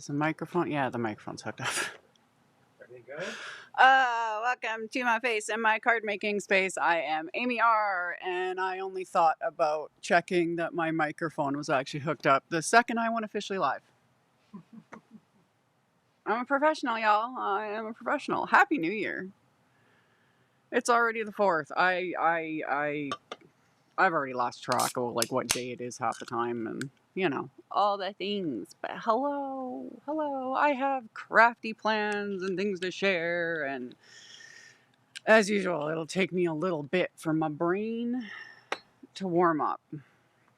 Is the microphone? Yeah, the microphone's hooked up. Everything good? Welcome to my face and my card making space. I am AmyR, and I only thought about checking that my microphone was actually hooked up the second I went officially live. I'm a professional, y'all. I am a professional. Happy New Year. It's already the 4th. I've already lost track of like what day it is half the time, and you know, all the things. But hello. I have crafty plans and things to share, and as usual, it'll take me a little bit for my brain to warm up.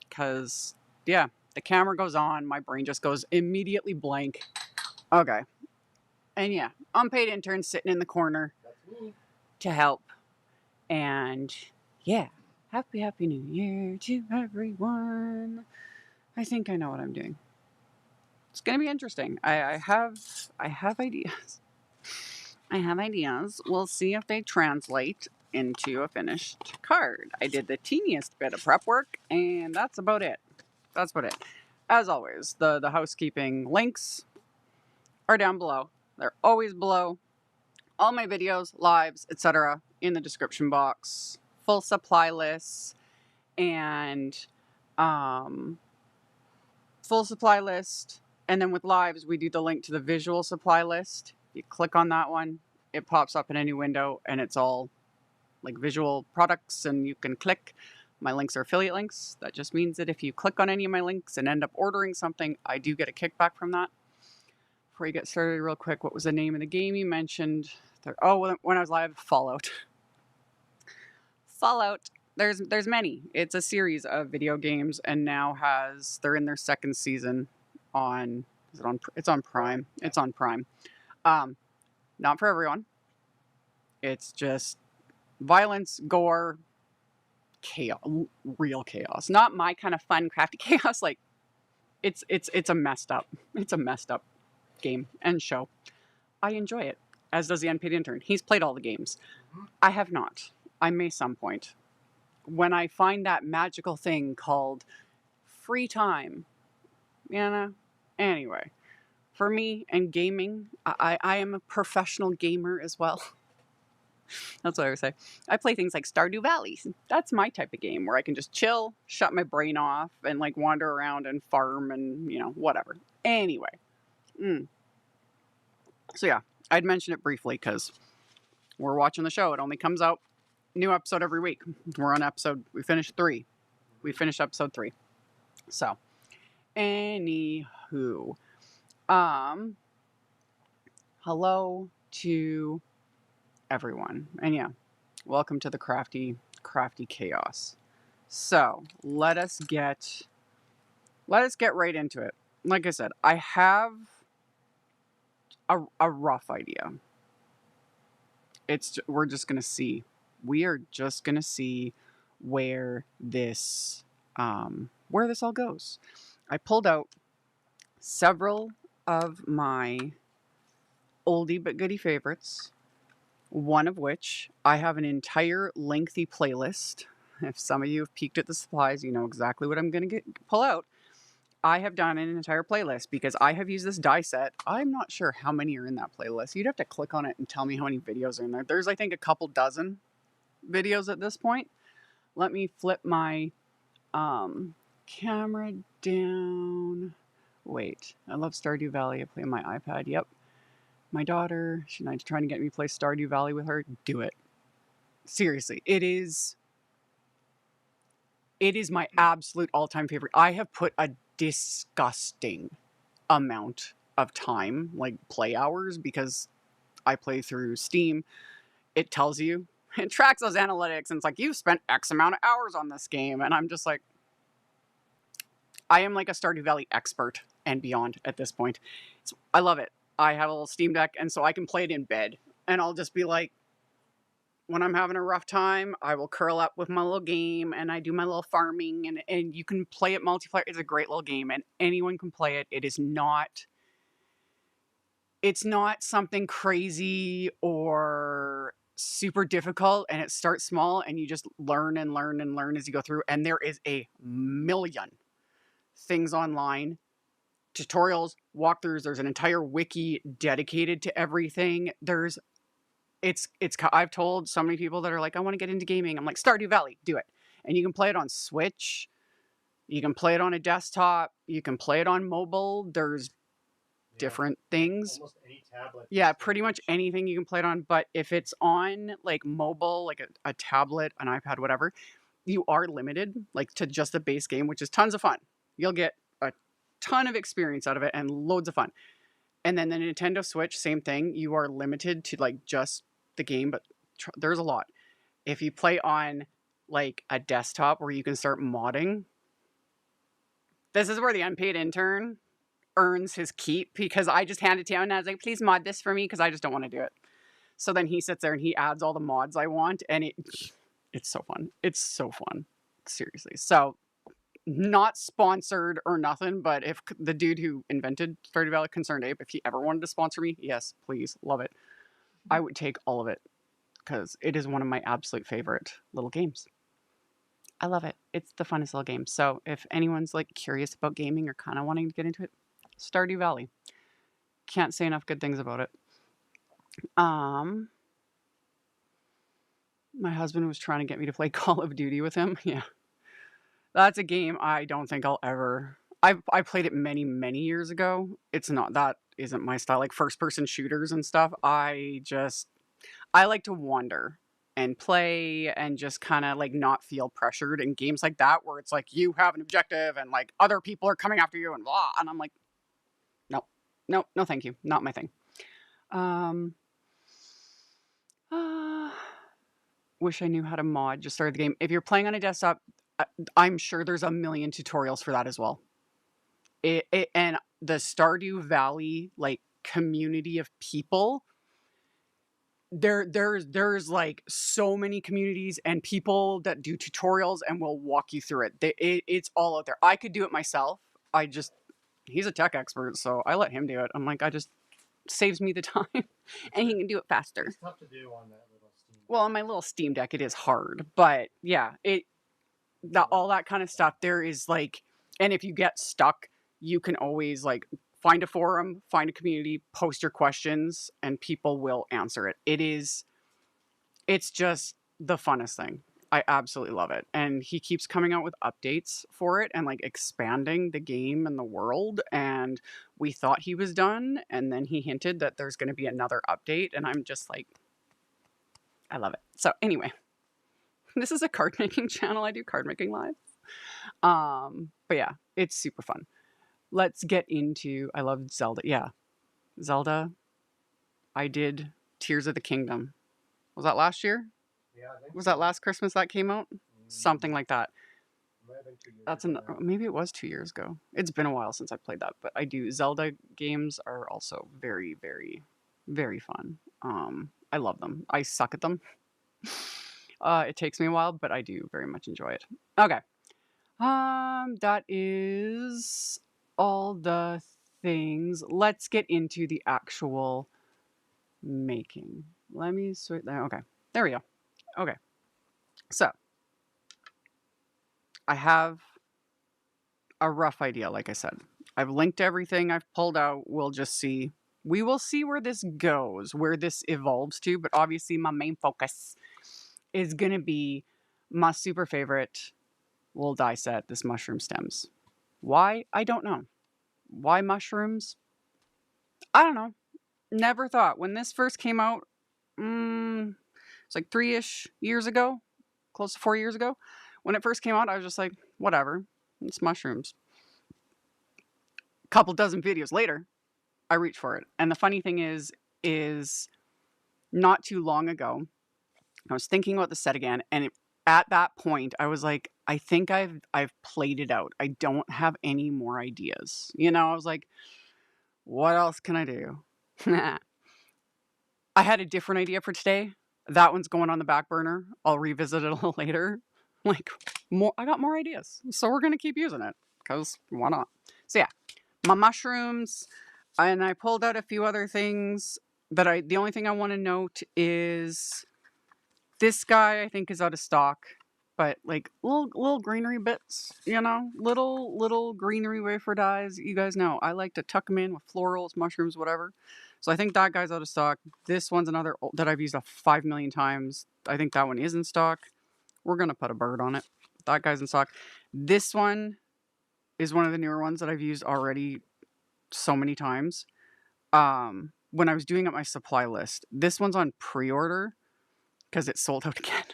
Because, yeah, the camera goes on, my brain just goes immediately blank. Okay. And yeah, unpaid intern sitting in the corner to help. And yeah, happy New Year to everyone. I think I know what I'm doing. It's going to be interesting. I have ideas. I have ideas. We'll see if they translate into a finished card. I did the teeniest bit of prep work, and that's about it. As always, the housekeeping links are down below. They're always below. All my videos, lives, etc. in the description box. Full supply lists and full supply list. And then with lives, we do the link to the visual supply list. You click on that one, it pops up in a new window, and it's all like visual products, and you can click. My links are affiliate links. That just means that if you click on any of my links and end up ordering something, I do get a kickback from that. Before you get started, real quick, what was the name of the game you mentioned? Oh, when I was live, Fallout. Fallout. There's many. It's a series of video games, and now they're in their second season on. It's on Prime. It's on Prime. Not for everyone. It's just violence, gore, chaos, real chaos. Not my kind of fun, crafty chaos. Like, it's a messed up game and show. I enjoy it, as does the unpaid intern. He's played all the games. I have not. I may some point. When I find that magical thing called free time, you know. Anyway. For me and gaming, I am a professional gamer as well. That's what I would say. I play things like Stardew Valley. That's my type of game where I can just chill, shut my brain off, and like wander around and farm and, you know, whatever. Anyway. So yeah, I'd mention it briefly because we're watching the show. It only comes out, new episode every week. We're on we finished 3. We finished episode 3. So, anywho. Hello to everyone. And yeah, welcome to the crafty chaos. So, let us get right into it. Like I said, I have a rough idea. We're just going to see. We are just going to see where this all goes. I pulled out several of my oldie but goodie favorites, one of which I have an entire lengthy playlist. If some of you have peeked at the supplies, you know exactly what I'm going to pull out. I have done an entire playlist because I have used this die set. I'm not sure how many are in that playlist. You'd have to click on it and tell me how many videos are in there. There's, I think, a couple dozen videos at this point. Let me flip my camera down. Wait, I love Stardew Valley. I play on my iPad. Yep. My daughter, she's trying to get me to play Stardew Valley with her. Do it. Seriously, it is my absolute all-time favorite. I have put a disgusting amount of time, like play hours, because I play through Steam. It tells you, it tracks those analytics, and it's like, you've spent X amount of hours on this game. And I'm just like, I am like a Stardew Valley expert and beyond at this point. I love it. I have a little Steam Deck, and so I can play it in bed. And I'll just be like, when I'm having a rough time, I will curl up with my little game, and I do my little farming, and you can play it multiplayer. It's a great little game, and anyone can play it. It's not something crazy or super difficult, and it starts small, and you just learn and learn and learn as you go through. And there is a million things online tutorials, walkthroughs. There's an entire wiki dedicated to everything. I've told so many people that are like, I want to get into gaming. I'm like, Stardew Valley, do it. And you can play it on Switch. You can play it on a desktop. You can play it on mobile. There's different things. Almost any tablet. Yeah, pretty much anything you can play it on. But if it's on like mobile, like a tablet, an iPad, whatever, you are limited like to just the base game, which is tons of fun. You'll get a ton of experience out of it and loads of fun. And then the Nintendo Switch, same thing. You are limited to like just the game, but there's a lot. If you play on like a desktop where you can start modding, this is where the unpaid intern earns his keep, because I just handed it to him and I was like, please mod this for me because I just don't want to do it. So then he sits there and he adds all the mods I want, and it's so fun. It's so fun. Seriously. So not sponsored or nothing, but if the dude who invented Stardew Valley, Concerned Ape, if he ever wanted to sponsor me, yes, please, love it. I would take all of it because it is one of my absolute favorite little games. I love it. It's the funnest little game. So if anyone's like curious about gaming or kind of wanting to get into it, Stardew Valley. Can't say enough good things about it. My husband was trying to get me to play Call of Duty with him. Yeah. That's a game I don't think I'll ever... I played it many, many years ago. That isn't my style. Like first-person shooters and stuff. I like to wander and play and just kind of like not feel pressured in games like that where it's like you have an objective and like other people are coming after you and blah. And I'm like, no, thank you. Not my thing. Wish I knew how to mod. Just started the game. If you're playing on a desktop, I'm sure there's a million tutorials for that as well. And the Stardew Valley like community of people, there's like so many communities and people that do tutorials and will walk you through it. It's all out there. I could do it myself. He's a tech expert, so I let him do it. I'm like, I just saves me the time and he can do it faster. It's tough to do on that little Steam Deck. Well, on my little Steam Deck, it is hard, but yeah, all that kind of stuff. There is like, and if you get stuck, you can always like find a forum, find a community, post your questions, and people will answer it. It's just the funnest thing. I absolutely love it. And he keeps coming out with updates for it and like expanding the game and the world. And we thought he was done. And then he hinted that there's going to be another update. And I'm just like, I love it. So anyway, this is a card making channel. I do card making live. But yeah, it's super fun. Let's get into, I love Zelda. Yeah. Zelda. I did Tears of the Kingdom. Was that last year? Yeah, I think Was that last Christmas that came out? Something like that. might have been 2 years That's ago now. maybe it was 2 years ago. It's been a while since I played that, but I do. Zelda games are also very, very, very fun. I love them. I suck at them. It takes me a while, but I do very much enjoy it. Okay. That is all the things. Let's get into the actual making. Let me switch there. Okay. There we go. Okay. So I have a rough idea, like I said. I've linked everything I've pulled out. We'll just see. We will see where this goes, where this evolves to, but obviously my main focus is going to be my super favorite little die set, this mushroom stems. Why? I don't know. Why mushrooms? I don't know. Never thought. When this first came out, it's like 3-ish years ago, close to 4 years ago. When it first came out, I was just like, whatever, it's mushrooms. A couple dozen videos later, I reached for it. And the funny thing is not too long ago, I was thinking about the set again, and at that point, I was like, I think I've played it out. I don't have any more ideas. You know, I was like, what else can I do? I had a different idea for today. That one's going on the back burner. I'll revisit it a little later. Like, I got more ideas. So we're going to keep using it because why not? So yeah, my mushrooms, and I pulled out a few other things that the only thing I want to note is this guy I think is out of stock, but like little greenery bits, you know, little greenery wafer dyes. You guys know I like to tuck them in with florals, mushrooms, whatever. So I think that guy's out of stock. This one's another that I've used 5 million times. I think that one is in stock. We're gonna put a bird on it. That guy's in stock. This one is one of the newer ones that I've used already so many times. When I was doing up my supply list, this one's on pre-order because it sold out again.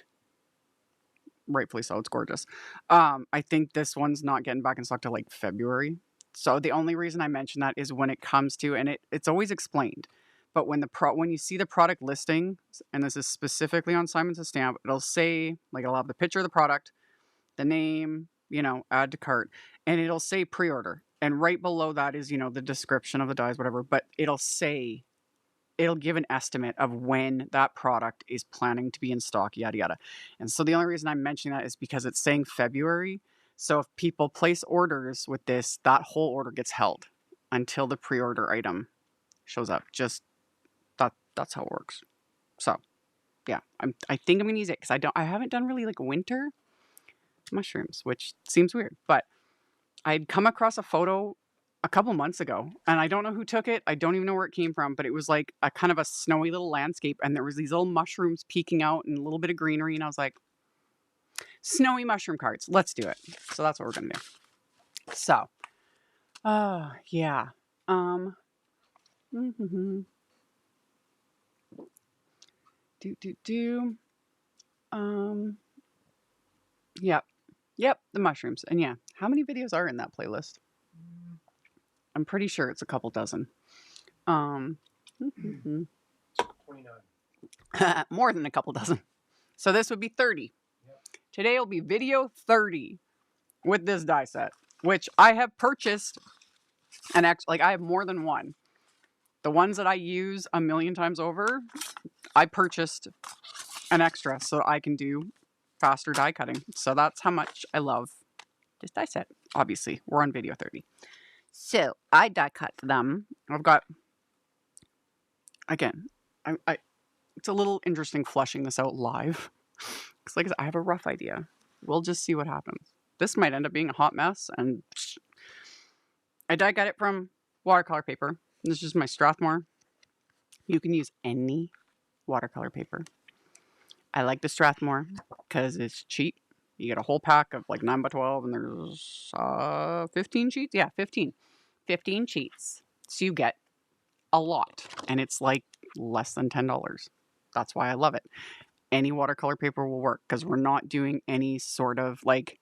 Rightfully so, it's gorgeous. I think this one's not getting back in stock till like February. So the only reason I mention that is when it comes to, and it's always explained, but when when you see the product listing, and this is specifically on Simon's Stamp, it'll say, like, it'll have the picture of the product, the name, you know, add to cart, and it'll say pre-order. And right below that is, you know, the description of the dyes, whatever, but it'll give an estimate of when that product is planning to be in stock, yada, yada. And so the only reason I'm mentioning that is because it's saying February. So if people place orders with this, that whole order gets held until the pre-order item shows up. Just that's how it works. So yeah, I think I'm gonna use it because I haven't done really like winter mushrooms, which seems weird, but I'd come across a photo a couple months ago, and I don't know who took it. I don't even know where it came from, but it was like a kind of a snowy little landscape, and there was these little mushrooms peeking out and a little bit of greenery, and I was like, snowy mushroom cards, let's do it. So that's what we're gonna do. So, yeah. Mm-hmm. Yep, the mushrooms. And yeah, how many videos are in that playlist? I'm pretty sure it's a couple dozen. 29. More than a couple dozen. So this would be 30. Yep. Today will be video 30 with this die set, which I have purchased and actually, like, I have more than one. The ones that I use a million times over, I purchased an extra so I can do faster die cutting. So that's how much I love this die set. Obviously, we're on video 30. So I die cut them. I've got, again, it's a little interesting fleshing this out live. Because like I said, I have a rough idea. We'll just see what happens. This might end up being a hot mess. And I die cut it from watercolor paper. This is just my Strathmore. You can use any watercolor paper. I like the Strathmore because it's cheap. You get a whole pack of like 9x12 and there's 15 sheets. Yeah, 15 sheets. So you get a lot and it's like less than $10. That's why I love it. Any watercolor paper will work because we're not doing any sort of like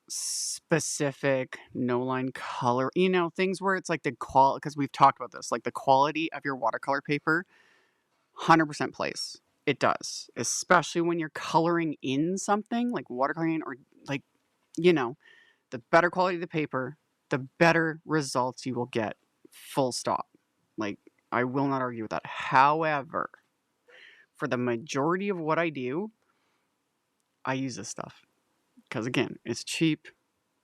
specific no line color, you know, things where it's like the quality, because we've talked about this, like the quality of your watercolor paper 100% plays. It does, especially when you're coloring in something like watercoloring or like, you know, the better quality of the paper, the better results you will get, full stop. Like, I will not argue with that. However, for the majority of what I do, I use this stuff because, again, it's cheap.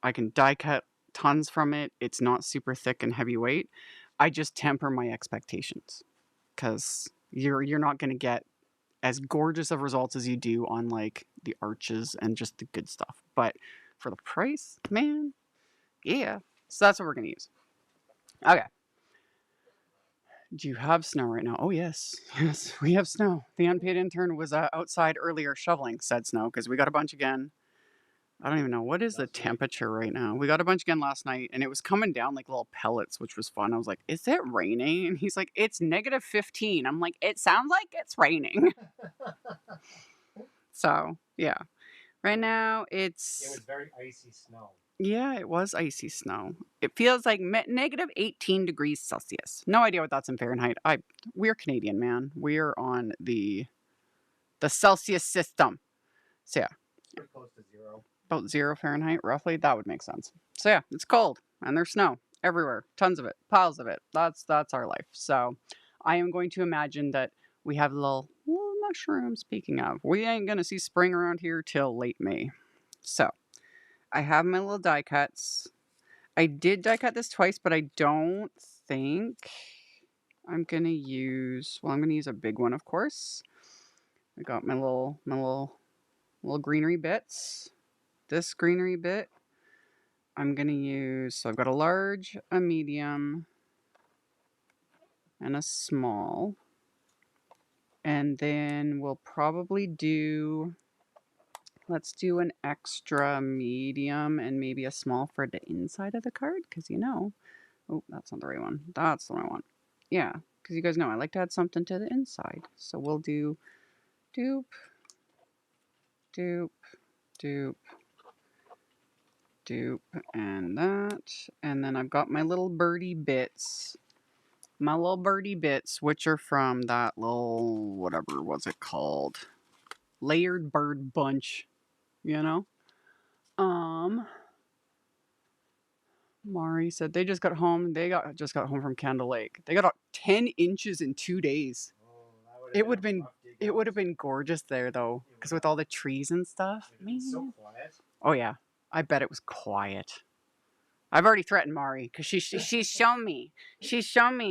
I can die cut tons from it. It's not super thick and heavyweight. I just temper my expectations because you're not going to get as gorgeous of results as you do on like the arches and just the good stuff. But for the price, man, yeah. So that's what we're going to use. Okay. Do you have snow right now? Oh, yes. Yes, we have snow. The unpaid intern was outside earlier shoveling said snow because we got a bunch again. I don't even know. What is the temperature right now? We got a bunch again last night, and it was coming down like little pellets, which was fun. I was like, is it raining? And he's like, it's -15. I'm like, it sounds like it's raining. So, yeah. Right now, It was very icy snow. Yeah, it was icy snow. It feels like -18 degrees Celsius. No idea what that's in Fahrenheit. We're Canadian, man. We're on the Celsius system. So, yeah. Pretty close to 0. About 0 Fahrenheit, roughly. That would make sense. So yeah, it's cold and there's snow everywhere. Tons of it, piles of it. That's our life. So I am going to imagine that we have little mushrooms. Speaking of, we ain't gonna see spring around here till late May. So I have my little die cuts. I did die cut this twice, but I don't think I'm gonna use. Well, I'm gonna use a big one, of course. I got my little little greenery bits. This greenery bit, I'm going to use, so I've got a large, a medium, and a small. And then we'll probably do, let's do an extra medium and maybe a small for the inside of the card, because you know, oh, that's not the right one. That's the one I want. Yeah, because you guys know I like to add something to the inside. So we'll do dupe, dupe, dupe, dupe, and that. And then I've got my little birdie bits. My little birdie bits, which are from that little, whatever was it called? Layered bird bunch, you know? Mari said they just got home. They just got home from Candle Lake. They got 10 inches in 2 days. Oh, It would have been gorgeous there though, because with all the trees and stuff. It's so quiet. Oh yeah, I bet it was quiet. I've already threatened Mari because she's shown me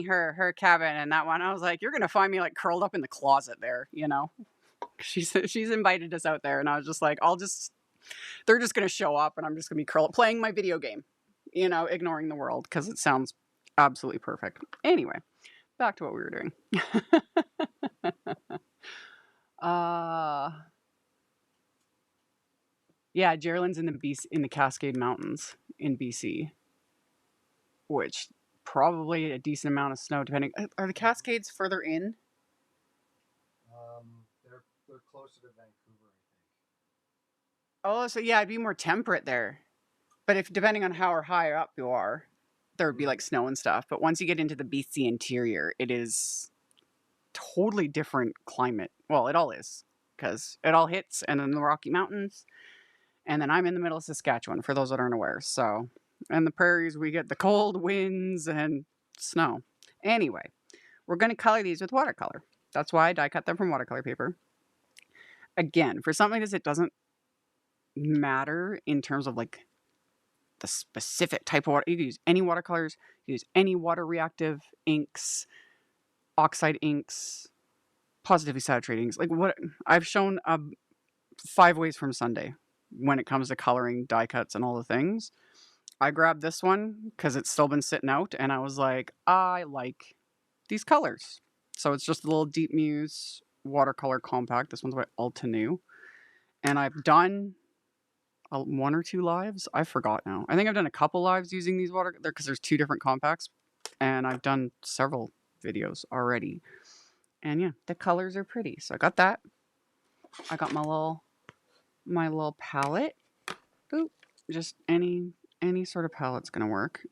her cabin and that one. I was like, you're gonna find me like curled up in the closet there, you know. She's invited us out there, and I was just like, they're just gonna show up, and I'm just gonna be curled up playing my video game, you know, ignoring the world because it sounds absolutely perfect. Anyway, back to what we were doing. Yeah, Gerald's in the Cascade Mountains in BC, which probably a decent amount of snow depending. Are the Cascades further in? They're closer to Vancouver, I think. Oh, so yeah, it'd be more temperate there. But if depending on how high up you are, there would be like snow and stuff. But once you get into the BC interior, it is totally different climate. Well, it all is, because it all hits, and then the Rocky Mountains. And then I'm in the middle of Saskatchewan, for those that aren't aware. So, and the prairies, we get the cold winds and snow. Anyway, we're going to color these with watercolor. That's why I die cut them from watercolor paper. Again, for something like this, it doesn't matter in terms of like the specific type of water. You can use any watercolors, use any water reactive inks, oxide inks, positively saturated inks. Like what I've shown 5 ways from Sunday when it comes to coloring, die cuts, and all the things. I grabbed this one because it's still been sitting out, and I was like, I like these colors. So it's just a little Deep Muse watercolor compact. This one's by Altenew. And I've done 1 or 2 lives. I forgot now. I think I've done a couple lives using these water because there's 2 different compacts, and I've done several videos already. And yeah, the colors are pretty. So I got that. I got my little palette. Boop. Just any sort of palette's gonna work.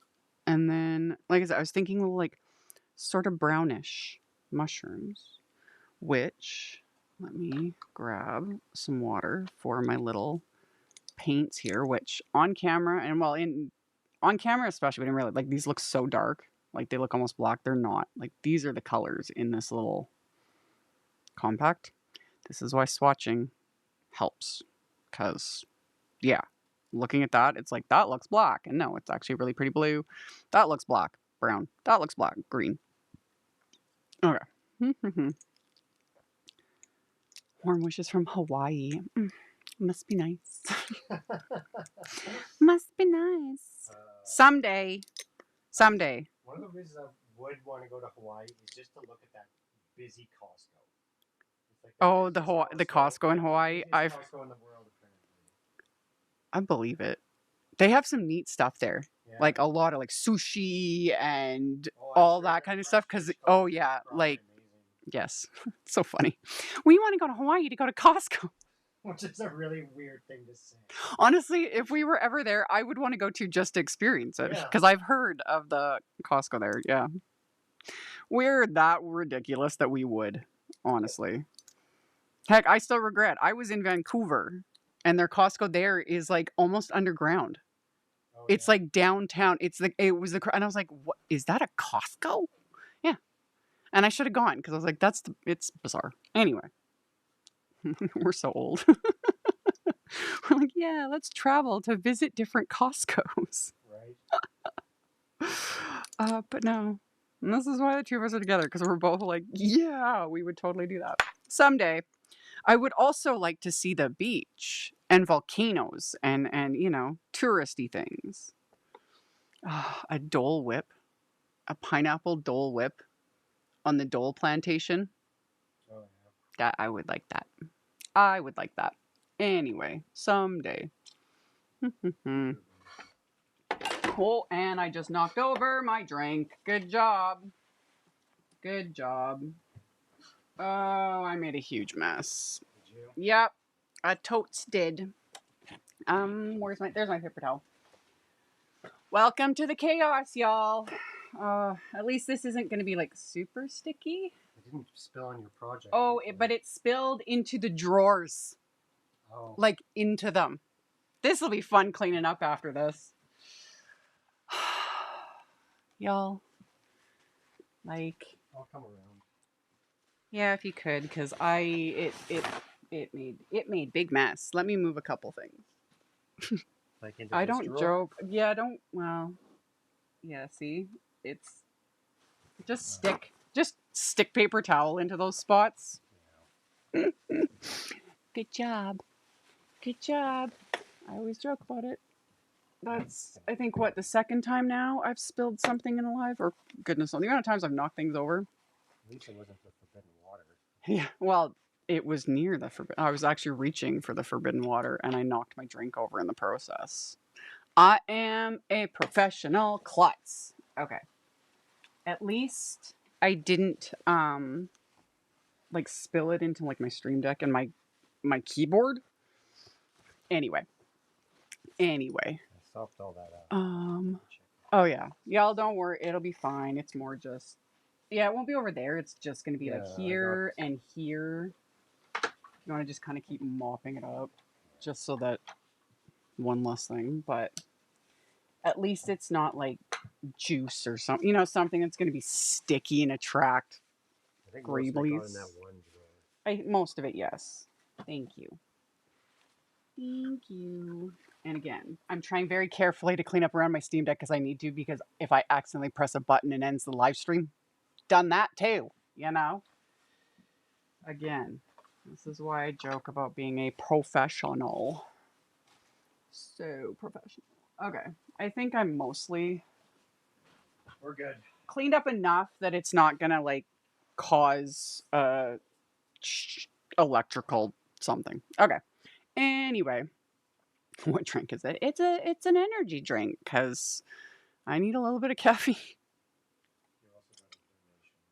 And then, like I said, I was thinking little like sort of brownish mushrooms, which let me grab some water for my little paints here, which on camera and on camera especially, we didn't really like these look so dark. Like they look almost black. They're not. Like these are the colors in this little compact. This is why swatching helps. Because, yeah, looking at that, it's like, that looks black. And no, it's actually really pretty blue. That looks black. Brown. That looks black. Green. Okay. Warm wishes from Hawaii. Must be nice. Must be nice. Someday. One of the reasons I would want to go to Hawaii is just to look at that busy Costco. Oh, the Costco in Hawaii. Costco in the world, apparently. I believe it. They have some neat stuff there. Yeah. Like a lot of like sushi and all that kind of stuff. Because, oh yeah, like, yes. It's so funny. We want to go to Hawaii to go to Costco. Which is a really weird thing to say. Honestly, if we were ever there, I would want to go to just to experience it. Because I've heard of the Costco there. Yeah. We're that ridiculous that we would, honestly. Heck, I still regret. I was in Vancouver, and their Costco there is like almost underground. Oh, it's like downtown. And I was like, what is that, a Costco? Yeah. And I should have gone because I was like, it's bizarre. Anyway, we're so old. We're like, yeah, let's travel to visit different Costcos. Right. But no. And this is why the 2 of us are together, because we're both like, yeah, we would totally do that someday. I would also like to see the beach and volcanoes and you know, touristy things. Ah, a Dole Whip, a pineapple Dole Whip on the Dole plantation. Oh, That I would like that. I would like that. Anyway, someday. yeah. Oh, and I just knocked over my drink. Good job. Good job. Oh, I made a huge mess. Did you? Yep, I totes did. There's my paper towel. Welcome to the chaos, y'all. At least this isn't going to be like super sticky. It didn't spill on your project. Oh, but it spilled into the drawers. Oh. Like into them. This will be fun cleaning up after this. Y'all. Like. I'll come around. Yeah, if you could, because it made big mess. Let me move a couple things. Like into I this don't drawer? joke. Yeah, don't. Well, yeah. See, it's just stick paper towel into those spots. Yeah. Good job. Good job. I always joke about it. That's, I think, what, the second time now I've spilled something in a live, or goodness, the amount of times I've knocked things over. At least it wasn't the forbidden water. Yeah, well, it was near the forbidden. I was actually reaching for the forbidden water, and I knocked my drink over in the process. I am a professional klutz. Okay. At least I didn't like spill it into like my stream deck and my keyboard. Anyway. I stopped all that out. Oh yeah. Y'all don't worry, it'll be fine. It's more just, yeah, it won't be over there. It's just gonna be like here and here. You want to just kind of keep mopping it up, just so that one less thing. But at least it's not like juice or something. You know, something that's gonna be sticky and attract I think most of it got greeblies. in that one drawer. Most of it, yes. Thank you. Thank you. And again, I'm trying very carefully to clean up around my Steam Deck because I need to, because if I accidentally press a button and ends the live stream, done that too, you know? Again, this is why I joke about being a professional. So professional. Okay. I think I'm mostly We're good. cleaned up enough that it's not gonna like cause electrical something. Okay. Anyway, what drink is it? It's an energy drink because I need a little bit of caffeine.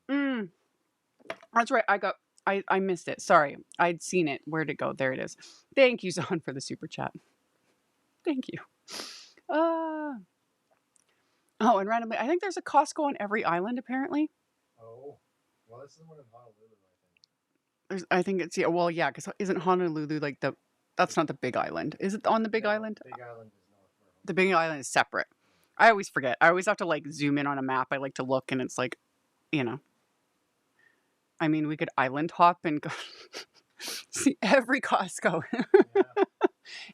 That's right. I missed it. Sorry. I'd seen it. Where'd it go? There it is. Thank you, Zahn, for the super chat. Thank you. Oh, and randomly, I think there's a Costco on every island, apparently. Oh. Well, this is the one in Honolulu, I think it's, yeah, well, yeah, because isn't Honolulu like that's not the big island. Is it on the big island? Big island is not. The big island is separate. I always forget. I always have to like zoom in on a map. I like to look and it's like, you know. I mean, we could island hop and go see every Costco. Yeah.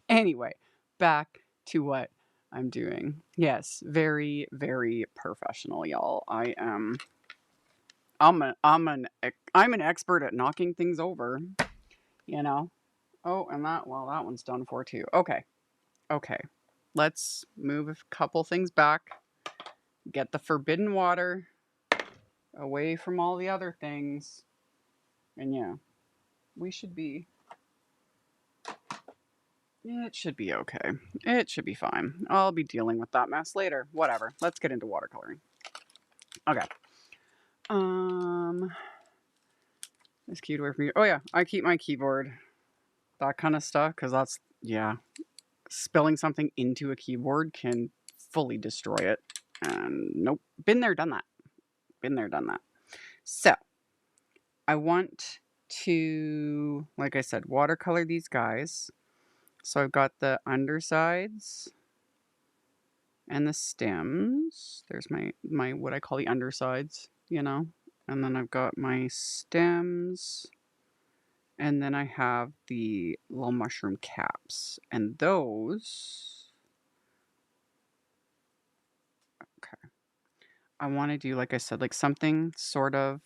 Anyway, back to what I'm doing. Yes, very, very professional, y'all. I'm an expert at knocking things over, you know. Oh, and that one's done for too. Okay. Let's move a couple things back. Get the forbidden water away from all the other things. And yeah, it should be okay. It should be fine. I'll be dealing with that mess later. Whatever. Let's get into watercoloring. Okay. This keyboard for you. Oh yeah, I keep my keyboard. That kind of stuff, because that's, yeah. Spilling something into a keyboard can fully destroy it. And nope. Been there, done that. So, I want to, like I said, watercolor these guys. So I've got the undersides and the stems. There's my what I call the undersides, you know. And then I've got my stems. And then I have the little mushroom caps. And those, okay. I want to do, like I said, like something sort of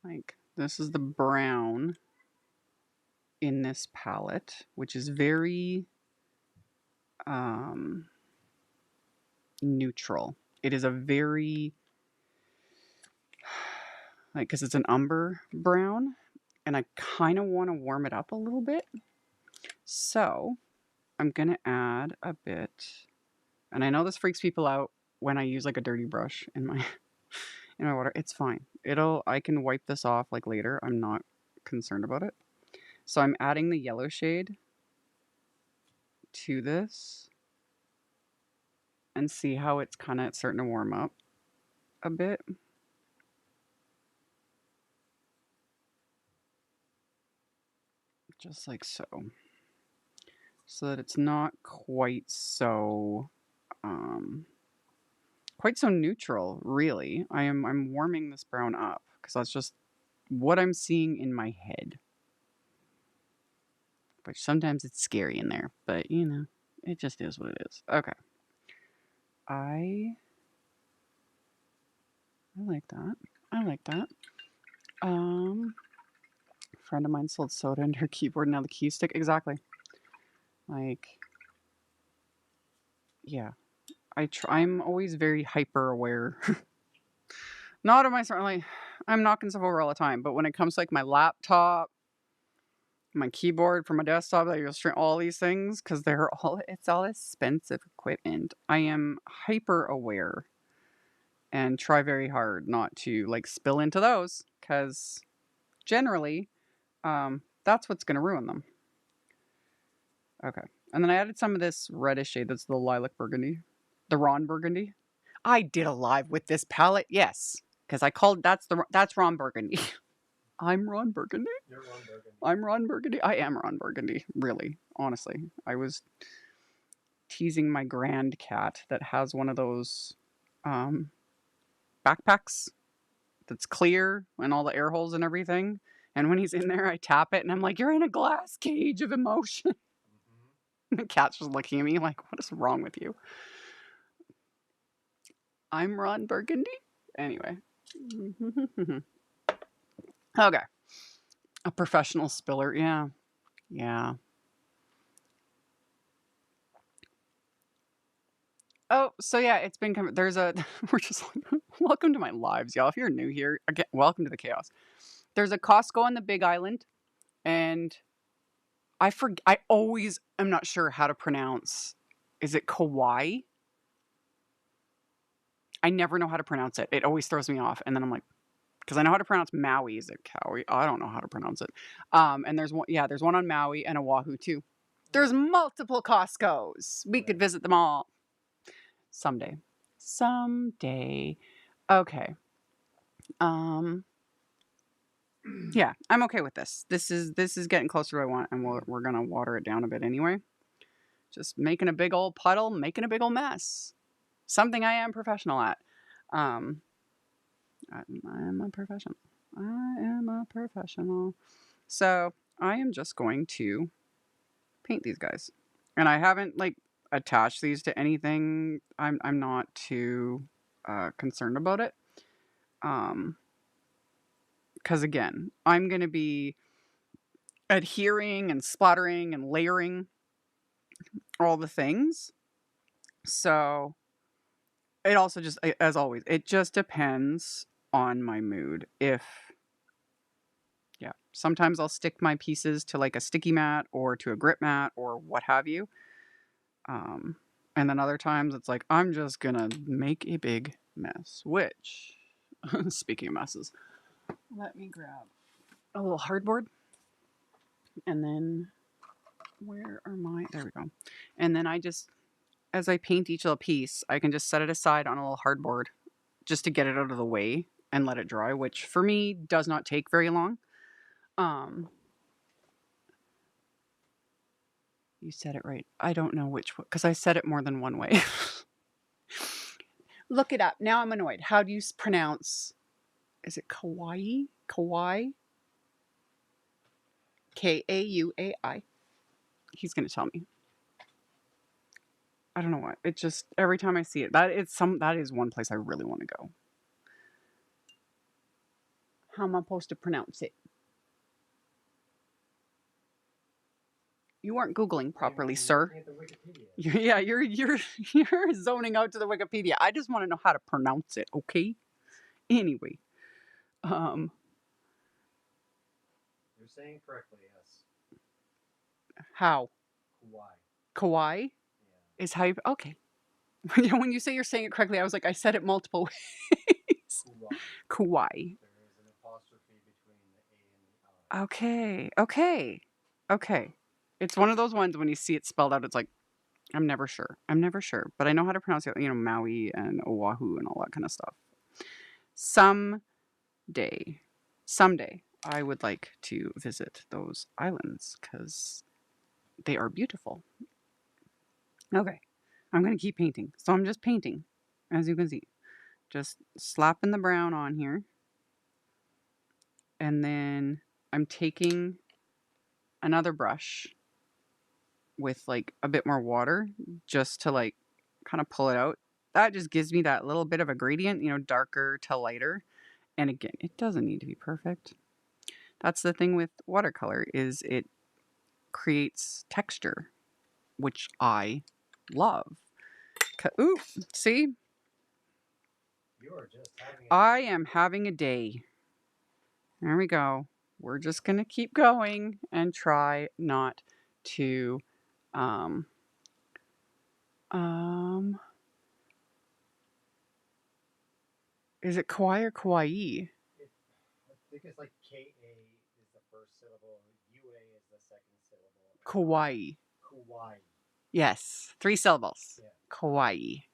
like This is the brown in this palette, which is very neutral. It is a very, like, because it's an umber brown, and I kind of want to warm it up a little bit. So I'm going to add a bit, and I know this freaks people out when I use like a dirty brush in my in my water. It's fine. I can wipe this off like later. I'm not concerned about it. So I'm adding the yellow shade to this and see how it's kind of starting to warm up a bit. Just like so. So that it's not quite so neutral, really. I'm warming this brown up because that's just what I'm seeing in my head. But sometimes it's scary in there, but you know, it just is what it is. Okay. I like that. I like that. Friend of mine sold soda in her keyboard, now the key stick. Exactly. Like, yeah. I'm always very hyper aware. Not of my like, I'm knocking stuff over all the time, but when it comes to like my laptop, my keyboard for my desktop, like all these things, because it's all expensive equipment. I am hyper aware and try very hard not to like spill into those, because generally that's what's going to ruin them. Okay. And then I added some of this reddish shade. That's the lilac burgundy. The Ron burgundy. I did a live with this palette. Yes. Because I called that's Ron burgundy. I'm Ron burgundy. You're Ron Burgundy. I'm Ron burgundy. I am Ron burgundy. Really. Honestly. I was teasing my grand cat that has one of those backpacks that's clear and all the air holes and everything. And when he's in there, I tap it and I'm like, you're in a glass cage of emotion. The cat's just looking at me like, what is wrong with you? I'm Ron Burgundy. Anyway. Okay. A professional spiller. Yeah. Yeah. Oh, so yeah, it's been coming. There's a, we're just like, welcome to my lives, y'all. If you're new here, again, welcome to the chaos. There's a Costco on the Big Island, and I always am not sure how to pronounce. Is it Kauai? I never know how to pronounce it. It always throws me off. And then I'm like, because I know how to pronounce Maui. Is it Kauai? I don't know how to pronounce it. And there's one on Maui and Oahu too. There's multiple Costcos. We could visit them all someday. Okay. Yeah, I'm okay with this. This is getting closer to what I want, and we're gonna water it down a bit anyway. Just making a big old puddle, making a big old mess. Something I am professional at. I am a professional. I am a professional. So I am just going to paint these guys, and I haven't like attached these to anything. I'm not too concerned about it. Because again, I'm going to be adhering and splattering and layering all the things. So it also just, as always, it just depends on my mood. Sometimes I'll stick my pieces to like a sticky mat or to a grip mat or what have you. And then other times it's like, I'm just going to make a big mess, which, speaking of messes, let me grab a little hardboard. And then, there we go. And then as I paint each little piece, I can just set it aside on a little hardboard just to get it out of the way and let it dry, which for me does not take very long. You said it right. I don't know which one, because I said it more than one way. Look it up. Now I'm annoyed. How do you pronounce, is it Kauai? Kauai? Kauai. He's going to tell me. I don't know what. It just, every time I see it, that is one place I really want to go. How am I supposed to pronounce it? You aren't Googling properly, You're sir. looking at the Wikipedia. Yeah, you're zoning out to the Wikipedia. I just want to know how to pronounce it, okay? Anyway, You're saying correctly, yes. how? Kauai. Kauai Yeah. is how you, okay. When you say you're saying it correctly, I was like, I said it multiple ways. Kauai. Kauai. There is an apostrophe between the A and the I. Okay, okay, okay. It's one of those ones when you see it spelled out, it's like, I'm never sure. I'm never sure. But I know how to pronounce it, you know, Maui and Oahu and all that kind of stuff. Someday, I would like to visit those islands because they are beautiful. Okay, I'm going to keep painting. So I'm just painting, as you can see. Just slapping the brown on here. And then I'm taking another brush with like a bit more water just to like kind of pull it out. That just gives me that little bit of a gradient, you know, darker to lighter. And again, it doesn't need to be perfect. That's the thing with watercolor is it creates texture, which I love. Ooh, see? You are just having I am having a day. There we go. We're just going to keep going and try not to is it Kauai or Kauai? I think it's like KA is the first syllable, UA is the second syllable. Kauai. Kauai. Yes, 3 syllables. Yeah. Kauai.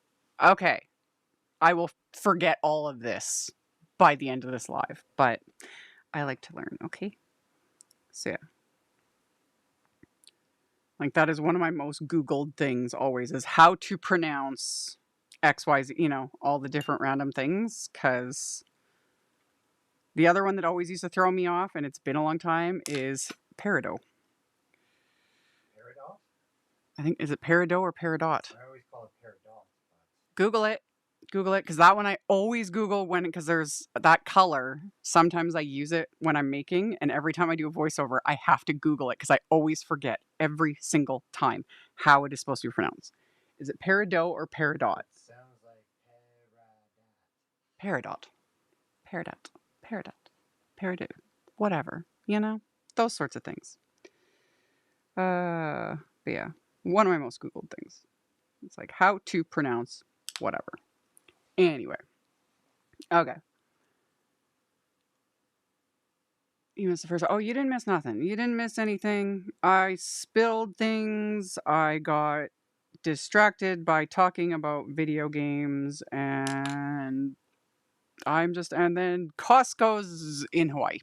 Okay. I will forget all of this by the end of this live, but I like to learn, okay? So yeah. Like that is one of my most Googled things always is how to pronounce XYZ, you know, all the different random things. Cause the other one that always used to throw me off, and it's been a long time, is peridot. Peridot? I think, is it peridot or peridot? I always call it peridot. Google it. Google it, because that one I always Google when, because there's that color. Sometimes I use it when I'm making, and every time I do a voiceover, I have to Google it because I always forget every single time how it is supposed to be pronounced. Is it peridot or peridot? It sounds like peridot. Peridot. Peridot. Whatever, you know? Those sorts of things. But yeah, one of my most Googled things. It's like how to pronounce whatever. Anyway. Okay. You missed the first. Oh, you didn't miss nothing. You didn't miss anything. I spilled things. I got distracted by talking about video games, and and then Costco's in Hawaii.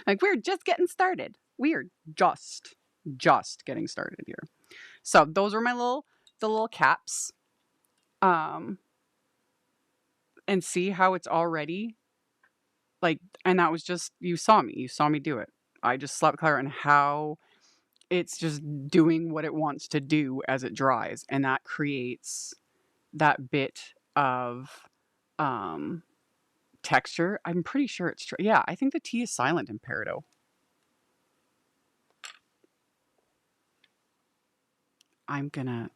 Like we're just getting started. We're just getting started here. So those are the little caps. And see how it's already like, and that was just, you saw me do it. I just slapped color and how it's just doing what it wants to do as it dries. And that creates that bit of texture. I'm pretty sure it's true. Yeah, I think the T is silent in peridot. I'm gonna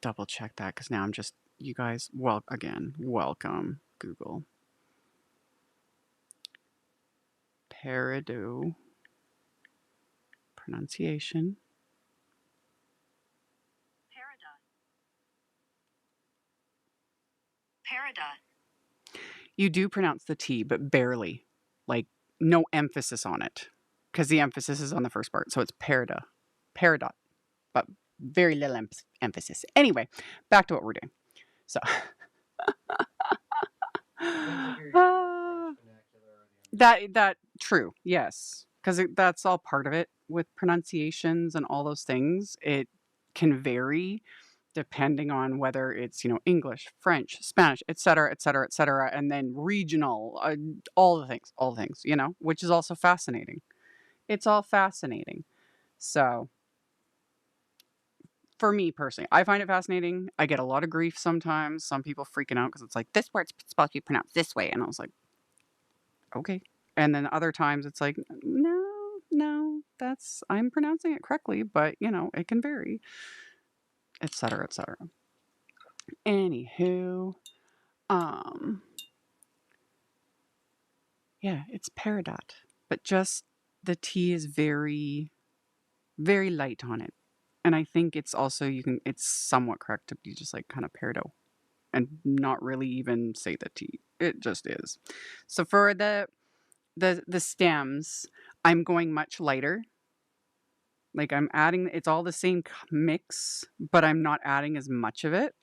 double check that because now I'm just, you guys, well, again, welcome, Google. Peridot pronunciation. Peridot. You do pronounce the T, but barely. Like, no emphasis on it. Because the emphasis is on the first part. So it's peridot. Peridot. But very little emphasis. Anyway, back to what we're doing. So. That true, yes. Because that's all part of it. With pronunciations and all those things, it can vary depending on whether it's, you know, English, French, Spanish, etc., etc., etc., and then regional, all the things, you know, which is also fascinating. It's all fascinating. So for me personally, I find it fascinating. I get a lot of grief sometimes. Some people freaking out because it's like, this word's supposed to be pronounced this way. And I was like, okay. And then other times it's like, no, I'm pronouncing it correctly, but you know, it can vary, etc., etc. Anywho, um, yeah, it's peridot, but just the T is very, very light on it. And I think it's also, it's somewhat correct to be just like kind of peridot and not really even say the T. It just is. So for the stems, I'm going much lighter. Like I'm adding, it's all the same mix, but I'm not adding as much of it.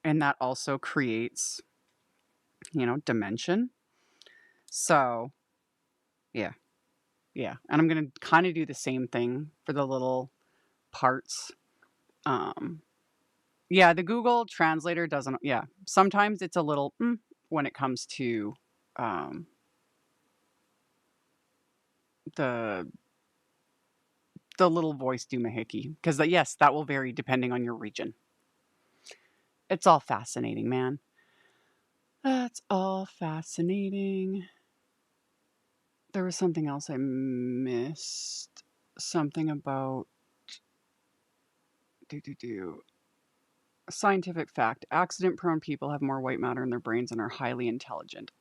And that also creates, you know, dimension. So yeah. And I'm going to kind of do the same thing for the little parts. Yeah, the Google translator doesn't, sometimes it's a little when it comes to the little voice doohickey, because yes, that will vary depending on your region. It's all fascinating, man. That's all fascinating. There was something else I missed. Something about a scientific fact. Accident-prone people have more white matter in their brains and are highly intelligent.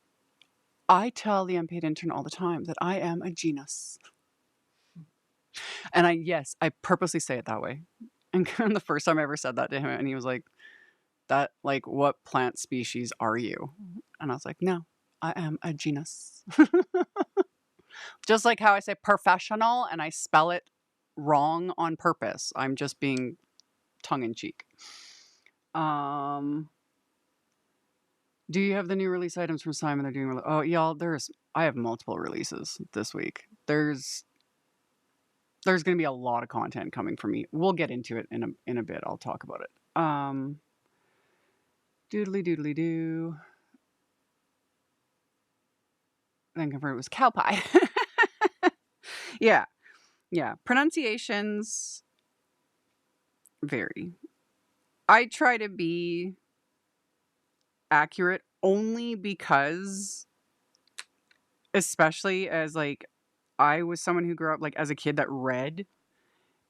I tell the unpaid intern all the time that I am a genius. And I purposely say it that way. And the first time I ever said that to him, and he was like, what plant species are you? And I was like, no, I am a genus. Just like how I say professional and I spell it wrong on purpose. I'm just being tongue-in-cheek. Do you have the new release items from Simon? They're doing oh y'all, I have multiple releases this week. There's gonna be a lot of content coming from me. We'll get into it in a bit. I'll talk about it. Doodly doo. Then confirmed it was cow pie. Yeah. Pronunciations vary. I try to be accurate only because, especially as like, I was someone who grew up like as a kid that read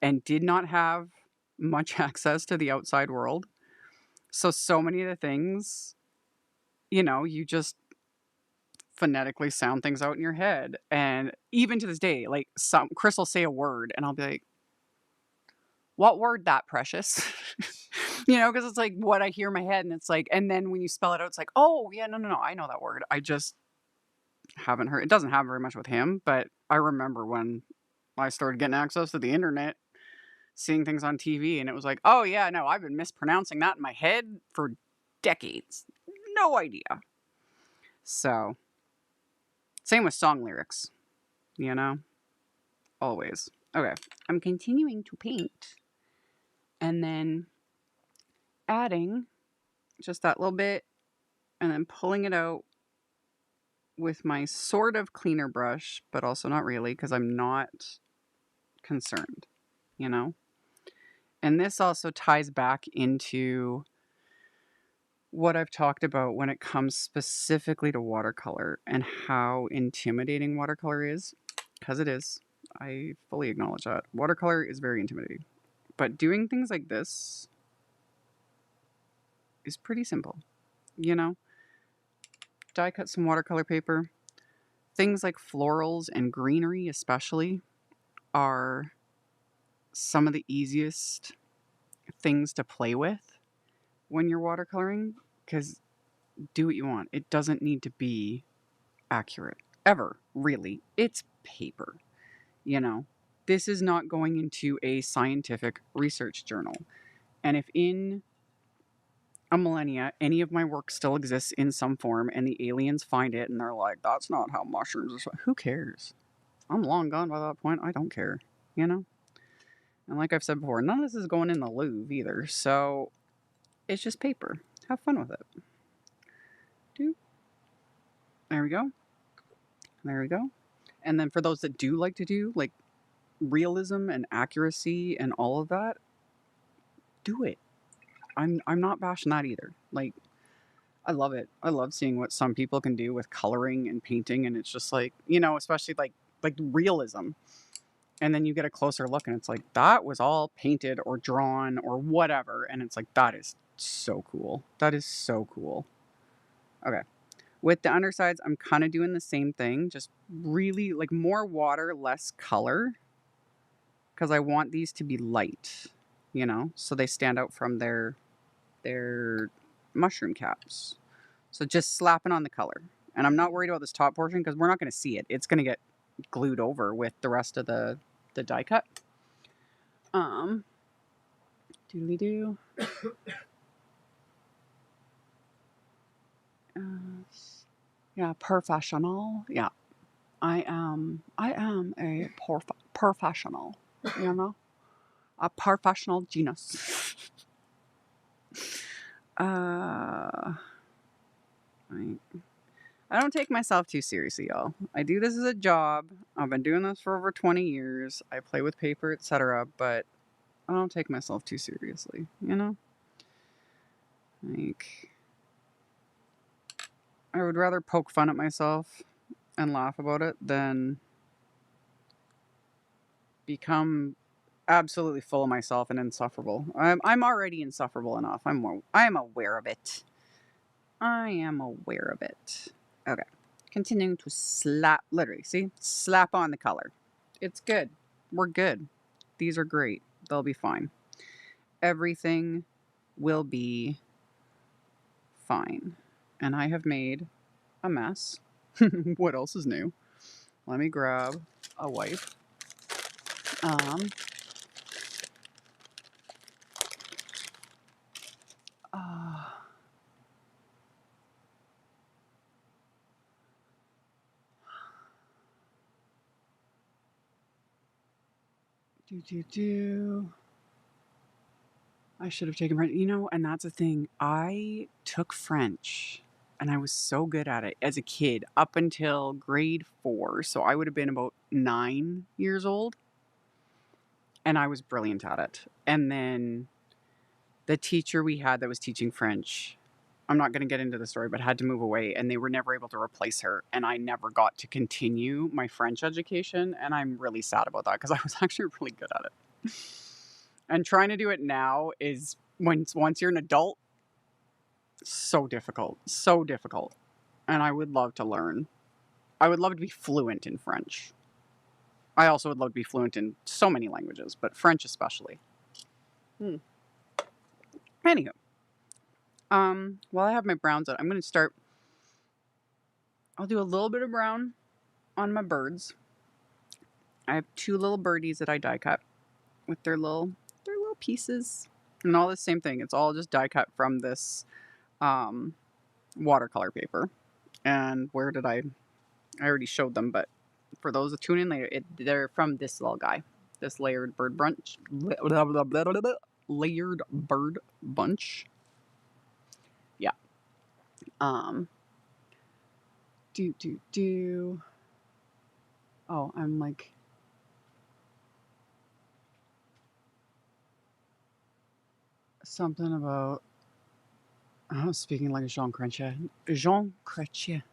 and did not have much access to the outside world. So many of the things, you know, you just phonetically sound things out in your head. And even to this day, like Chris will say a word and I'll be like, what word that, precious? You know, because it's like what I hear in my head. And it's like, and then when you spell it out, it's like, oh yeah, no, I know that word. I just haven't heard. It doesn't have very much with him, but I remember when I started getting access to the internet, seeing things on TV, and it was like, oh yeah, no, I've been mispronouncing that in my head for decades. No idea. So, same with song lyrics, you know? Always. Okay, I'm continuing to paint. And then adding just that little bit, and then pulling it out with my sort of cleaner brush, but also not really, because I'm not concerned, you know? And this also ties back into what I've talked about when it comes specifically to watercolor and how intimidating watercolor is, because it is. I fully acknowledge that. Watercolor is very intimidating. But doing things like this is pretty simple, you know? Die cut some watercolor paper. Things like florals and greenery especially are some of the easiest things to play with when you're watercoloring, because do what you want. It doesn't need to be accurate ever, really. It's paper, you know. This is not going into a scientific research journal. And if in a millennia any of my work still exists in some form and the aliens find it and they're like, that's not how mushrooms are, who cares? I'm long gone by that point. I don't care, you know. And like I've said before, none of this is going in the Louvre either, so it's just paper. Have fun with it. There we go. There we go. And then for those that do like to do like realism and accuracy and all of that, do it. I'm not bashing that either. Like, I love it. I love seeing what some people can do with coloring and painting, and it's just like, you know, especially like realism. And then you get a closer look and it's like that was all painted or drawn or whatever, and it's like that is so cool. That is so cool. Okay. With the undersides, I'm kind of doing the same thing, just really like more water, less color, because I want these to be light, you know, so they stand out from their mushroom caps. So just slapping on the color. And I'm not worried about this top portion because we're not going to see it. It's going to get glued over with the rest of the die cut. Doodly doo. Yeah, professional. Yeah. I am a professional, you know? A professional genius. I don't take myself too seriously, y'all. I do this as a job. I've been doing this for over 20 years. I play with paper, etc., but I don't take myself too seriously, you know? Like, I would rather poke fun at myself and laugh about it than become absolutely full of myself and insufferable. I'm already insufferable enough. I am aware of it. I am aware of it. Okay. Continuing to slap, literally, see? Slap on the color. It's good. We're good. These are great. They'll be fine. Everything will be fine. And I have made a mess. What else is new? Let me grab a wipe. I should have taken French, you know, and that's the thing. I took French and I was so good at it as a kid up until grade 4. So I would have been about 9 years old. And I was brilliant at it. And then the teacher we had that was teaching French, I'm not going to get into the story, but had to move away and they were never able to replace her. And I never got to continue my French education. And I'm really sad about that because I was actually really good at it. And trying to do it now is once you're an adult, so difficult. So difficult. And I would love to learn. I would love to be fluent in French. I also would love to be fluent in so many languages, but French especially. Anywho. While I have my browns out, I'm going to start. I'll do a little bit of brown on my birds. I have 2 little birdies that I die cut with their little pieces. And all the same thing. It's all just die cut from this watercolor paper. And where did I already showed them, but for those that tune in later, they're from this little guy. This layered bird bunch. Layered bird bunch. Yeah. Oh, I'm like... Something about... I was speaking like a Jean Chrétien. Jean Chrétien.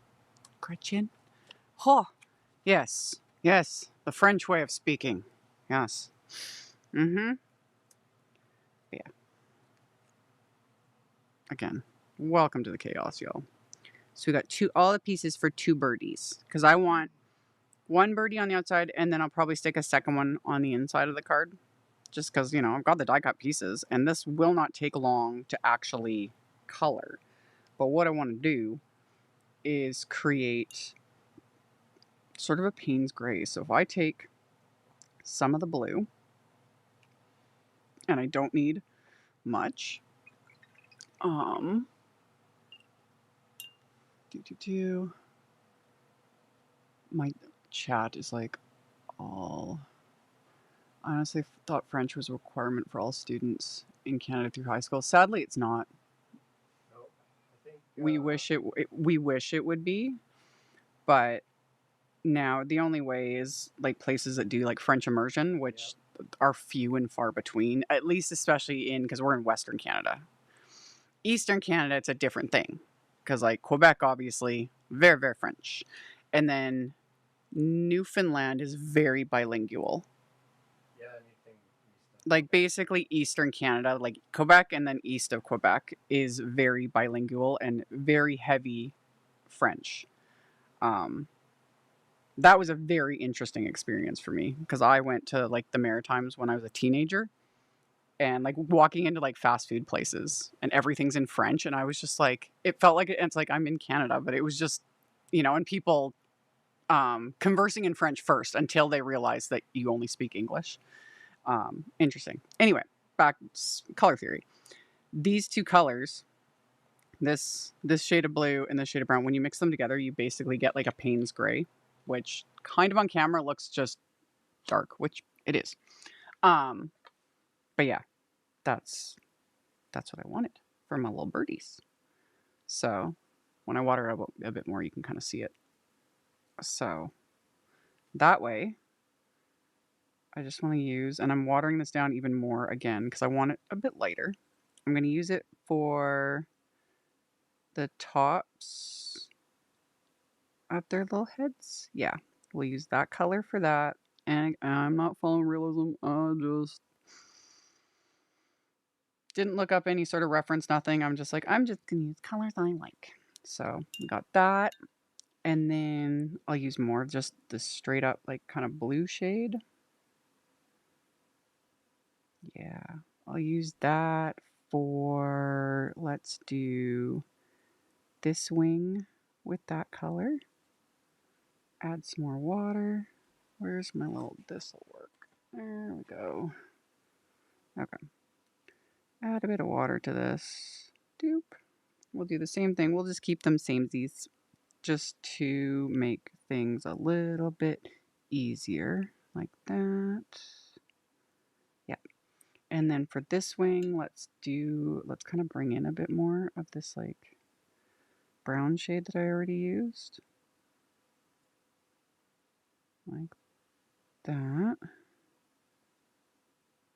Chrétien? Oh, yes. Yes. The French way of speaking. Yes. Mm-hmm. Yeah. Again, welcome to the chaos, y'all. So we got all the pieces for 2 birdies. Because I want 1 birdie on the outside, and then I'll probably stick a second one on the inside of the card. Just because, you know, I've got the die cut pieces, and this will not take long to actually color. But what I want to do is create sort of a Payne's gray. So if I take some of the blue, and I don't need much, my chat is like all... I honestly thought French was a requirement for all students in Canada through high school. Sadly, it's not. Nope. I think, we wish it would be, but now the only way is like places that do like French immersion, which are few and far between, at least especially because we're in Western Canada. Eastern Canada, it's a different thing because like Quebec, obviously, very, very French. And then Newfoundland is very bilingual. Yeah, anything east of Like Quebec. basically Eastern Canada, like Quebec and then east of Quebec is very bilingual and very heavy French. That was a very interesting experience for me because I went to like the Maritimes when I was a teenager and like walking into like fast food places and everything's in French. And I was just like, it felt like it's like I'm in Canada, but it was just, and people conversing in French first until they realize that you only speak English. Interesting. Anyway, back color theory. These two colors, this shade of blue and this shade of brown, when you mix them together, you basically get like a Payne's gray, which kind of on camera looks just dark, which it is. But yeah, that's what I wanted for my little birdies. So when I water it a bit more, you can kind of see it. So that way, I just want to use, and I'm watering this down even more again because I want it a bit lighter. I'm going to use it for the tops of their little heads. Yeah, we'll use that color for that. And I'm not following realism. I just didn't look up any sort of reference, nothing. I'm just like, I'm just going to use colors I like. So we got that. And then I'll use more of just the straight up, like, kind of blue shade. Yeah, I'll use that for, let's do this wing with that color. Add some more water. Where's my little, this'll work. There we go. Okay. Add a bit of water to this. Doop. We'll do the same thing. We'll just keep them samesies just to make things a little bit easier. Like that. Yeah. And then for this wing, let's kind of bring in a bit more of this like brown shade that I already used. Like that.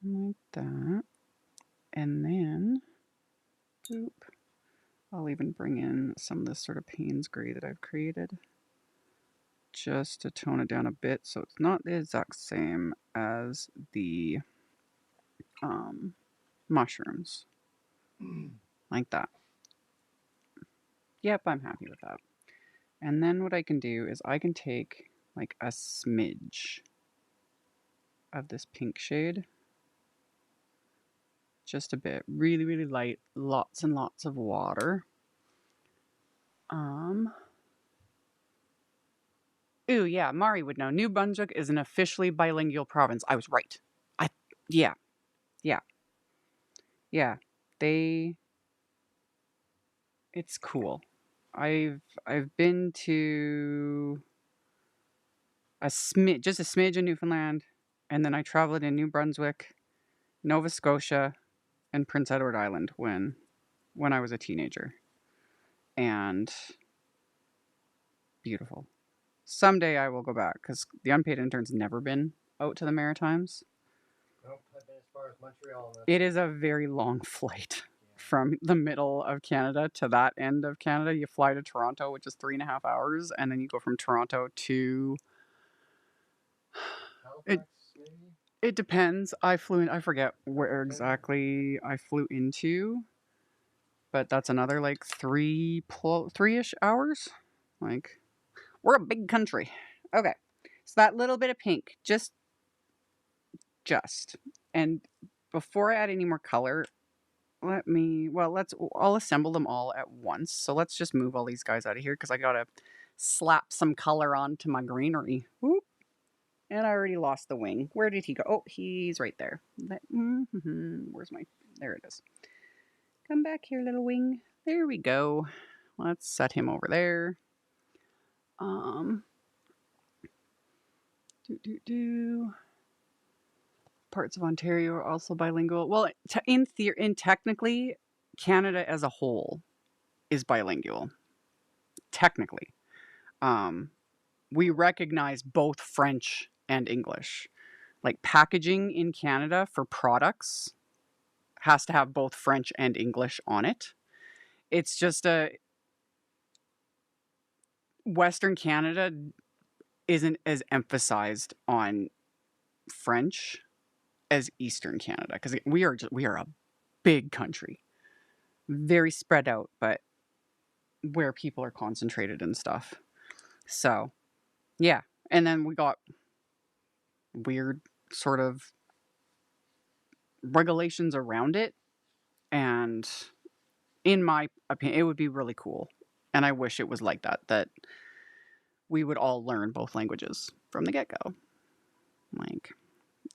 Like that. And then, boop. I'll even bring in some of this sort of Payne's gray that I've created. Just to tone it down a bit so it's not the exact same as the mushrooms. Like that. Yep, I'm happy with that. And then what I can do is I can take like a smidge of this pink shade. Just a bit. Really, really light. Lots and lots of water. Ooh, yeah, Mari would know. New Brunswick is an officially bilingual province. I was right. Yeah. It's cool. I've been to just a smidge in Newfoundland, and then I traveled in New Brunswick, Nova Scotia, and Prince Edward Island when I was a teenager. And beautiful. Someday I will go back because the unpaid intern's never been out to the Maritimes. Nope, I've been as far as Montreal. It is a very long flight from the middle of Canada to that end of Canada. You fly to Toronto, which is 3.5 hours, and then you go from Toronto to Halifax, maybe? It depends. I forget where exactly I flew into, but that's another like 3-ish hours. Like, we're a big country. Okay, so that little bit of pink, just. And before I add any more color, I'll assemble them all at once. So let's just move all these guys out of here because I gotta slap some color onto my greenery. Whoop. And I already lost the wing. Where did he go? Oh, he's right there. Where's my... There it is. Come back here, little wing. There we go. Let's set him over there. Parts of Ontario are also bilingual. Well, technically, Canada as a whole is bilingual. Technically. We recognize both French and English. like packaging in Canada for products has to have both French and English on it. It's just Western Canada isn't as emphasized on French as Eastern Canada, because we are a big country, very spread out, but where people are concentrated and stuff. So yeah, and then we got weird sort of regulations around it, and in my opinion, it would be really cool, and I wish it was like that we would all learn both languages from the get-go. Like,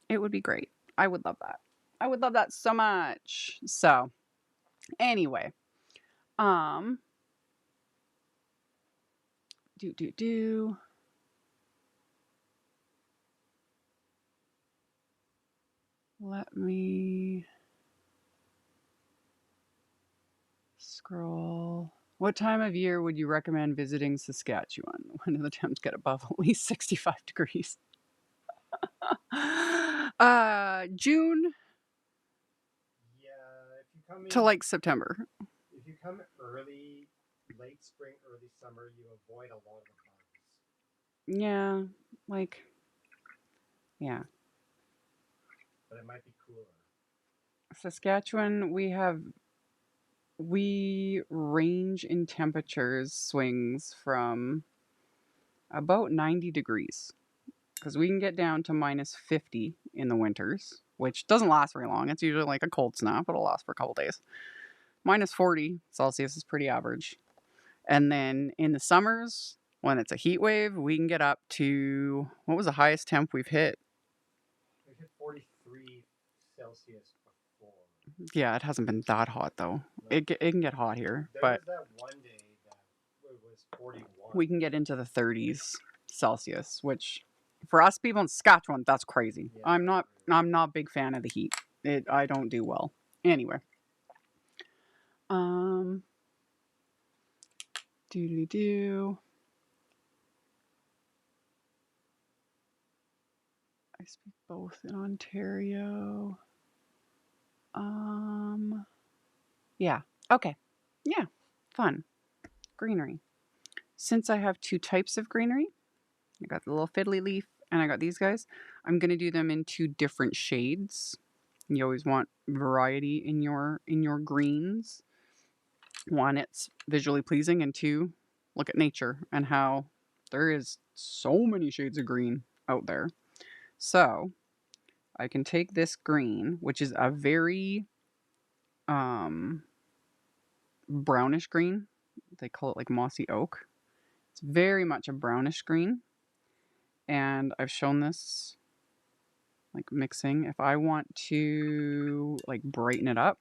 it would be great. I would love that. I would love that so much. So anyway, let me scroll. What time of year would you recommend visiting Saskatchewan? When do the temps get above at least 65 degrees? June Yeah, if you come in, to like September. if you come early, late spring, early summer, you avoid a lot of the bugs. Yeah, like, yeah. But it might be cooler. Saskatchewan, we range in temperatures swings from about 90 degrees, because we can get down to minus 50 in the winters, which doesn't last very long. It's usually like a cold snap. It'll last for a couple days. Minus 40 Celsius is pretty average. And then in the summers, when it's a heat wave, we can get up to, what was the highest temp we've hit? We've hit 43 Celsius before. Yeah, it hasn't been that hot though. No. It can get hot here, There but was that one day that it was 41. we can get into the 30s Celsius, which for us people in Saskatchewan, that's crazy. Yeah, I'm not a big fan of the heat. I don't do well. Anyway. I speak both in Ontario. Yeah. Okay. Yeah. Fun. Greenery. Since I have two types of greenery, I got the little fiddly leaf and I got these guys, I'm going to do them in two different shades. You always want variety in your greens. One, it's visually pleasing, and two, look at nature and how there is so many shades of green out there. So I can take this green, which is a very brownish green. They call it like mossy oak. It's very much a brownish green. And I've shown this like mixing. If I want to like brighten it up,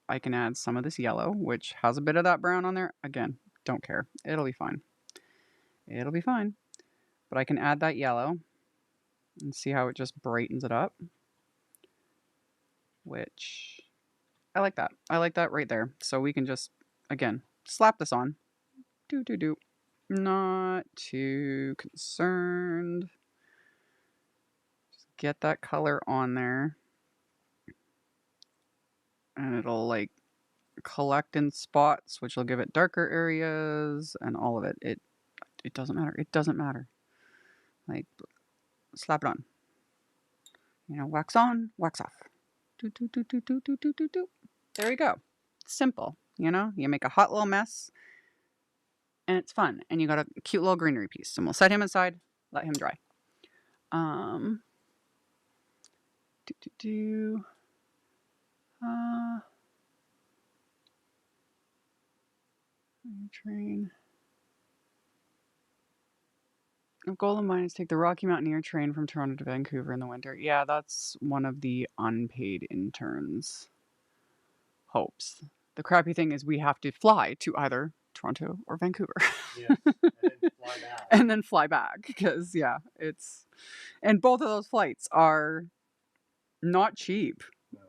I can add some of this yellow, which has a bit of that brown on there. Again, don't care. It'll be fine. It'll be fine. But I can add that yellow and see how it just brightens it up. Which I like that. I like that right there. So we can just, again, slap this on. Do. Not too concerned. Just get that color on there. And it'll like collect in spots, which will give it darker areas and all of it. It doesn't matter. It doesn't matter. Like, slap it on. You know, wax on, wax off. Do. There we go. Simple. You know, you make a hot little mess and it's fun. And you got a cute little greenery piece. And we'll set him aside, let him dry. Train. A goal of mine is take the Rocky Mountaineer train from Toronto to Vancouver in the winter. Yeah, that's one of the unpaid interns' hopes. The crappy thing is we have to fly to either Toronto or Vancouver. Yes, and then fly back. And then fly back, because yeah, it's, and both of those flights are not cheap. No.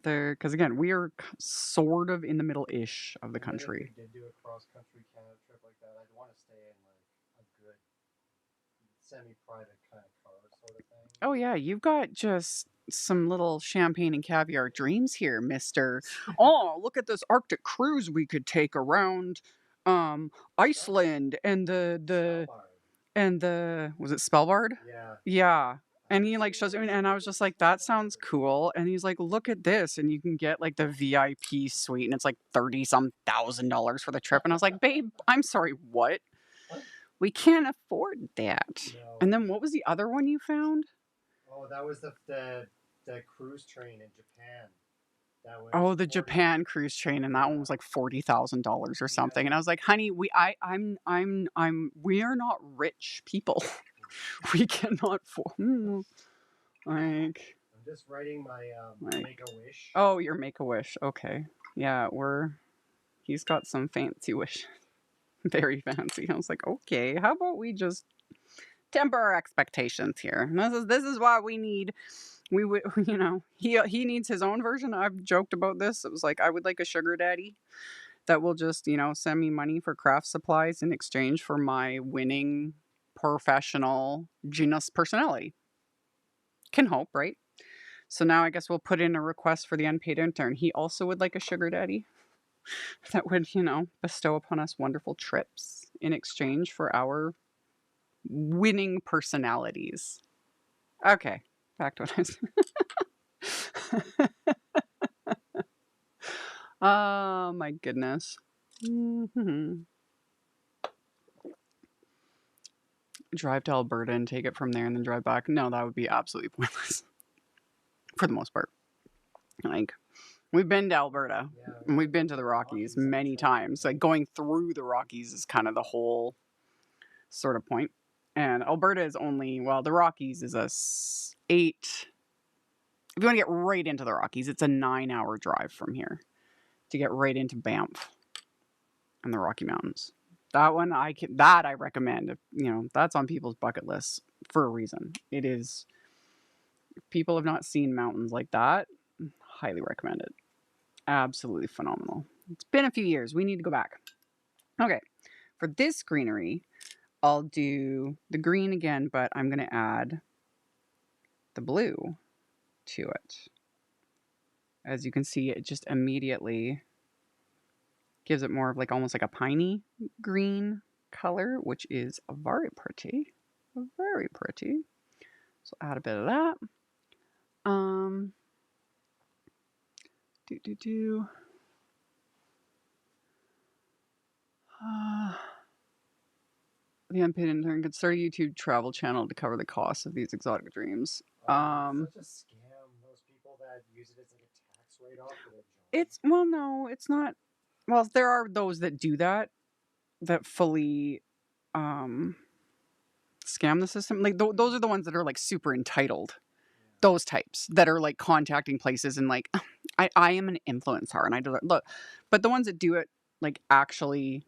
They're, because again, we are sort of in the middle-ish of the And then country. if we did do a cross-country Canada trip like that, I'd want to stay in like a good semi-private kind of car sort of thing. Oh yeah, you've got just some little champagne and caviar dreams here, mister. Oh, look at this Arctic cruise we could take around Iceland and the Spellbinders. and the was it Spellbard? Yeah. Yeah. And he like shows me and I was just like, that sounds cool. And he's like, look at this. And you can get like the VIP suite and it's like $30-some thousand for the trip. And I was like, babe, I'm sorry, what? We can't afford that. No. And then what was the other one you found? Oh, that was the cruise train in Japan. That was Oh, the 40 Japan cruise train, and that one was like $40,000 or something. And I was like, honey, we are not rich people. We cannot afford like I'm just writing my Like- Make-A-Wish. oh, your Make-A-Wish. Okay. Yeah, he's got some fancy wish. Very fancy. I was like, okay, how about we just temper our expectations here? This is why we need he needs his own version. I've joked about this. It was like, I would like a sugar daddy that will just, send me money for craft supplies in exchange for my winning professional genius personality. Can hope, right? So now I guess we'll put in a request for the unpaid intern. He also would like a sugar daddy that would, bestow upon us wonderful trips in exchange for our winning personalities. Okay, back to what I was. Oh my goodness. Drive to Alberta and take it from there and then drive back. No, that would be absolutely pointless. For the most part. Like, we've been to Alberta. Yeah, And we've been to the Rockies many times. Like, going through the Rockies is kind of the whole sort of point. And Alberta is only, well, the Rockies is if you want to get right into the Rockies, it's a 9-hour drive from here to get right into Banff and the Rocky Mountains. That one I recommend. That's on people's bucket lists for a reason. It is, if people have not seen mountains like that, highly recommend it. Absolutely phenomenal. It's been a few years. We need to go back. Okay. For this greenery, I'll do the green again, but I'm going to add the blue to it. As you can see, it just immediately gives it more of like almost like a piney green color, which is very pretty. Very pretty. So add a bit of that. The unpaid intern could start a YouTube travel channel to cover the cost of these exotic dreams. Such a scam. Those people that use it as like a tax write-off for their job. No, it's not. Well, there are those that do that fully scam the system. Like those are the ones that are like super entitled. Those types that are like contacting places and like, I am an influencer and I do it. Look, but the ones that do it like actually,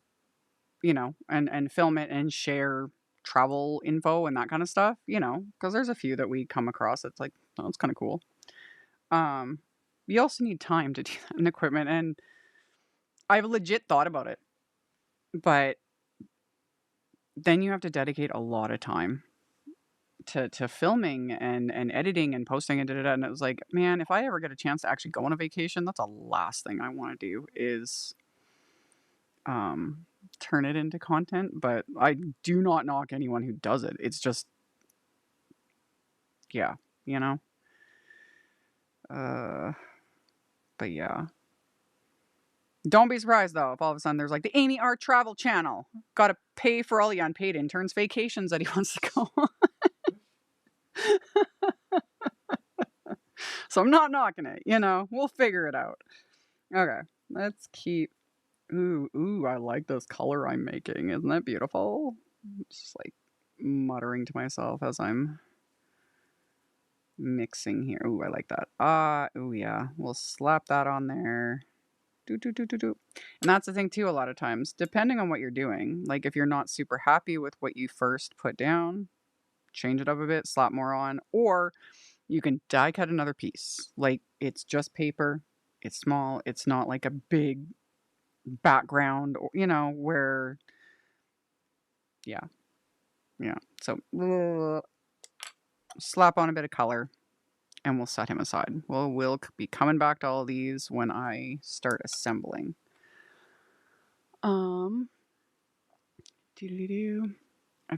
and film it and share travel info and that kind of stuff, because there's a few that we come across that's like, oh, it's kind of cool. You also need time to do that and equipment, and I've legit thought about it, but then you have to dedicate a lot of time to filming and editing and posting and and it was like, man, if I ever get a chance to actually go on a vacation, that's the last thing I want to do is turn it into content. But I do not knock anyone who does it. It's just, yeah, but yeah, don't be surprised though if all of a sudden there's like the AmyR travel channel, gotta pay for all the unpaid interns vacations that he wants to go on. So I'm not knocking it, we'll figure it out. Okay, let's keep. Ooh, I like this color I'm making. Isn't that beautiful? Just like muttering to myself as I'm mixing here. Ooh, I like that. Ooh, yeah. We'll slap that on there. Do. And that's the thing too, a lot of times, depending on what you're doing, like if you're not super happy with what you first put down, change it up a bit, slap more on, or you can die cut another piece. Like it's just paper. It's small. It's not like a big background, where, yeah, Yeah. So slap on a bit of color and we'll set him aside. We'll be coming back to all these when I start assembling. I've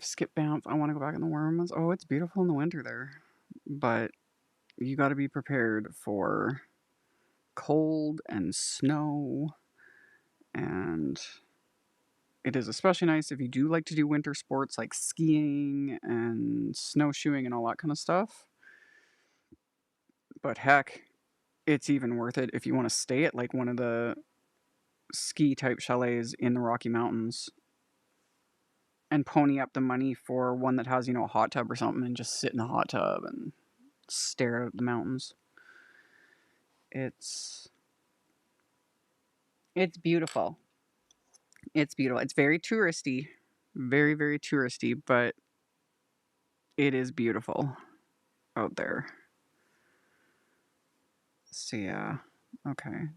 skipped bounce. I want to go back in the worms. Oh, it's beautiful in the winter there. But you got to be prepared for cold and snow. And it is especially nice if you do like to do winter sports like skiing and snowshoeing and all that kind of stuff. But heck, it's even worth it if you want to stay at like one of the ski type chalets in the Rocky Mountains and pony up the money for one that has, a hot tub or something and just sit in the hot tub and stare at the mountains. It's beautiful. It's beautiful. It's very touristy. Very, very touristy, but it is beautiful out there. So yeah. Okay.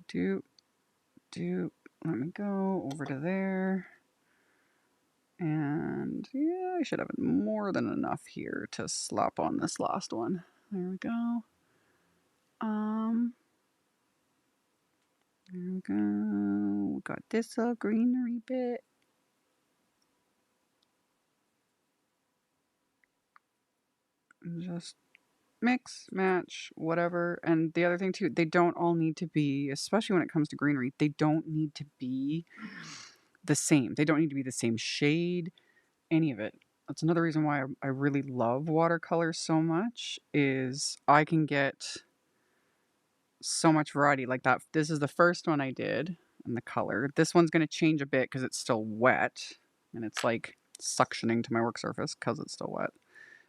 Let me go over to there. And yeah, I should have more than enough here to slap on this last one. There we go. There we go. Got this little greenery bit. Just mix, match, whatever. And the other thing too, they don't all need to be, especially when it comes to greenery, they don't need to be the same. They don't need to be the same shade, any of it. That's another reason why I really love watercolor so much, is I can get so much variety like that. This is the first one I did in the color. This one's going to change a bit because it's still wet and it's like suctioning to my work surface because it's still wet.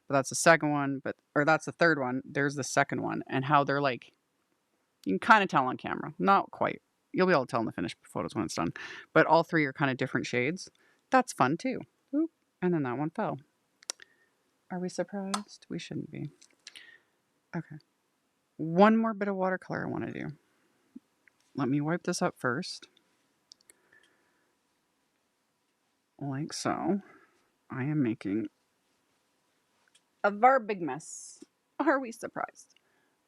But that's the second one, or that's the third one. There's the second one, and how they're like, you can kind of tell on camera. Not quite. You'll be able to tell in the finished photos when it's done. But all three are kind of different shades. That's fun too. Oop. And then that one fell. Are we surprised? We shouldn't be. Okay. One more bit of watercolor I want to do. Let me wipe this up first. Like so. I am making a very big mess. Are we surprised?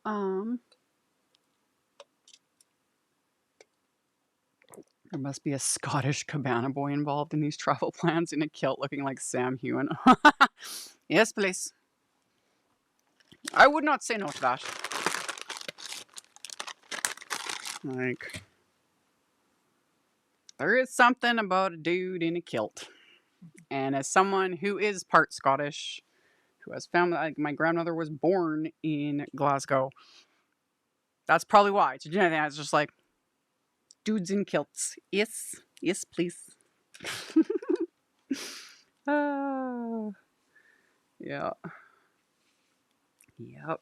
There must be a Scottish cabana boy involved in these travel plans in a kilt looking like Sam Hewen. Yes, please. I would not say no to that. Like, there is something about a dude in a kilt. And as someone who is part Scottish, who has family, like my grandmother was born in Glasgow, that's probably why. It's a genetic thing. It's just like, dudes in kilts. Yes. Yes, please. Yeah. Yep.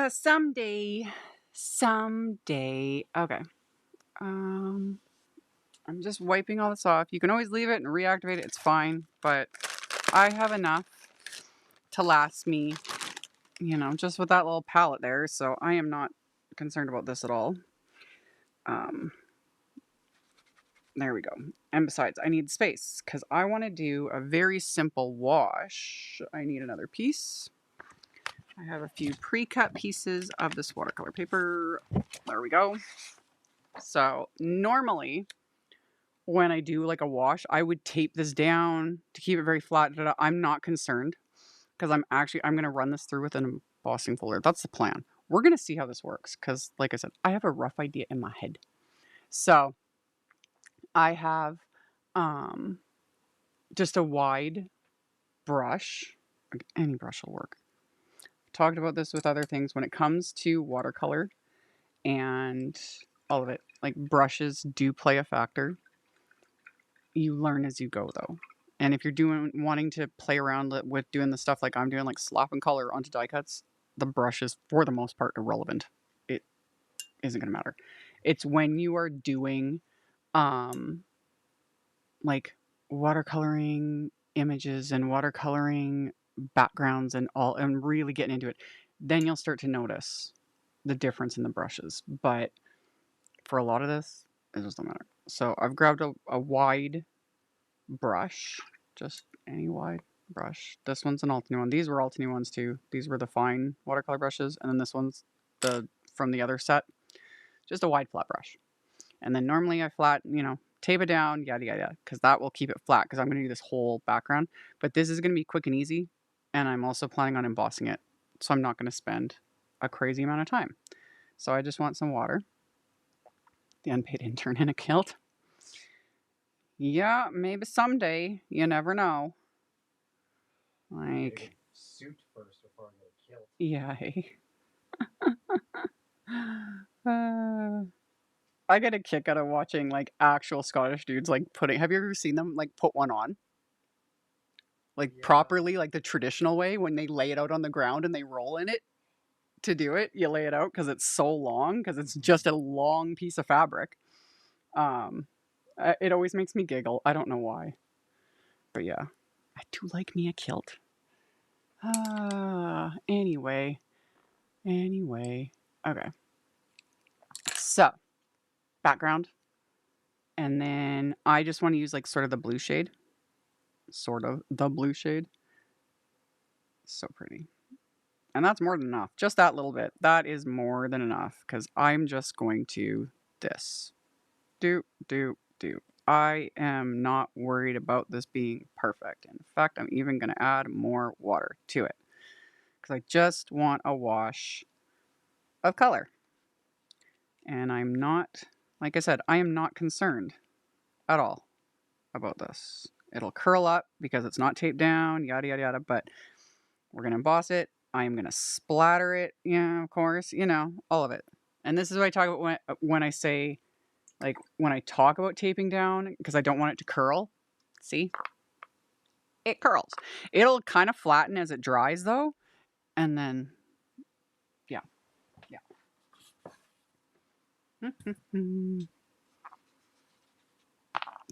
Someday. Okay. I'm just wiping all this off. You can always leave it and reactivate it. It's fine. But I have enough to last me, just with that little palette there. So I am not concerned about this at all. There we go. And besides, I need space because I want to do a very simple wash. I need another piece. I have a few pre-cut pieces of this watercolor paper. There we go. So normally when I do like a wash, I would tape this down to keep it very flat. I'm not concerned because I'm going to run this through with an embossing folder. That's the plan. We're going to see how this works because, like I said, I have a rough idea in my head. So I have just a wide brush. Any brush will work. I've talked about this with other things when it comes to watercolor and all of it. Like, brushes do play a factor. You learn as you go, though. And if you're wanting to play around with doing the stuff like I'm doing, like slapping color onto die cuts, the brush is for the most part irrelevant. It isn't going to matter. It's when you are doing like watercoloring images and watercoloring backgrounds and really getting into it, then you'll start to notice the difference in the brushes. But for a lot of this, it just don't matter. So I've grabbed a wide brush just any wide brush. This one's an Altenew one. These were Altenew ones too. These were the fine watercolor brushes, and then this one's from the other set, just a wide flat brush. And then normally I flat, tape it down, yada yada, because that will keep it flat. Because I'm going to do this whole background, but this is going to be quick and easy, and I'm also planning on embossing it, so I'm not going to spend a crazy amount of time. So I just want some water. The unpaid intern in a kilt. Yeah, maybe someday. You never know. Like suit first before I get a kilt. Yeah. I get a kick out of watching like actual Scottish dudes like putting. Have you ever seen them like put one on? Like properly, like the traditional way when they lay it out on the ground and they roll in it to do it. You lay it out because it's so long, because it's just a long piece of fabric. It always makes me giggle. I don't know why, but yeah, I do like me a kilt. Anyway, okay. So, background, and then I just want to use like sort of the blue shade. So pretty. And that's more than enough. Just that little bit. That is more than enough, because I'm just going to this. Do. I am not worried about this being perfect. In fact, I'm even going to add more water to it, because I just want a wash of color. And I'm not, like I said, I am not concerned at all about this. It'll curl up because it's not taped down, yada, yada, yada, but we're going to emboss it. I am going to splatter it, of course, all of it. And this is what I talk about when I say, like, when I talk about taping down, because I don't want it to curl. See? It curls. It'll kind of flatten as it dries, though. And then, yeah.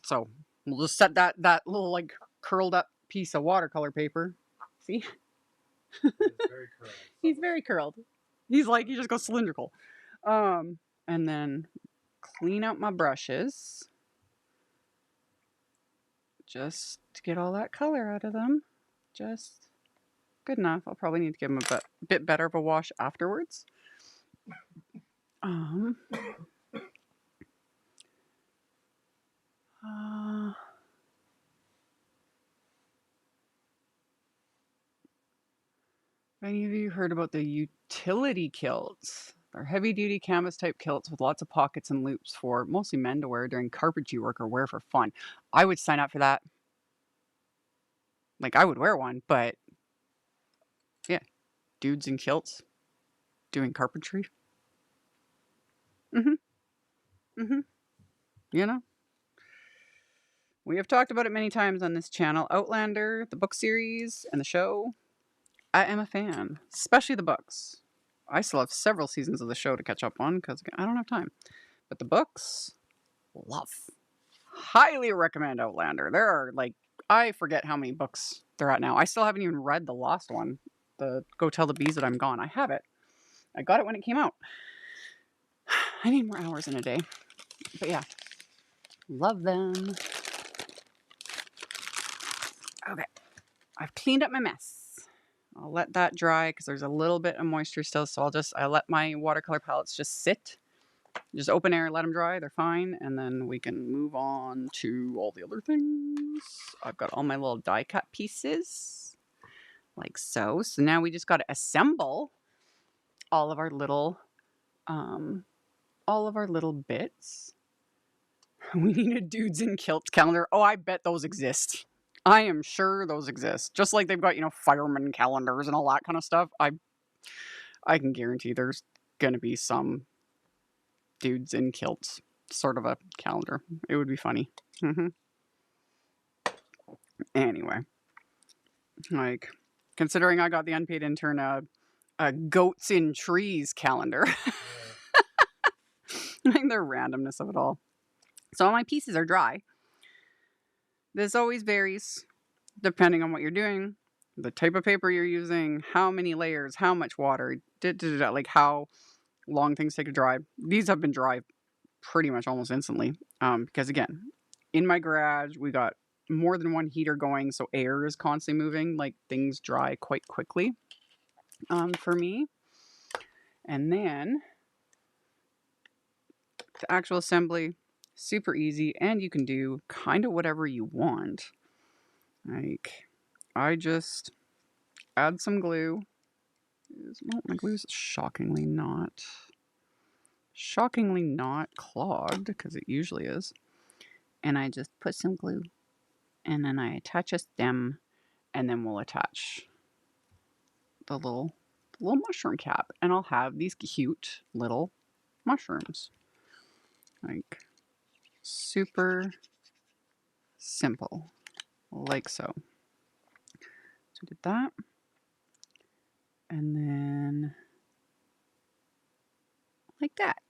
So, we'll just set that little, like, curled up piece of watercolor paper. See? Very curled. He's very curled. He's like, he just goes cylindrical. And then clean out my brushes. Just to get all that color out of them. Just good enough. I'll probably need to give them a bit better of a wash afterwards. Any of you heard about the utility kilts? They're heavy-duty canvas-type kilts with lots of pockets and loops for mostly men to wear during carpentry work or wear for fun. I would sign up for that. Like, I would wear one, but yeah, dudes in kilts doing carpentry. We have talked about it many times on this channel. Outlander, the book series, and the show. I am a fan, especially the books. I still have several seasons of the show to catch up on because I don't have time. But the books, love. Highly recommend Outlander. There are, like, I forget how many books they're at now. I still haven't even read the last one, the Go Tell the Bees That I'm Gone. I have it. I got it when it came out. I need more hours in a day. But yeah, love them. Okay, I've cleaned up my mess. I'll let that dry because there's a little bit of moisture still, so I let my watercolor palettes just sit. Just open air, let them dry, they're fine, and then we can move on to all the other things. I've got all my little die cut pieces, like so. So now we just got to assemble all of our little bits. We need a dudes in kilts calendar. Oh, I bet those exist. I am sure those exist. Just like they've got, fireman calendars and all that kind of stuff. I can guarantee there's going to be some dudes in kilts sort of a calendar. It would be funny. Anyway. Like, considering I got the unpaid intern a goats in trees calendar. Like the randomness of it all. So all my pieces are dry. This always varies depending on what you're doing, the type of paper you're using, how many layers, how much water, like how long things take to dry. These have been dry pretty much almost instantly. Because again, in my garage, we got more than one heater going, so air is constantly moving. Like things dry quite quickly for me. And then the actual assembly, super easy, and you can do kind of whatever you want. Like I just add some glue. Well, my glue's shockingly not clogged, because it usually is. And I just put some glue, and then I attach a stem, and then we'll attach the little mushroom cap, and I'll have these cute little mushrooms. Like super simple, like so. So we did that, and then like that,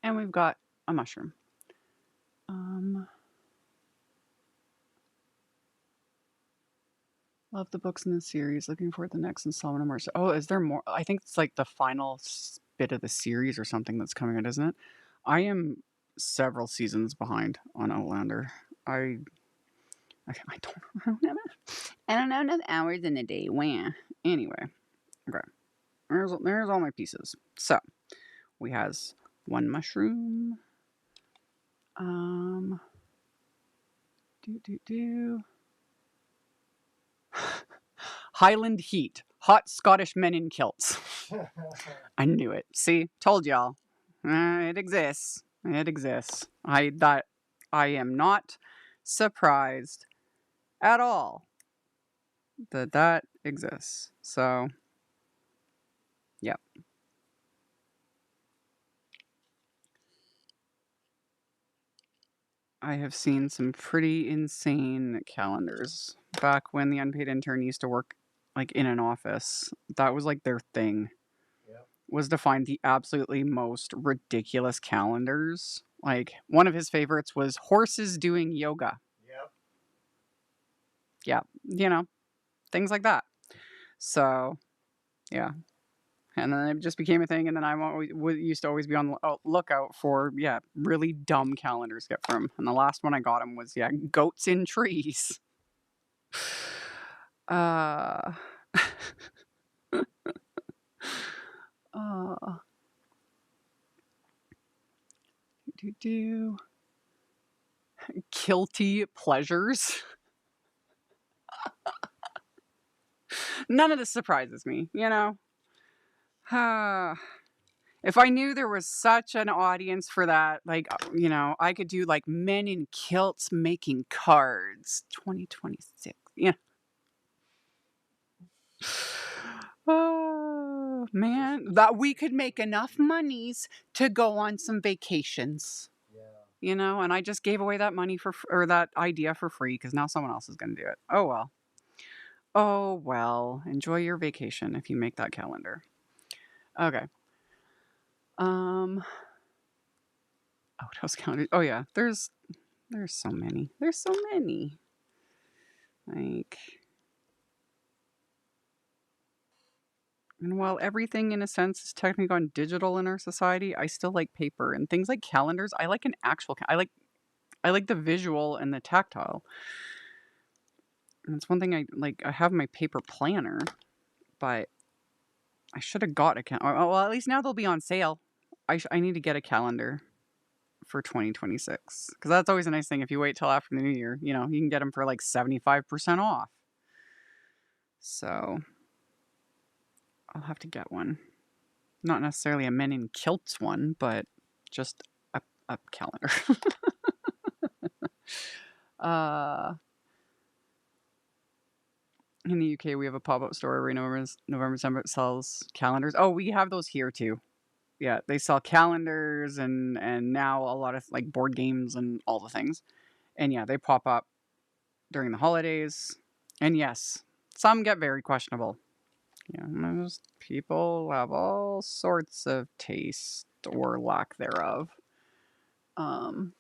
and we've got a mushroom. Love the books in the series. Looking forward to the next installment of more. Oh, is there more? I think it's like the final bit of the series or something that's coming out, isn't it? I am several seasons behind on Outlander. I don't know enough hours in a day. Wow. Anyway, okay. There's all my pieces. So we has one mushroom. Highland heat. Hot Scottish men in kilts. I knew it. See? Told y'all. It exists. It exists. I am not surprised at all that exists. So, yep. I have seen some pretty insane calendars. Back when the unpaid intern used to work like in an office, that was like their thing. Yep. Was to find the absolutely most ridiculous calendars. Like one of his favorites was horses doing yoga. Yep. Yeah, you know, things like that. So, yeah. And then it just became a thing, and then I used to always be on the lookout for, really dumb calendars to get from. And the last one I got him was, goats in trees. Kilty pleasures. None of this surprises me, you know? If I knew there was such an audience for that, like, you know, I could do like men in kilts making cards 2026. Yeah. Oh, man. That we could make enough monies to go on some vacations. Yeah. You know, and I just gave away that money or that idea for free because now someone else is going to do it. Oh, well. Oh, well. Enjoy your vacation if you make that calendar. Okay. Outhouse calendar. Oh yeah, there's so many. There's so many. Like, and while everything in a sense is technically gone digital in our society, I still like paper and things like calendars. I like an actual. I like the visual and the tactile. And it's one thing I like. I have my paper planner, but I should have got a calendar. Well, at least now they'll be on sale. I need to get a calendar for 2026, because that's always a nice thing. If you wait till after the new year, you know, you can get them for like 75% off. So I'll have to get one. Not necessarily a men in kilts one, but just a calendar. In the UK, we have a pop-up store every November, December. It sells calendars. Oh, we have those here too. Yeah, they sell calendars and now a lot of like board games and all the things. And yeah, they pop up during the holidays. And yes, some get very questionable. Yeah, most people have all sorts of taste or lack thereof. There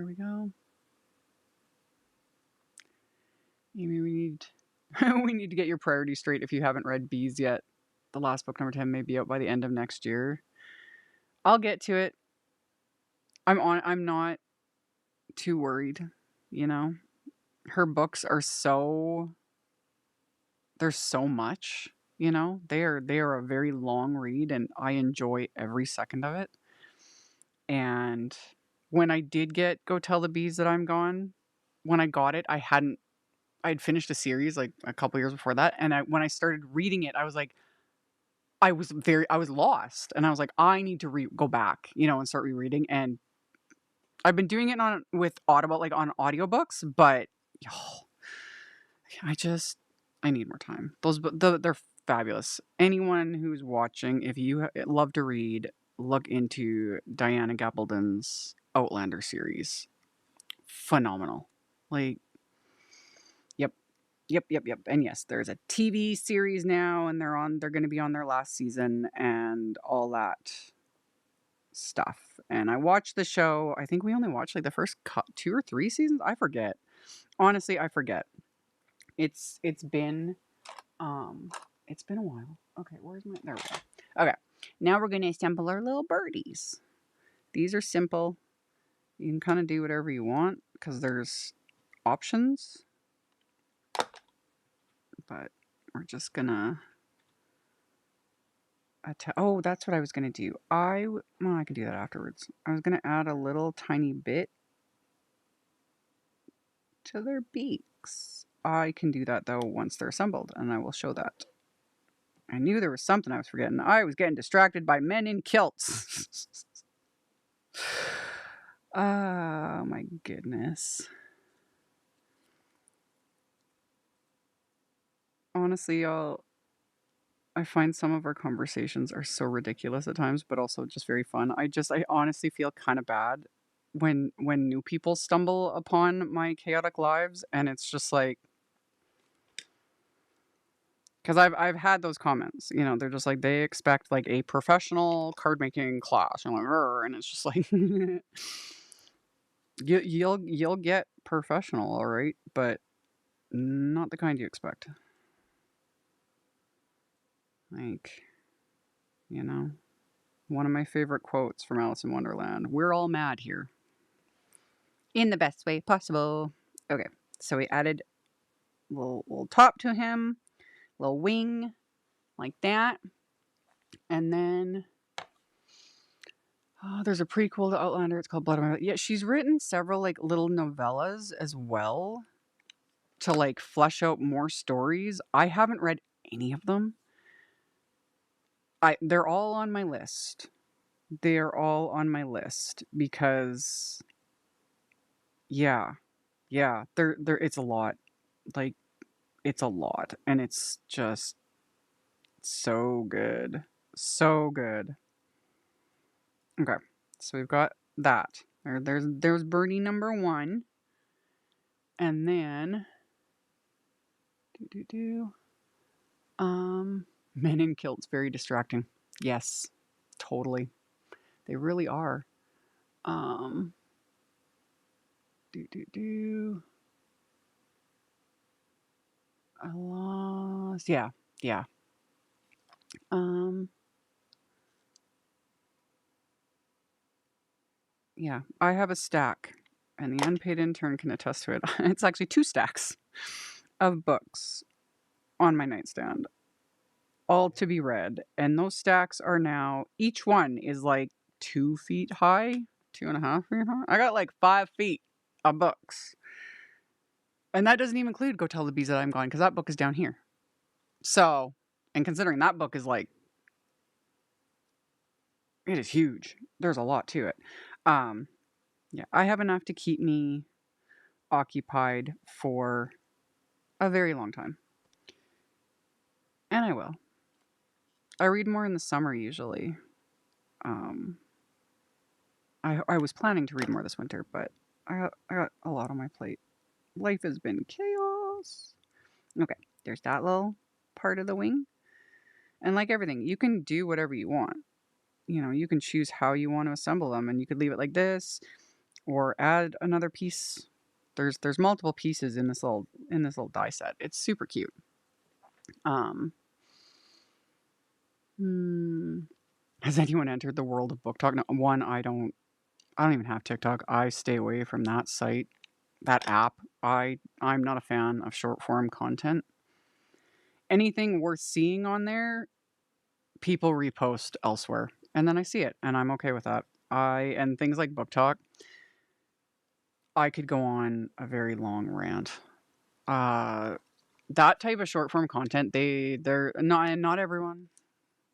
we go. Amy, we need to get your priorities straight if you haven't read Bees yet. The last book, number 10, may be out by the end of next year. I'll get to it. I'm not too worried. you know? Her books are so there's so much, you know? They are a very long read and I enjoy every second of it. And when I did get Go Tell the Bees That I'm Gone, when I got it, I'd finished a series like a couple years before that, and when I started reading it, I was like I was lost, and I was like, I need to go back, you know, and start rereading. And I've been doing it with Audible, like on audiobooks, but oh, I need more time. They're fabulous. Anyone who's watching, if you love to read, look into Diana Gabaldon's Outlander series. Phenomenal. Like, yep. Yep. And yes, there's a TV series now, and they're going to be on their last season and all that stuff. And I watched the show. I think we only watched like the first 2 or 3 seasons. I forget. Honestly, I forget. It's been it's been a while. Okay, there we go. Okay. Now we're going to assemble our little birdies. These are simple. You can kind of do whatever you want because there's options. But we're just gonna oh, that's what I was gonna do. I can do that afterwards. I was gonna add a little tiny bit to their beaks. I can do that though once they're assembled, and I will show that. I knew there was something I was forgetting. I was getting distracted by men in kilts. Oh my goodness. Honestly, y'all, I find some of our conversations are so ridiculous at times, but also just very fun. I honestly feel kind of bad when new people stumble upon my chaotic lives, and it's just like, because I've had those comments, you know, they're just like they expect like a professional card making class, and I'm like, "Rrr," and it's just like you'll get professional, all right, but not the kind you expect. Like, you know, one of my favorite quotes from Alice in Wonderland: "We're all mad here." In the best way possible. Okay, so we added a little top to him, little wing, like that. And then, oh, there's a prequel to Outlander. It's called Blood on My... Yeah, she's written several, like, little novellas as well to, like, flesh out more stories. I haven't read any of them. They're all on my list. They're all on my list because, yeah, it's a lot. Like, it's a lot, and it's just so good. So good. Okay. So we've got that. There's birdie number 1. And then men in kilts, very distracting. Yes. Totally. They really are. I lost. Yeah. Yeah, I have a stack, and the unpaid intern can attest to it. It's actually 2 stacks of books on my nightstand, all to be read. And those stacks are now, each one is like 2 feet high, 2.5 feet high. I got like 5 feet of books. And that doesn't even include Go Tell the Bees That I'm Gone, because that book is down here. So, and considering that book is like, it is huge. There's a lot to it. Yeah, I have enough to keep me occupied for a very long time. And I will. I read more in the summer usually. I was planning to read more this winter, but I got a lot on my plate. Life has been chaos. Okay, there's that little part of the wing. And like everything, you can do whatever you want. You know, you can choose how you want to assemble them, and you could leave it like this or add another piece. There's multiple pieces in this little die set. It's super cute. Has anyone entered the world of Book Talk? No, one, I don't even have TikTok. I stay away from that site that app. I'm not a fan of short form content. Anything worth seeing on there, people repost elsewhere, and then I see it, and I'm okay with that. And things like Book Talk, I could go on a very long rant. That type of short form content, they're not everyone,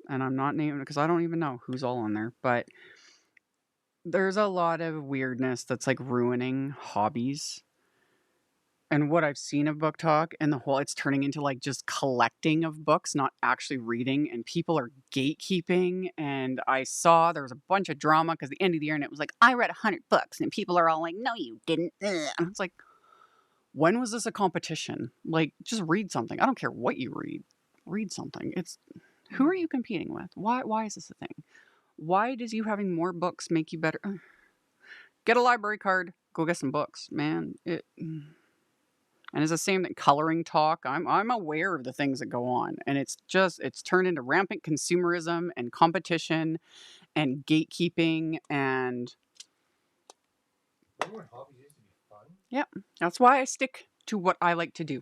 and I'm not naming because I don't even know who's all on there, but there's a lot of weirdness that's like ruining hobbies. And what I've seen of Book Talk and the whole, it's turning into like just collecting of books, not actually reading. And people are gatekeeping. And I saw there was a bunch of drama because the end of the year, and it was like, I read 100 books. And people are all like, no, you didn't. Ugh. And it's like, when was this a competition? Like, just read something. I don't care what you read. Read something. It's who are you competing with? Why is this a thing? Why does you having more books make you better? Get a library card. Go get some books, man. And it's the same thing. Coloring talk. I'm aware of the things that go on, and it's turned into rampant consumerism and competition and gatekeeping, and Remember when hobbies used to be fun? yeah, that's why I stick to what I like to do.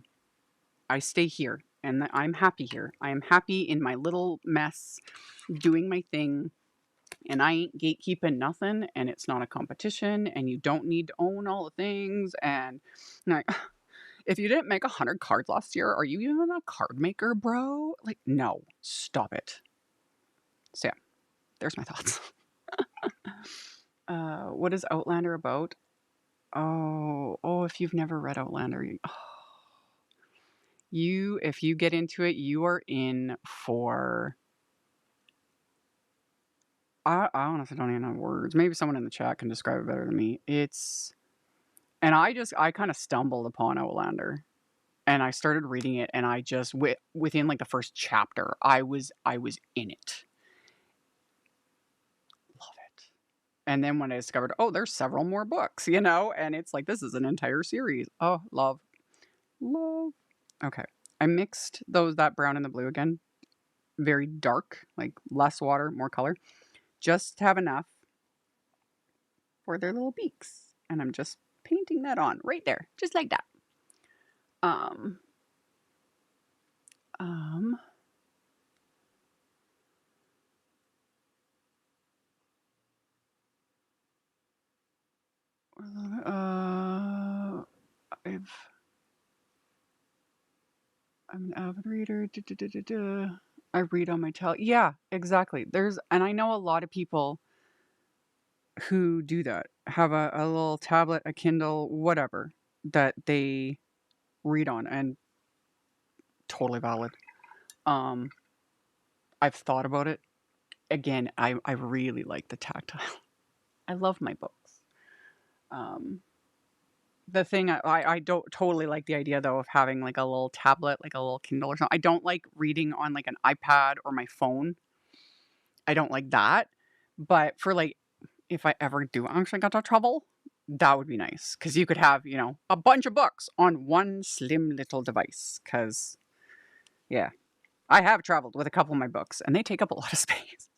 I stay here, and I'm happy here. I am happy in my little mess, doing my thing, and I ain't gatekeeping nothing, and it's not a competition, and you don't need to own all the things, and like, if you didn't make 100 cards last year, are you even a card maker, bro? Like, no, stop it. So yeah, there's my thoughts. What is Outlander about? Oh, if you've never read Outlander, if you get into it, you are in for. I honestly don't even have words. Maybe someone in the chat can describe it better than me. And I kind of stumbled upon Outlander, and I started reading it, and I just within like the first chapter, I was in it. Love it. And then when I discovered, oh, there's several more books, and it's like this is an entire series. Oh, love. Okay, I mixed that brown and the blue again. Very dark, like less water, more color. Just to have enough for their little beaks, and I'm just painting that on right there, just like that. I'm an avid reader. I read on my Yeah, exactly. And I know a lot of people who do that, have a little tablet, a Kindle, whatever, that they read on, and totally valid. I've thought about it. Again, I really like the tactile. I love my books. The thing I don't totally like the idea though of having like a little tablet, like a little Kindle or something. I don't like reading on like an iPad or my phone. I don't like that. But for like, if I ever do actually get to travel, that would be nice. Because you could have, a bunch of books on one slim little device. Because, yeah, I have traveled with a couple of my books, and they take up a lot of space.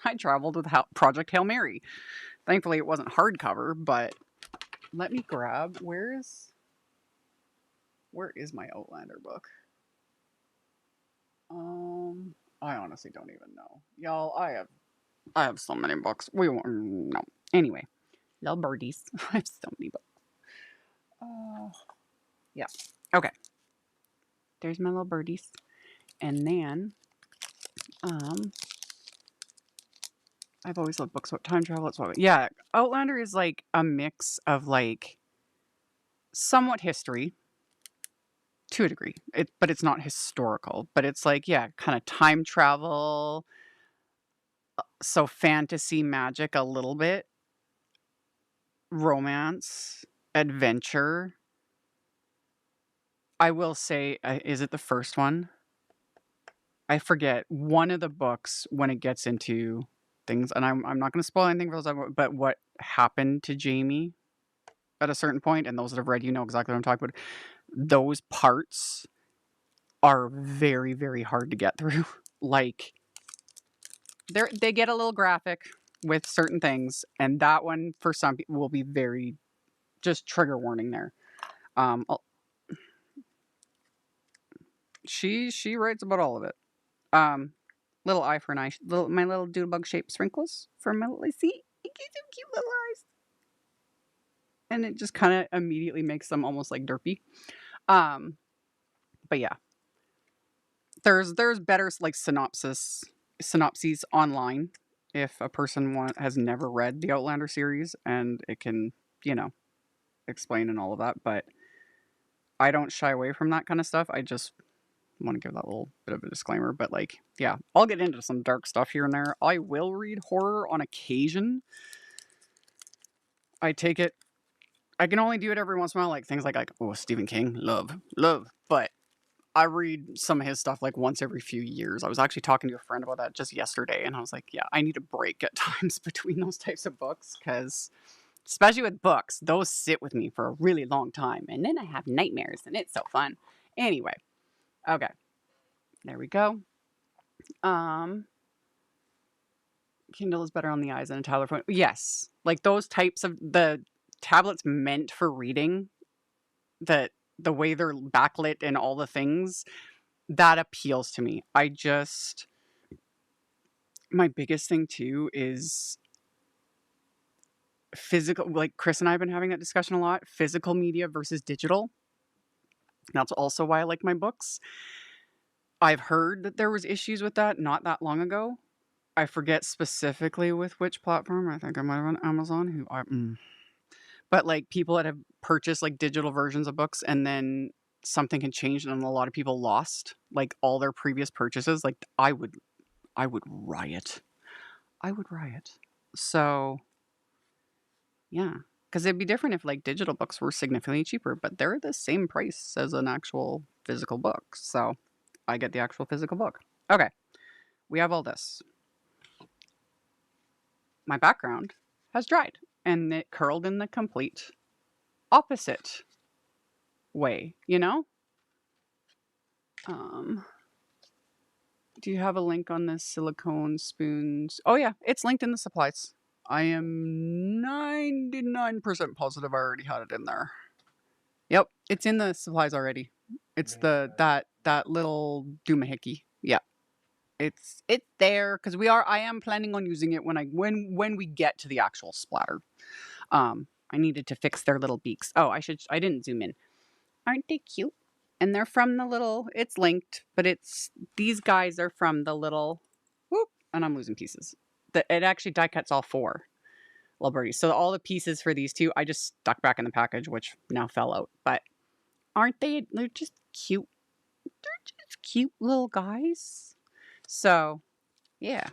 I traveled with Project Hail Mary. Thankfully, it wasn't hardcover, but let me grab, where is my Outlander book? I honestly don't even know. Y'all, I have so many books. We won't, no. Anyway, little birdies. I have so many books. Yeah. Okay. There's my little birdies. And then, I've always loved books about time travel. Yeah, Outlander is like a mix of like somewhat history to a degree, but it's not historical. But it's like, yeah, kind of time travel. So fantasy, magic, a little bit, romance, adventure. I will say, is it the first one? I forget. One of the books when it gets into things, and I'm not going to spoil anything for those, but what happened to Jamie at a certain point, and those that have read, you know exactly what I'm talking about. Those parts are very, very hard to get through. Like, they get a little graphic with certain things, and that one for some people will be very just trigger warning there. I'll- she writes about all of it. Little eye for an eye, my little doodlebug shaped sprinkles for my little, see, it gives them cute little eyes, and it just kind of immediately makes them almost like derpy. But yeah, there's better like synopses online if a person has never read the Outlander series, and it can, you know, explain and all of that. But I don't shy away from that kind of stuff. I just want to give that little bit of a disclaimer. But like, yeah, I'll get into some dark stuff here and there. I will read horror on occasion. I take it. I can only do it every once in a while, like things like oh, Stephen King, love. But I read some of his stuff like once every few years. I was actually talking to a friend about that just yesterday, and I was like, yeah, I need a break at times between those types of books, because especially with books, those sit with me for a really long time, and then I have nightmares, and it's so fun. Anyway, okay, there we go. Kindle is better on the eyes than a tablet phone. Yes, like those types of the tablets meant for reading, that the way they're backlit and all the things, that appeals to me. My biggest thing too is physical, like Chris and I have been having that discussion a lot, physical media versus digital. That's also why I like my books. I've heard that there was issues with that not that long ago. I forget specifically with which platform. I think I might have on Amazon, but like people that have purchased like digital versions of books, and then something had changed and a lot of people lost like all their previous purchases. Like I would riot. I would riot. So yeah, because it'd be different if like digital books were significantly cheaper, but they're the same price as an actual physical book. So I get the actual physical book. Okay, we have all this. My background has dried, and it curled in the complete opposite way, you know? Do you have a link on the silicone spoons? Oh yeah, it's linked in the supplies. I am 99% positive I already had it in there. Yep, it's in the supplies already. It's that little doomahickey. Yeah. It's there because I am planning on using it when we get to the actual splatter. I needed to fix their little beaks. Oh, I didn't zoom in. Aren't they cute? And they're from the little, it's linked, but these guys are from the little, whoop, and I'm losing pieces. It actually die cuts all four little birdies. So all the pieces for these two, I just stuck back in the package, which now fell out. But they're just cute. They're just cute little guys. So, yeah.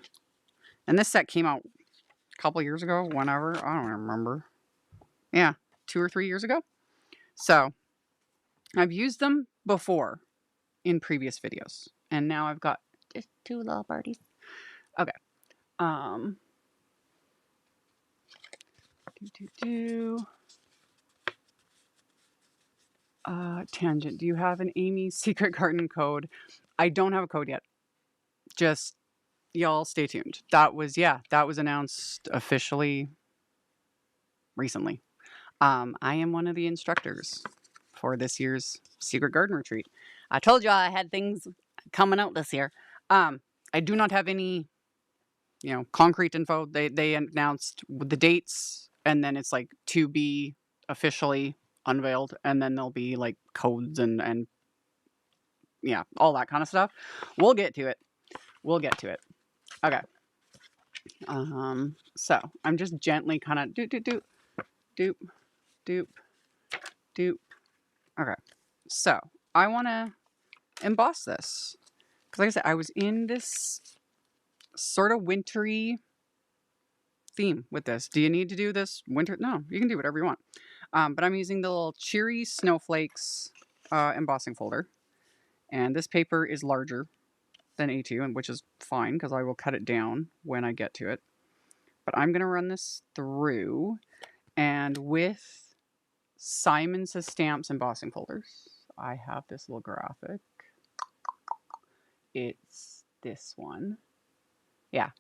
And this set came out a couple years ago, whenever. I don't remember. Yeah, 2 or 3 years ago. So, I've used them before in previous videos. And now I've got just 2 little birdies. Okay. Tangent. Do you have an Amy Secret Garden code? I don't have a code yet. Just y'all stay tuned. That was announced officially recently. I am one of the instructors for this year's Secret Garden Retreat. I told you I had things coming out this year. I do not have any, concrete info. They announced the dates, and then it's like to be officially unveiled, and then there'll be like codes and yeah, all that kind of stuff. We'll get to it. Okay. So I'm just gently kind of doop. Okay. So I want to emboss this because, like I said, I was in this sort of wintry theme with this. Do you need to do this winter? No, you can do whatever you want. But I'm using the little Cheery Snowflakes embossing folder, and this paper is larger than A2, and which is fine because I will cut it down when I get to it. But I'm going to run this through, and with Simon Says Stamps embossing folders, I have this little graphic. It's this one. Yeah.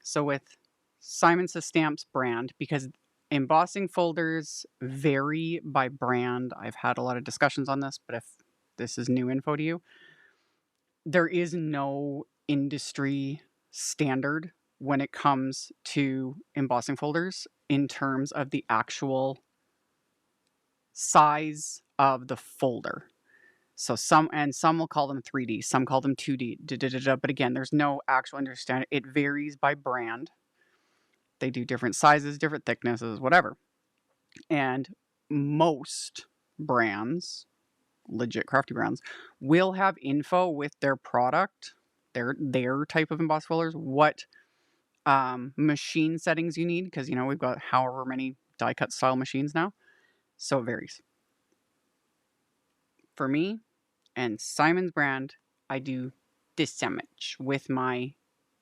So with Simon Says Stamps brand, because Embossing folders vary by brand. I've had a lot of discussions on this, but if this is new info to you, there is no industry standard when it comes to embossing folders in terms of the actual size of the folder. So some will call them 3D, some call them 2D, but again, there's no actual understanding. It varies by brand. They do different sizes, different thicknesses, whatever. And most brands, legit crafty brands, will have info with their product, their type of embossed rollers, what machine settings you need, because we've got however many die cut style machines now, so it varies. For me and Simon's brand, I do this much with my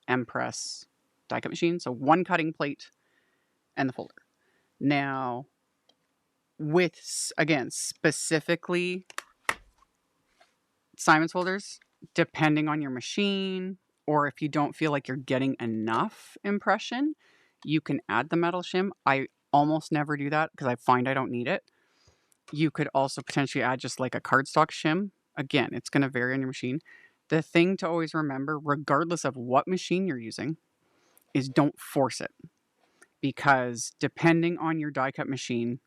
Empress die cut machine, so one cutting plate and the folder. Now, with, again, specifically Simon's folders, depending on your machine, or if you don't feel like you're getting enough impression, you can add the metal shim. I almost never do that because I find I don't need it. You could also potentially add just like a cardstock shim. Again, it's going to vary on your machine. The thing to always remember, regardless of what machine you're using, is don't force it. Because depending on your die cut machine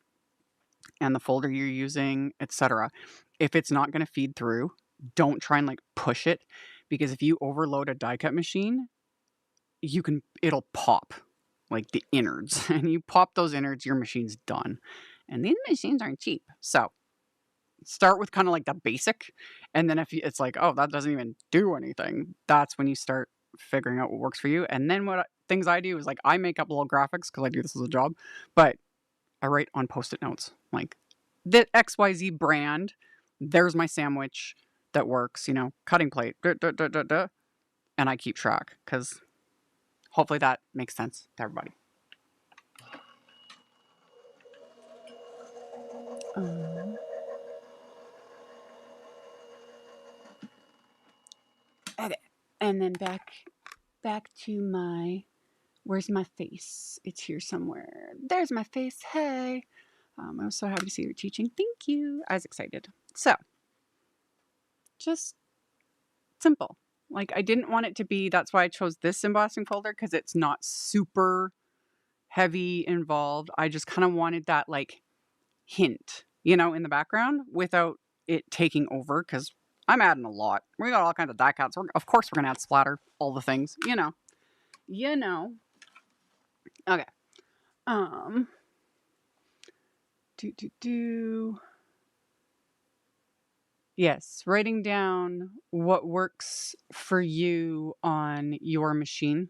and the folder you're using, etc., if it's not going to feed through, don't try and like push it, because if you overload a die cut machine, it'll pop like the innards, and you pop those innards, your machine's done. And these machines aren't cheap. So start with kind of like the basic, and then if it's like, oh, that doesn't even do anything, that's when you start figuring out what works for you. And then things I do is like I make up little graphics because I do this as a job, but I write on post-it notes like the XYZ brand, there's my sandwich that works, cutting plate, and I keep track, because hopefully that makes sense to everybody. Okay, and then back to my, where's my face? It's here somewhere. There's my face. Hey, I was so happy to see you teaching. Thank you. I was excited. So, just simple. Like, I didn't want it to be, that's why I chose this embossing folder, because it's not super heavy involved. I just kind of wanted that like hint, in the background without it taking over, because I'm adding a lot. We got all kinds of die cuts. Of course we're going to add splatter, all the things, Okay. Yes, writing down what works for you on your machine,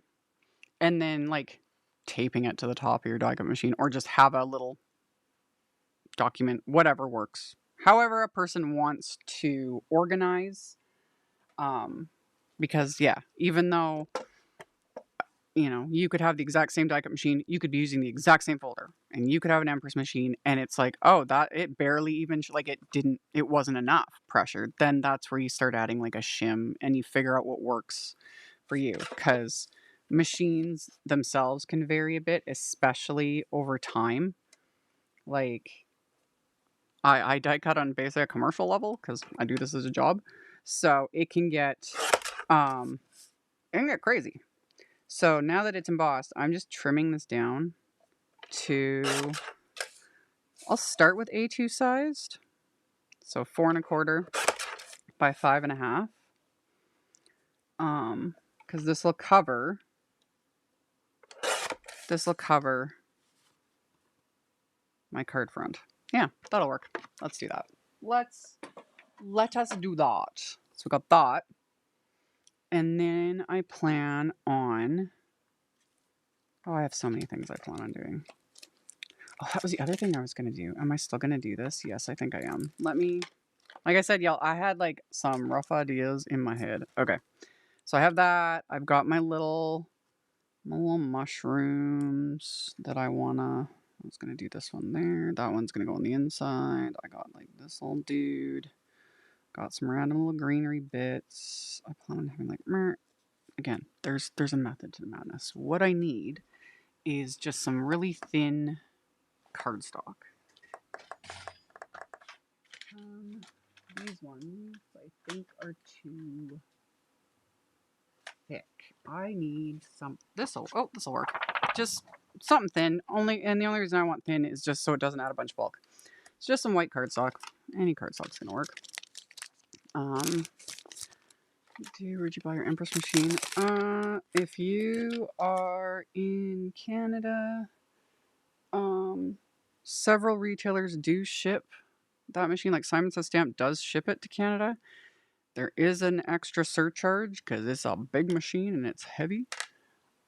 and then like taping it to the top of your die cut machine, or just have a little document, whatever works. However a person wants to organize. Because yeah, even though you could have the exact same die cut machine, you could be using the exact same folder, and you could have an Empress machine, and it's like, oh, that it barely even it wasn't enough pressure. Then that's where you start adding like a shim, and you figure out what works for you, because machines themselves can vary a bit, especially over time. Like I die cut on basic commercial level because I do this as a job, so it can get crazy. So now that it's embossed, I'm just trimming this down to, I'll start with A2 sized. So 4 1/4 by 5 1/2. Because this will cover my card front. Yeah, that'll work. Let's do that. Let us do that. So we got that. And then I plan on, I have so many things I plan on doing. Oh, that was the other thing I was going to do. Am I still going to do this? Yes, I think I am. Like I said, y'all, I had like some rough ideas in my head. Okay. So I have that. I've got my little mushrooms that I was going to do this one there. That one's going to go on the inside. I got like this little dude. Got some random little greenery bits. I plan on having like, again, there's a method to the madness. What I need is just some really thin cardstock. These ones I think are too thick. I need some. This'll work. Just something thin. And the only reason I want thin is just so it doesn't add a bunch of bulk. It's just some white cardstock. Any cardstock's gonna work. Where'd you buy your Empress machine? If you are in Canada, several retailers do ship that machine. Like Simon Says Stamp does ship it to Canada. There is an extra surcharge because it's a big machine and it's heavy.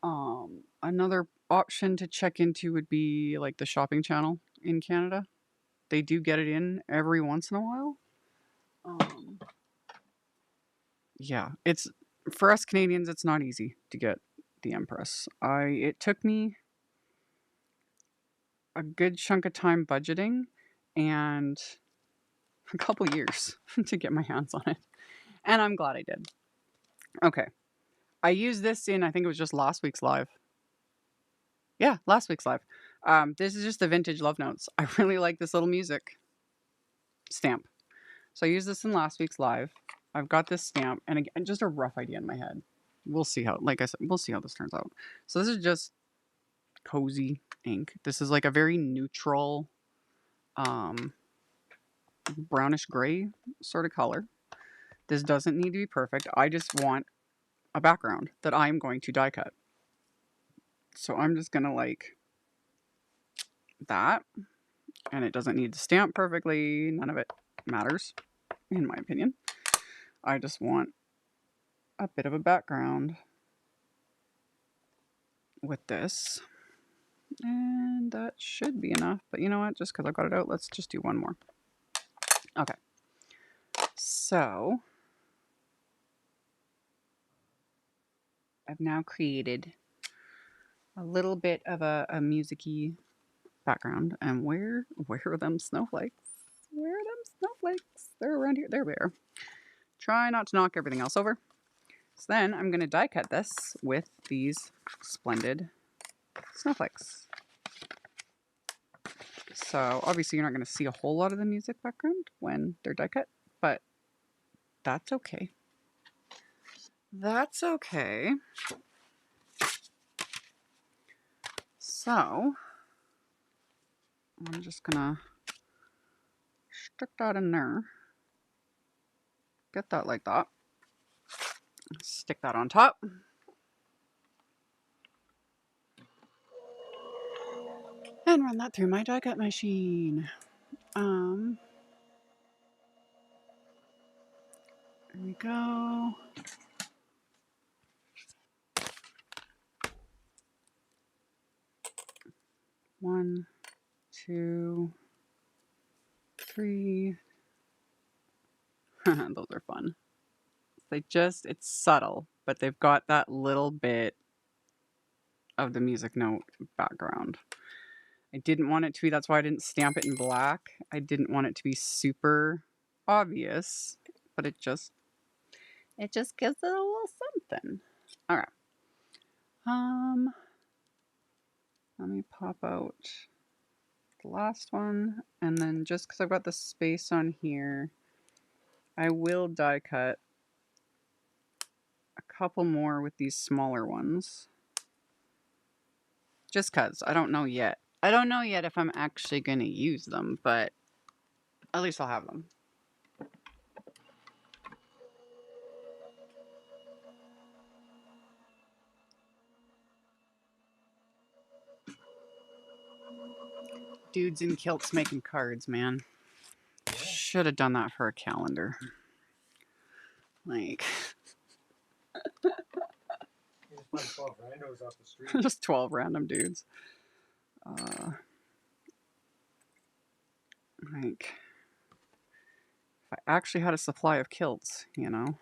Another option to check into would be like the shopping channel in Canada. They do get it in every once in a while. Yeah, it's for us Canadians, it's not easy to get the Empress. It took me a good chunk of time budgeting and a couple years to get my hands on it. And I'm glad I did. Okay. I used this in, I think it was just last week's live. Yeah, last week's live. This is just the vintage love notes. I really like this little music stamp. So I used this in last week's live. I've got this stamp and again, just a rough idea in my head. We'll see how, like I said, we'll see how this turns out. So this is just cozy ink. This is like a very neutral, brownish gray sort of color. This doesn't need to be perfect. I just want a background that I'm going to die cut. So I'm just going to like that. And it doesn't need to stamp perfectly. None of it matters, in my opinion. I just want a bit of a background with this. And that should be enough. But you know what? Just because I've got it out, let's just do one more. Okay. So I've now created a little bit of a music-y background. And where are them snowflakes? Where are them snowflakes? They're around here. There we are. Try not to knock everything else over. So then I'm going to die cut this with these Splendid snowflakes. So obviously you're not going to see a whole lot of the music background when they're die cut, but that's okay. That's okay. So I'm just going to stick that in there. Get that like that. Stick that on top. And run that through my die cut machine. There we go. One, two, three. Those are fun. It's subtle, but they've got that little bit of the music note background. I didn't want it to be, that's why I didn't stamp it in black. I didn't want it to be super obvious, but it just gives it a little something. All right. Let me pop out the last one, and then just because I've got the space on here, I will die cut a couple more with these smaller ones. Just because I don't know yet. I don't know yet if I'm actually going to use them, but at least I'll have them. Dudes in kilts making cards, man. Should have done that for a calendar. Like... Just 12 randos off the street. Just 12 random dudes. Like... If I actually had a supply of kilts, you know.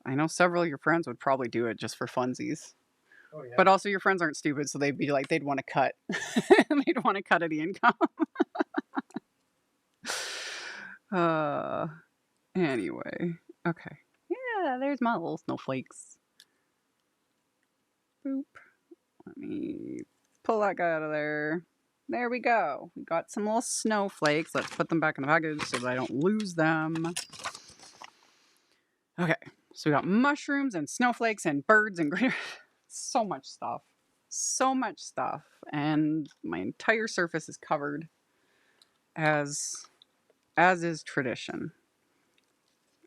I know several of your friends would probably do it just for funsies. Oh, yeah. But also your friends aren't stupid, so they'd be like, they'd want to cut. They'd want to cut of the income. Anyway. Okay. Yeah, there's my little snowflakes. Boop. Let me pull that guy out of there. There we go. We got some little snowflakes. Let's put them back in the package so that I don't lose them. Okay, so we got mushrooms and snowflakes and birds and greenery. So much stuff. So much stuff. And my entire surface is covered as is tradition.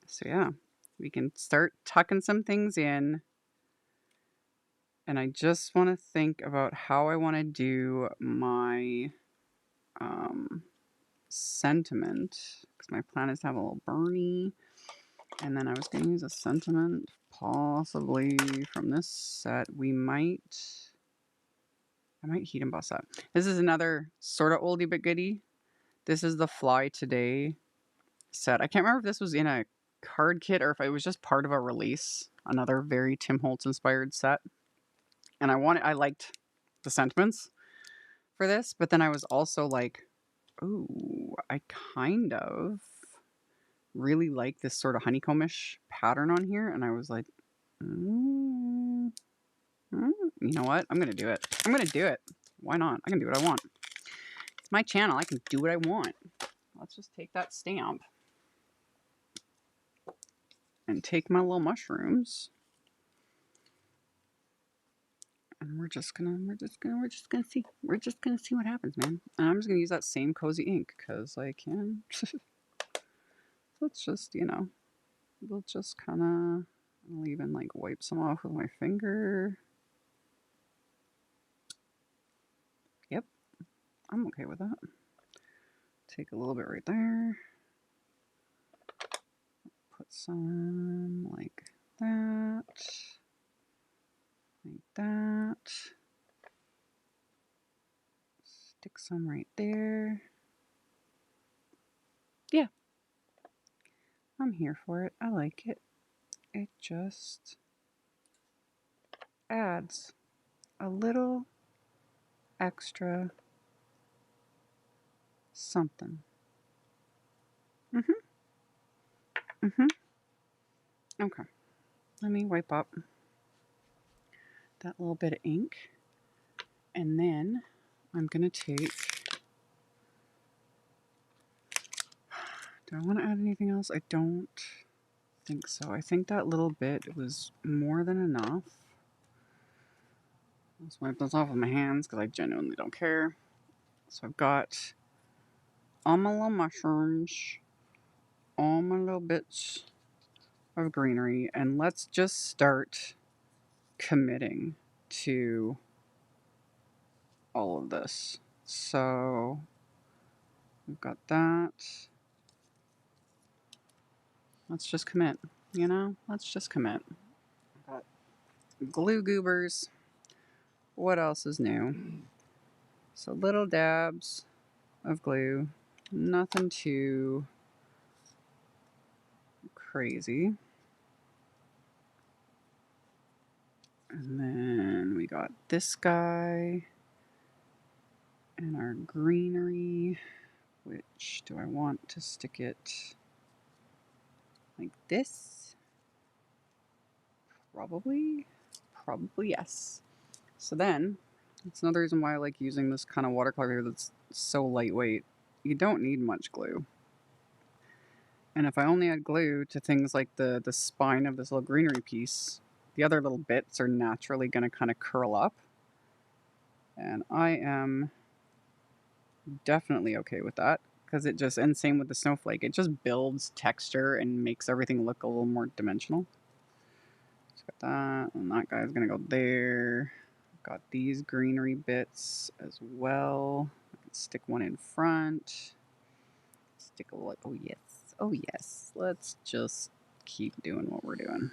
So yeah, we can start tucking some things in. And I just want to think about how I want to do my sentiment, because my plan is to have a little Bernie, and then I was going to use a sentiment possibly from this set. I might heat emboss that. This is another sort of oldie but goodie. This is the Fly Today set. I can't remember if this was in a card kit or if it was just part of a release. Another very Tim Holtz inspired set. And I liked the sentiments for this, but then I was also like, ooh, I kind of really like this sort of honeycombish pattern on here. And I was like, you know what? I'm going to do it. I'm going to do it. Why not? I can do what I want. It's my channel. I can do what I want. Let's just take that stamp and take my little mushrooms. And we're just gonna see what happens, man. And I'm just gonna use that same cozy ink because I can. Let's just, we'll just kind of, I'll even like wipe some off with my finger. Yep, I'm okay with that. Take a little bit right there. Put some like that. Like that. Stick some right there. Yeah. I'm here for it. I like it. It just adds a little extra something. Okay. Let me wipe up that little bit of ink. And then I'm going to take... Do I want to add anything else? I don't think so. I think that little bit was more than enough. Let's wipe this off with my hands because I genuinely don't care. So I've got all my little mushrooms, all my little bits of greenery, and let's just start committing to all of this. So we've got that. Let's just commit, Let's just commit. Got glue goobers. What else is new? So little dabs of glue. Nothing too crazy. And then we got this guy and our greenery. Which do I want to stick it like this? Probably yes. So then, it's another reason why I like using this kind of watercolor here that's so lightweight. You don't need much glue. And if I only add glue to things like the spine of this little greenery piece, the other little bits are naturally going to kind of curl up. And I am definitely okay with that. Because it just, and same with the snowflake, it just builds texture and makes everything look a little more dimensional. So got that, and that guy's gonna go there. Got these greenery bits as well. I can stick one in front. Stick a little, oh yes. Let's just keep doing what we're doing.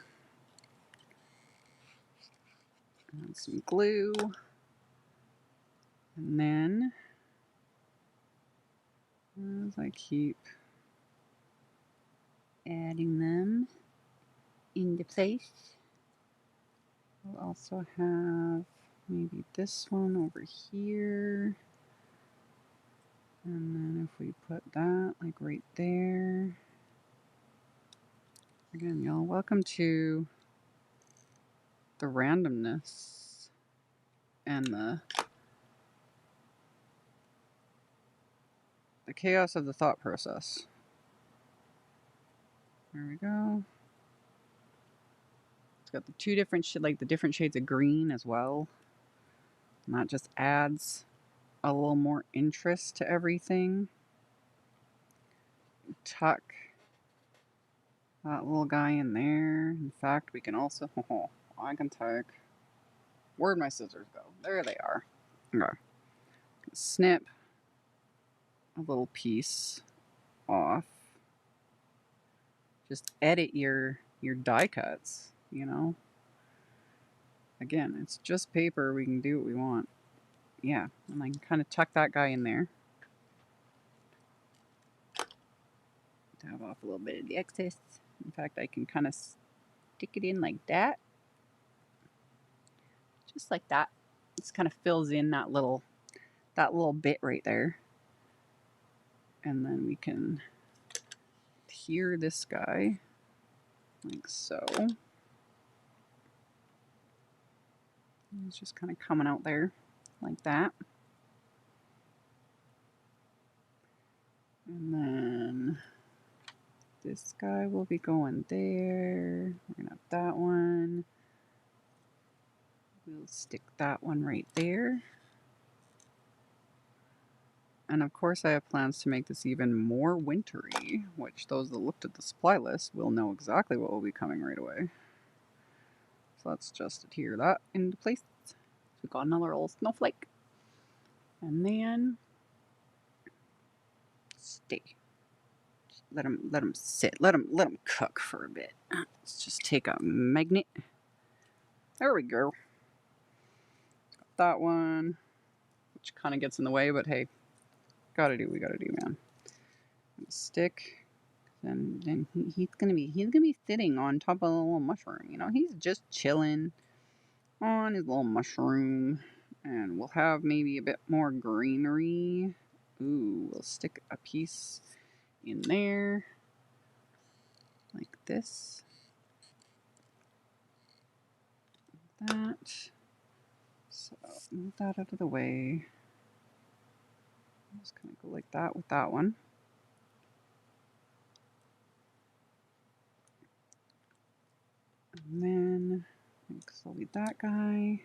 And some glue. And then, as I keep adding them into place, we'll also have maybe this one over here. And then if we put that like right there. Again, y'all, welcome to the randomness and the the chaos of the thought process. There we go. It's got the two different like the different shades of green as well. And that just adds a little more interest to everything. Tuck that little guy in there. In fact, we can also, I can tuck. Where'd my scissors go? There they are. Okay. Snip a little piece off. Just edit your die cuts, you know. Again, it's just paper. We can do what we want. Yeah, and I can kind of tuck that guy in there. Dab off a little bit of the excess. In fact, I can kind of stick it in like that. Just like that. Just kind of fills in that little bit right there. And then we can adhere this guy like so. It's just kind of coming out there like that. And then this guy will be going there. We're going to have that one. We'll stick that one right there. And of course I have plans to make this even more wintry, which those that looked at the supply list will know exactly what will be coming right away. So let's just adhere that into place. So we've got another old snowflake. And then stay. Let them sit. Let them cook for a bit. Let's just take a magnet. There we go. Got that one, which kind of gets in the way, but hey, gotta do what we gotta do, man. Stick. Then he's gonna be sitting on top of a little mushroom. You know, he's just chilling on his little mushroom, and we'll have maybe a bit more greenery. Ooh, we'll stick a piece in there like this. Like that. So move that out of the way. I'm just gonna go like that with that one. And then I'll leave that guy.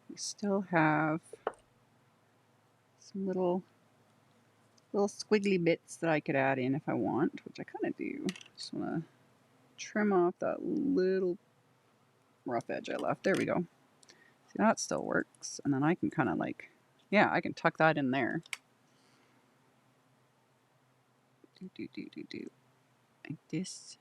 We still have some little squiggly bits that I could add in if I want, which I kind of do. Just want to trim off that little rough edge I left. There we go. See, that still works. And then I can kind of like, yeah, I can tuck that in there. Do. Like this.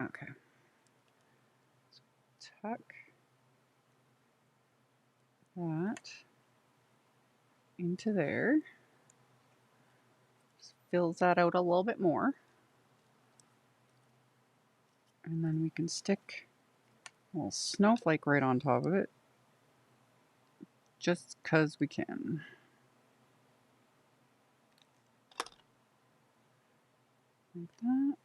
Okay. So tuck that into there. Just fills that out a little bit more. And then we can stick a little snowflake right on top of it. Just because we can. Like that.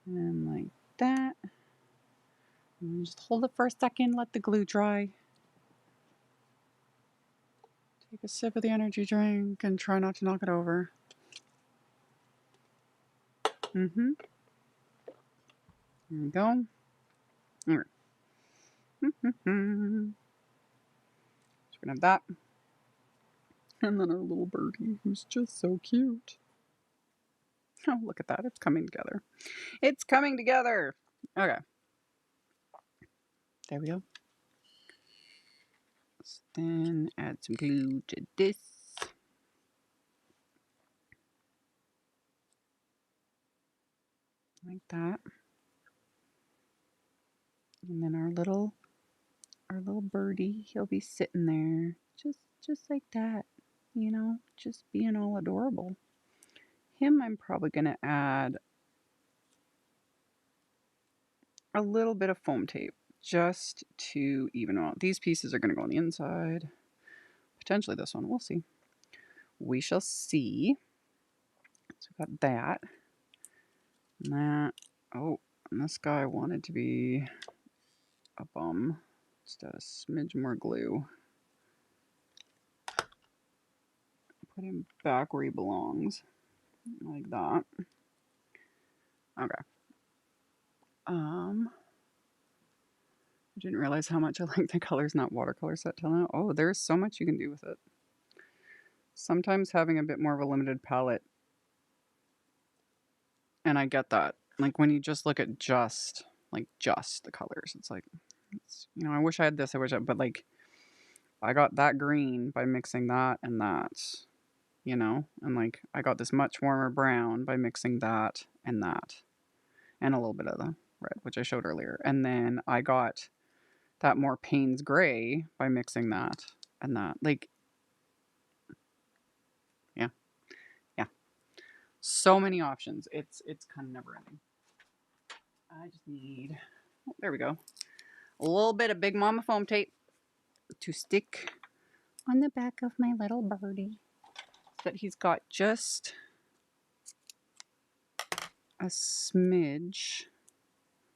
And like that. And just hold it for a second, let the glue dry. Take a sip of the energy drink and try not to knock it over. There we go. All right. So we're gonna have that. And then our little birdie, who's just so cute. Oh, look at that. It's coming together. It's coming together. Okay. There we go. Let's then add some glue to this. Like that. And then our little birdie, he'll be sitting there just like that, you know, just being all adorable. Him, I'm probably going to add a little bit of foam tape just to even out. These pieces are going to go on the inside. Potentially this one. We'll see. We shall see. So we've got that. And that. Oh, and this guy wanted to be a bum. Just add a smidge more glue. Put him back where he belongs. Like that. Okay. I didn't realize how much I like the colors in that watercolor set till now. Oh, there's so much you can do with it. Sometimes having a bit more of a limited palette, and I get that. Like when you just look at just the colors, it's like, you know, I wish I had this, but like, I got that green by mixing that and that, you know, and like, I got this much warmer brown by mixing that, and a little bit of the red, which I showed earlier. And then I got that more Payne's gray by mixing that and that. Like, yeah. So many options. It's kind of never ending. I just need, oh, there we go. A little bit of Big Mama foam tape to stick on the back of my little birdie. So that he's got just a smidge.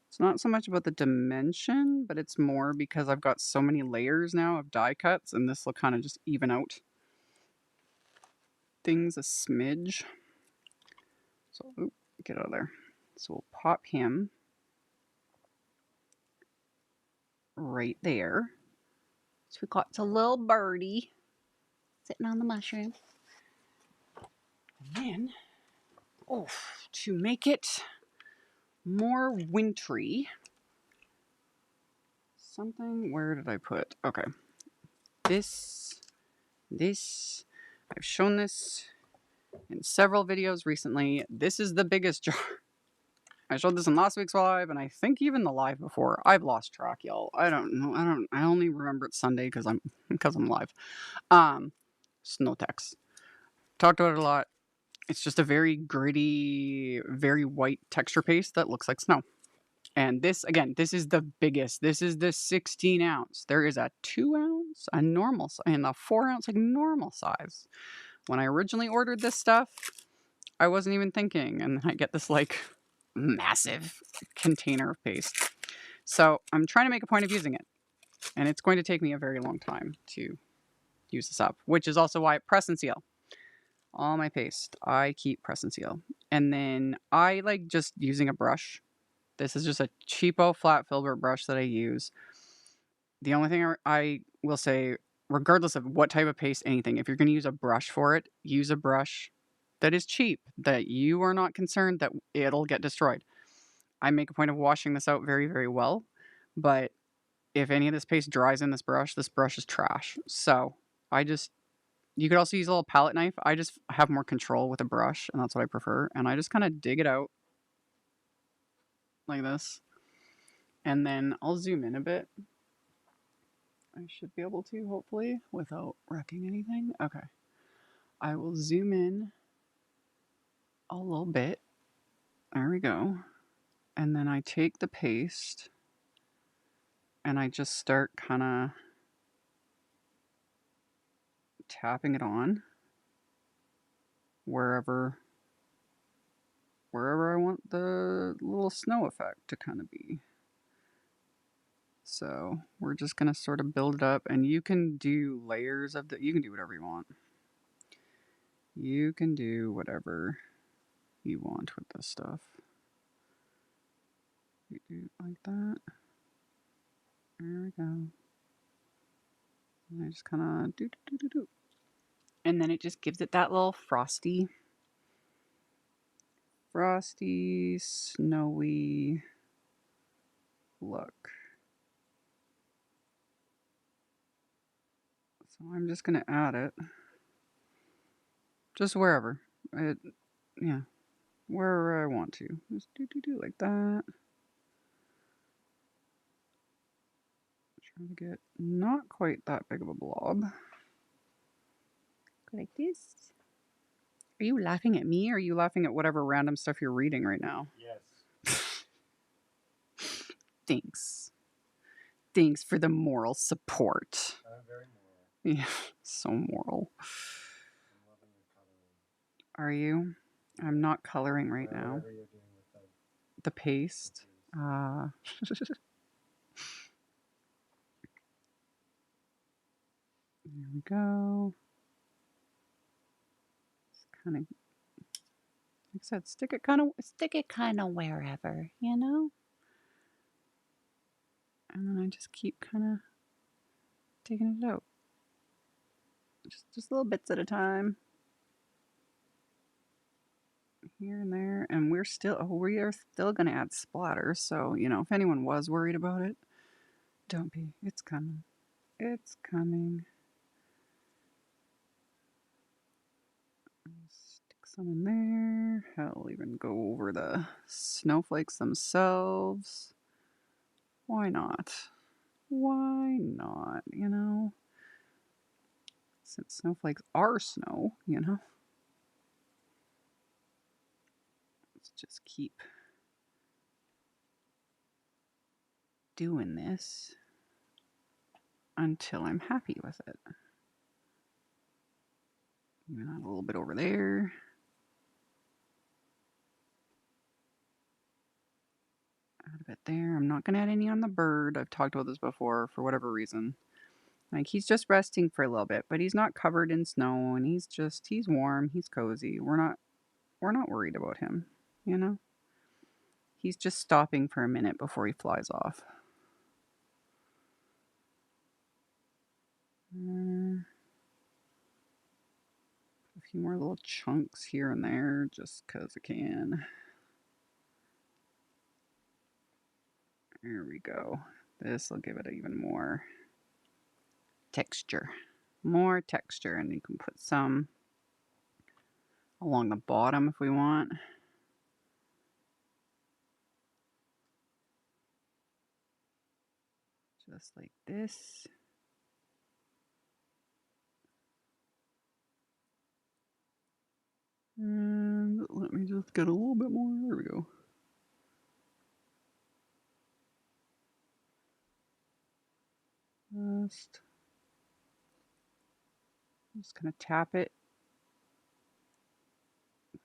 It's not so much about the dimension, but it's more because I've got so many layers now of die cuts, and this will kind of just even out things a smidge. So, oop, get out of there. So we'll pop him right there. So we got a little birdie sitting on the mushroom. And then, oh, to make it more wintry, something, where did I put? Okay. This, I've shown this in several videos recently. This is the biggest jar. I showed this in last week's live, and I think even the live before. I've lost track, y'all. I don't know. I only remember it's Sunday because I'm live. Snowflakes. Talked about it a lot. It's just a very gritty, very white texture paste that looks like snow. And this, again, this is the biggest. This is the 16 ounce. There is a 2 ounce, a normal, and a 4 ounce, like normal size. When I originally ordered this stuff, I wasn't even thinking. And then I get this like massive container of paste. So I'm trying to make a point of using it. And it's going to take me a very long time to use this up, which is also why I press and seal. All my paste, I keep press and seal. And then I like just using a brush. This is just a cheapo flat filbert brush that I use. The only thing I will say, regardless of what type of paste, anything, if you're going to use a brush for it, use a brush that is cheap, that you are not concerned that it'll get destroyed. I make a point of washing this out very, very well, but if any of this paste dries in this brush is trash. So you could also use a little palette knife. I just have more control with a brush, and that's what I prefer. And I just kind of dig it out like this. And then I'll zoom in a bit. I should be able to, hopefully, without wrecking anything. Okay. I will zoom in a little bit. There we go. And then I take the paste and I just start kind of tapping it on wherever I want the little snow effect to kind of be. So we're just going to sort of build it up, and you can do layers of you can do whatever you want. You can do whatever you want with this stuff. You do it like that. There we go. And I just kind of do. And then it just gives it that little frosty, snowy look. So I'm just going to add it. Just wherever. Yeah. Wherever I want to. Just do like that. Trying to get not quite that big of a blob. Go like this. Are you laughing at me, or are you laughing at whatever random stuff you're reading right now? Yes. Thanks. Thanks for the moral support. Very moral. Yeah, so moral. I'm loving your coloring. Are you? I'm not coloring right now. Whatever you're doing with The paste. There we go. It's kind of, like I said, stick it kind of wherever, you know? And then I just keep kind of taking it out. Just little bits at a time. Here and there. And we are still going to add splatters. So, you know, if anyone was worried about it, don't be. It's coming. It's coming. Stick some in there. I'll even go over the snowflakes themselves. Why not? Why not, you know? Since snowflakes are snow, you know? Let's just keep doing this until I'm happy with it. Even add a little bit over there. Add a bit there. I'm not going to add any on the bird. I've talked about this before for whatever reason. Like, he's just resting for a little bit, but he's not covered in snow, and he's warm, he's cozy. We're not worried about him, you know? He's just stopping for a minute before he flies off. A few more little chunks here and there, just because I can. There we go. This will give it even more texture. More texture, and you can put some along the bottom if we want. Just like this. And let me just get a little bit more. There we go. Just gonna tap it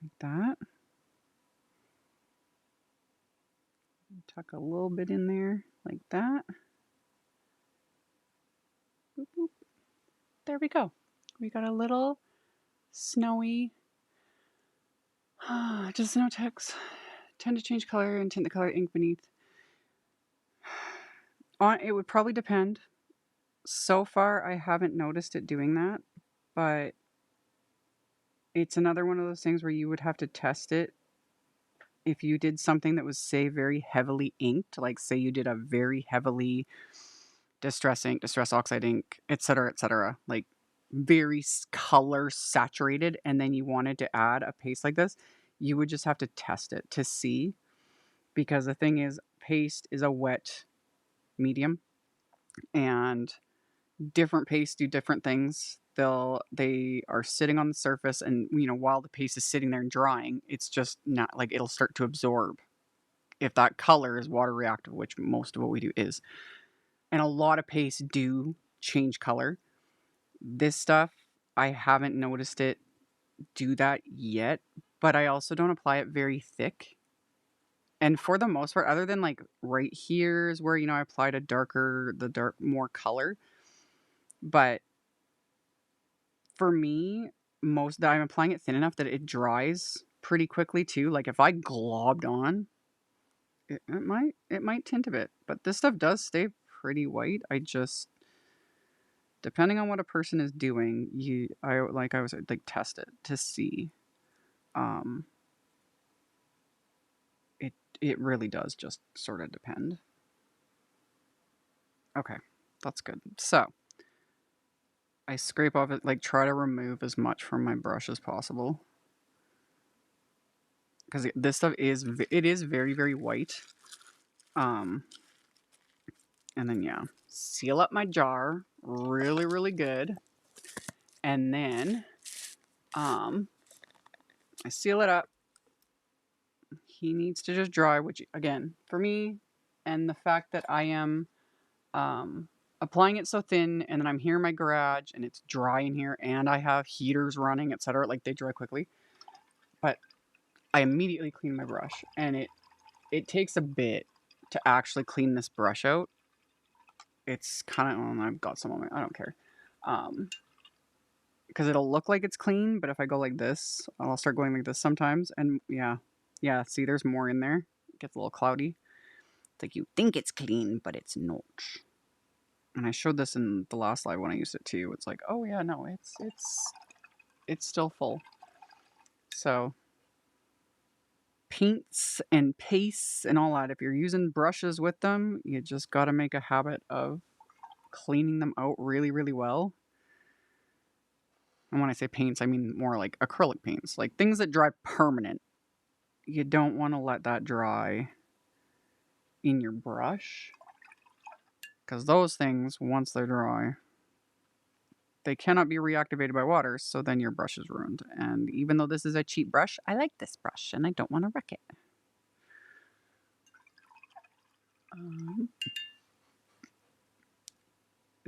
like that. Tuck a little bit in there like that. Boop, boop. There we go. We got a little snowy, just no text. Tend to change color and tint the color ink beneath. It would probably depend. So far, I haven't noticed it doing that, but it's another one of those things where you would have to test it. If you did something that was, say, very heavily inked, like say you did a very heavily distress ink, distress oxide ink, etc., like very color saturated, and then you wanted to add a paste like this, you would just have to test it to see, because the thing is, paste is a wet medium, and different pastes do different things. They are sitting on the surface, and you know, while the paste is sitting there and drying, it's just not like it'll start to absorb if that color is water reactive, which most of what we do is. And a lot of pastes do change color. This stuff, I haven't noticed it do that yet, but I also don't apply it very thick. And for the most part, other than like right here is where, you know, I applied more color. But for me, I'm applying it thin enough that it dries pretty quickly too. Like if I globbed on, it might tint a bit, but this stuff does stay pretty white. I just, depending on what a person is doing, I was like test it to see. It really does just sort of depend. Okay, that's good. So I scrape off it, like try to remove as much from my brush as possible, because this stuff is very, very white. And then yeah, seal up my jar really, really good, and then I seal it up. He needs to just dry, which again, for me, and the fact that I am applying it so thin, and then I'm here in my garage and it's dry in here, and I have heaters running, etc. Like they dry quickly, but I immediately clean my brush, and it takes a bit to actually clean this brush out. It's kind of, I've got some on it, I don't care. Because it'll look like it's clean, but if I go like this, I'll start going like this sometimes, and yeah, see, there's more in there. It gets a little cloudy. It's like you think it's clean, but it's not. And I showed this in the last live when I used it too. It's like, oh yeah, no, it's still full. So paints and pastes and all that, if you're using brushes with them, you just got to make a habit of cleaning them out really, really well. And when I say paints, I mean more like acrylic paints, like things that dry permanent. You don't want to let that dry in your brush, because those things, once they're dry, they cannot be reactivated by water, so then your brush is ruined. And even though this is a cheap brush, I like this brush and I don't want to wreck it.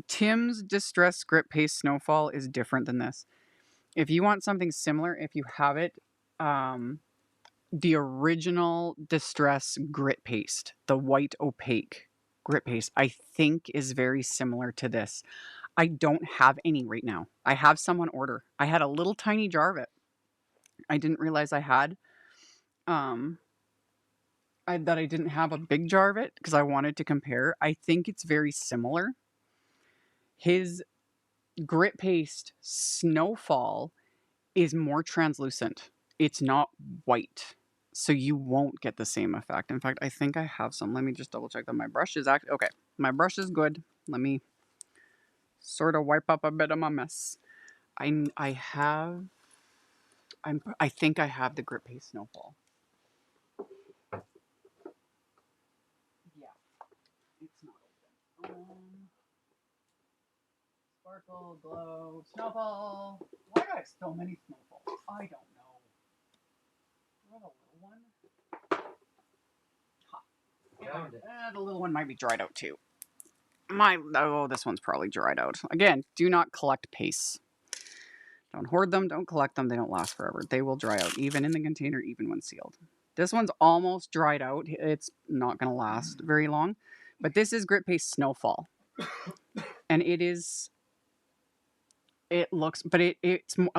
Tim's Distress Grip Paste Snowfall is different than this. If you want something similar, if you have it, the original Distress Grit Paste, the white opaque grit paste, I think is very similar to this. I don't have any right now. I have some on order. I had a little tiny jar of it. I didn't realize I had. That I didn't have a big jar of it because I wanted to compare. I think it's very similar. His grit paste Snowfall is more translucent. It's not white, so you won't get the same effect. In fact, I think I have some. Let me just double check that my brush is actually okay. My brush is good. Let me sort of wipe up a bit of my mess. I think I have the grit paste Snowfall. Yeah, it's not open. Sparkle, glow, snowball. Why do I have so many snowballs? I don't know. Do I have a little one? The little one might be dried out too. This one's probably dried out. Again, do not collect pastes. Don't hoard them, don't collect them, they don't last forever. They will dry out, even in the container, even when sealed. This one's almost dried out. It's not going to last very long. But this is Grit Paste Snowfall. And it's a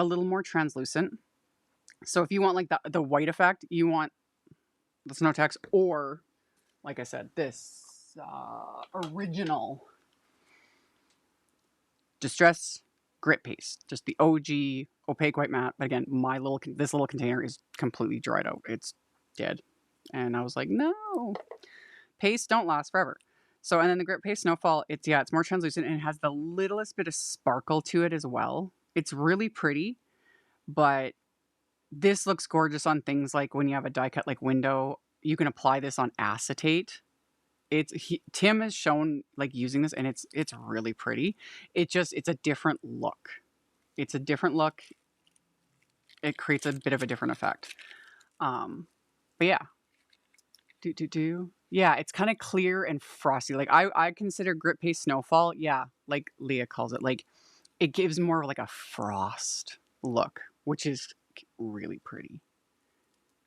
little more translucent. So if you want like the white effect, you want the Snow Text, or like I said, this original Distress Grit Paste, just the OG opaque white matte. But again, this little container is completely dried out. It's dead. And I was like, no, pastes don't last forever. So, and then the Grit Paste Snowfall, it's more translucent and it has the littlest bit of sparkle to it as well. It's really pretty, but this looks gorgeous on things like when you have a die cut like window. You can apply this on acetate. Tim has shown like using this, and it's really pretty. It's a different look. It's a different look. It creates a bit of a different effect. But yeah. Yeah, it's kind of clear and frosty. Like I consider Grit Paste Snowfall, yeah, like Leah calls it, like it gives more of like a frost look, which is really pretty.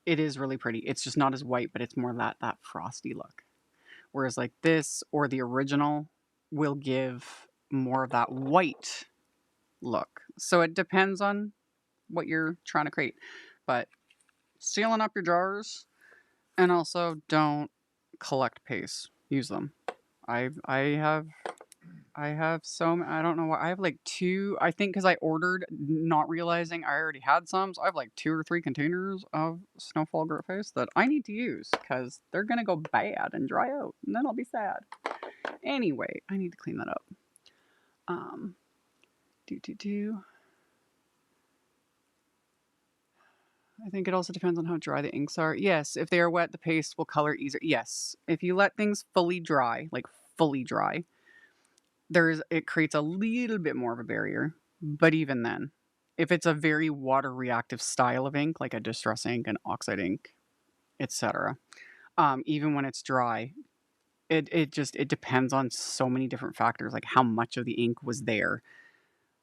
It is really pretty. It's just not as white, but it's more that frosty look. Whereas like this or the original will give more of that white look. So it depends on what you're trying to create. But sealing up your jars, and also don't collect paste. Use them. I have some. I don't know what. I have like 2. I think because I ordered, not realizing I already had some. So I have like 2 or 3 containers of Snowfall Grit Paste that I need to use because they're gonna go bad and dry out, and then I'll be sad. Anyway, I need to clean that up. I think it also depends on how dry the inks are. Yes, if they are wet, the paste will color easier. Yes, if you let things fully dry, like fully dry, it creates a little bit more of a barrier. But even then, if it's a very water reactive style of ink, like a distress ink, an oxide ink, etc., even when it's dry, it depends on so many different factors, like how much of the ink was there,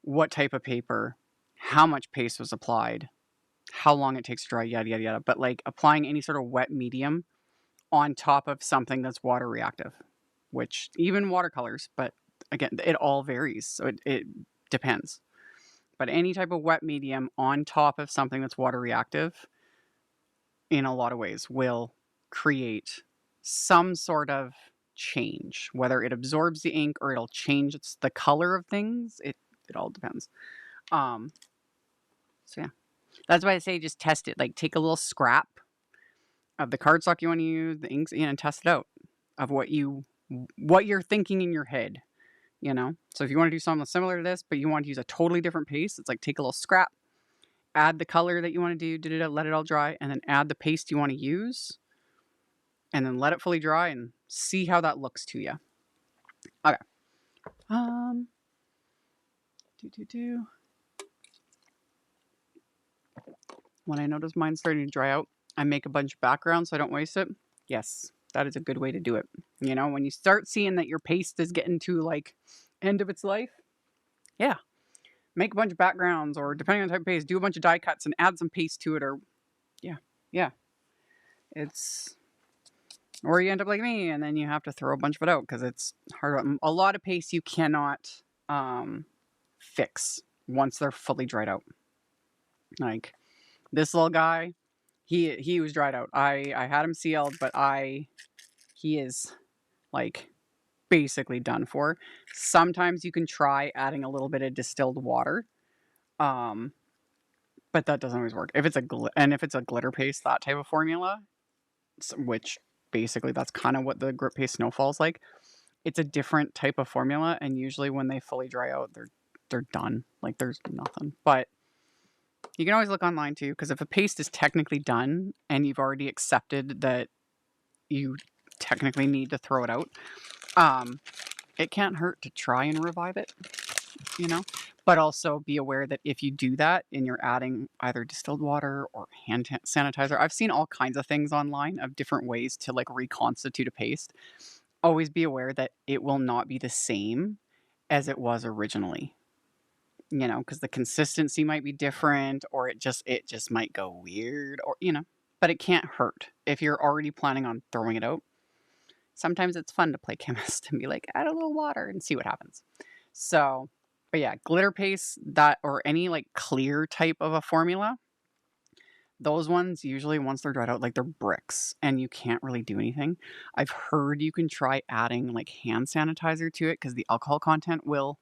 what type of paper, how much paste was applied, how long it takes to dry, yada, yada, yada. But like applying any sort of wet medium on top of something that's water reactive, which even watercolors, but again, it all varies. So it depends. But any type of wet medium on top of something that's water reactive, in a lot of ways, will create some sort of change. Whether it absorbs the ink or it'll change the color of things, it all depends. So yeah, that's why I say just test it. Like take a little scrap of the cardstock you want to use, the inks, and test it out of what you're thinking in your head. You know, so if you want to do something similar to this, but you want to use a totally different paste, it's like take a little scrap, add the color that you want to do, let it all dry, and then add the paste you want to use, and then let it fully dry and see how that looks to you. Okay. When I notice mine's starting to dry out, I make a bunch of backgrounds so I don't waste it. Yes, that is a good way to do it. You know, when you start seeing that your paste is getting to like end of its life, yeah, make a bunch of backgrounds, or depending on the type of paste, do a bunch of die cuts and add some paste to it, or yeah. Or you end up like me and then you have to throw a bunch of it out because it's hard. A lot of paste you cannot fix once they're fully dried out. Like this little guy, he was dried out. I had him sealed, but he is like basically done for. Sometimes you can try adding a little bit of distilled water, but that doesn't always work. If it's a glitter paste, that type of formula, which basically that's kind of what the grip paste snowfall's like. It's a different type of formula, and usually when they fully dry out, they're done. Like there's nothing. But you can always look online too, because if a paste is technically done and you've already accepted that you technically need to throw it out, it can't hurt to try and revive it, you know? But also be aware that if you do that and you're adding either distilled water or hand sanitizer, I've seen all kinds of things online of different ways to like reconstitute a paste. Always be aware that it will not be the same as it was originally. You know, because the consistency might be different, or it just might go weird, or you know, but it can't hurt if you're already planning on throwing it out. Sometimes it's fun to play chemist and be like, add a little water and see what happens. So, but yeah, glitter paste, that, or any like clear type of a formula, those ones usually once they're dried out, like they're bricks and you can't really do anything. I've heard you can try adding like hand sanitizer to it because the alcohol content will,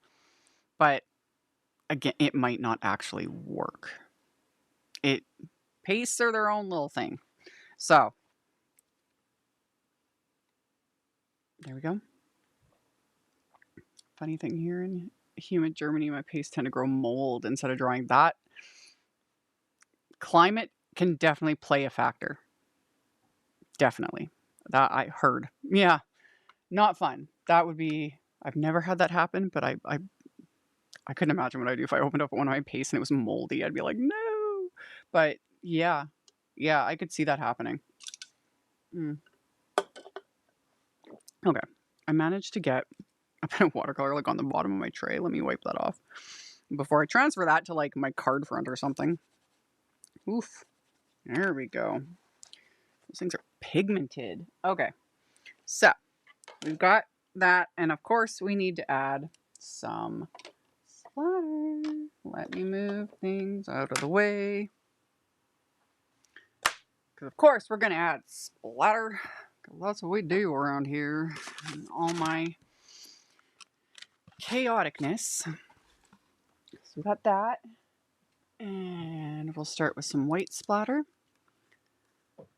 but again, it might not actually work. Pastes are their own little thing. So, there we go. Funny thing here in humid Germany, my pastes tend to grow mold instead of drying. That climate can definitely play a factor. Definitely. That I heard. Yeah. Not fun. That would be, I've never had that happen, but I couldn't imagine what I'd do if I opened up one of my pastes and it was moldy. I'd be like, no. But yeah. Yeah, I could see that happening. Okay. I managed to get a bit of watercolor like on the bottom of my tray. Let me wipe that off before I transfer that to like my card front or something. Oof. There we go. Those things are pigmented. Okay. So we've got that. And of course we need to add some splatter. Let me move things out of the way. Because of course we're going to add splatter. That's what we do around here. And all my chaoticness. So we got that. And we'll start with some white splatter.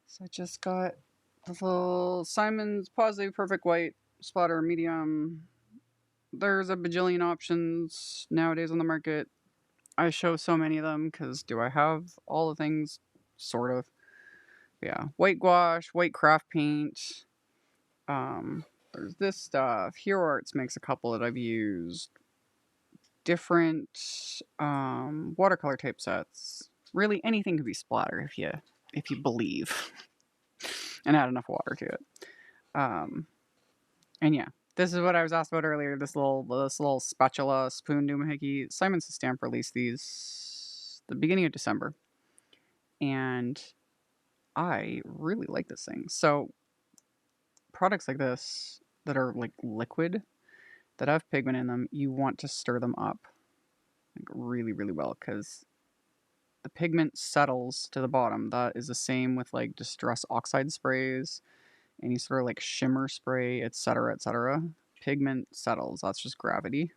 So I just got a little Simon's Pawsitively Perfect White Splatter Medium. There's a bajillion options nowadays on the market. I show so many of them because do I have all the things? Sort of. Yeah. White gouache, white craft paint. There's this stuff. Hero Arts makes a couple that I've used. Different watercolor type sets. Really anything could be splatter if you believe and add enough water to it. And yeah, this is what I was asked about earlier. This little spatula spoon doohickey. Simon Says Stamp released these the beginning of December, and I really like this thing. So products like this that are like liquid that have pigment in them, you want to stir them up like really, really well, because the pigment settles to the bottom. That is the same with like distress oxide sprays, any sort of like shimmer spray, etc., etc. Pigment settles. That's just gravity.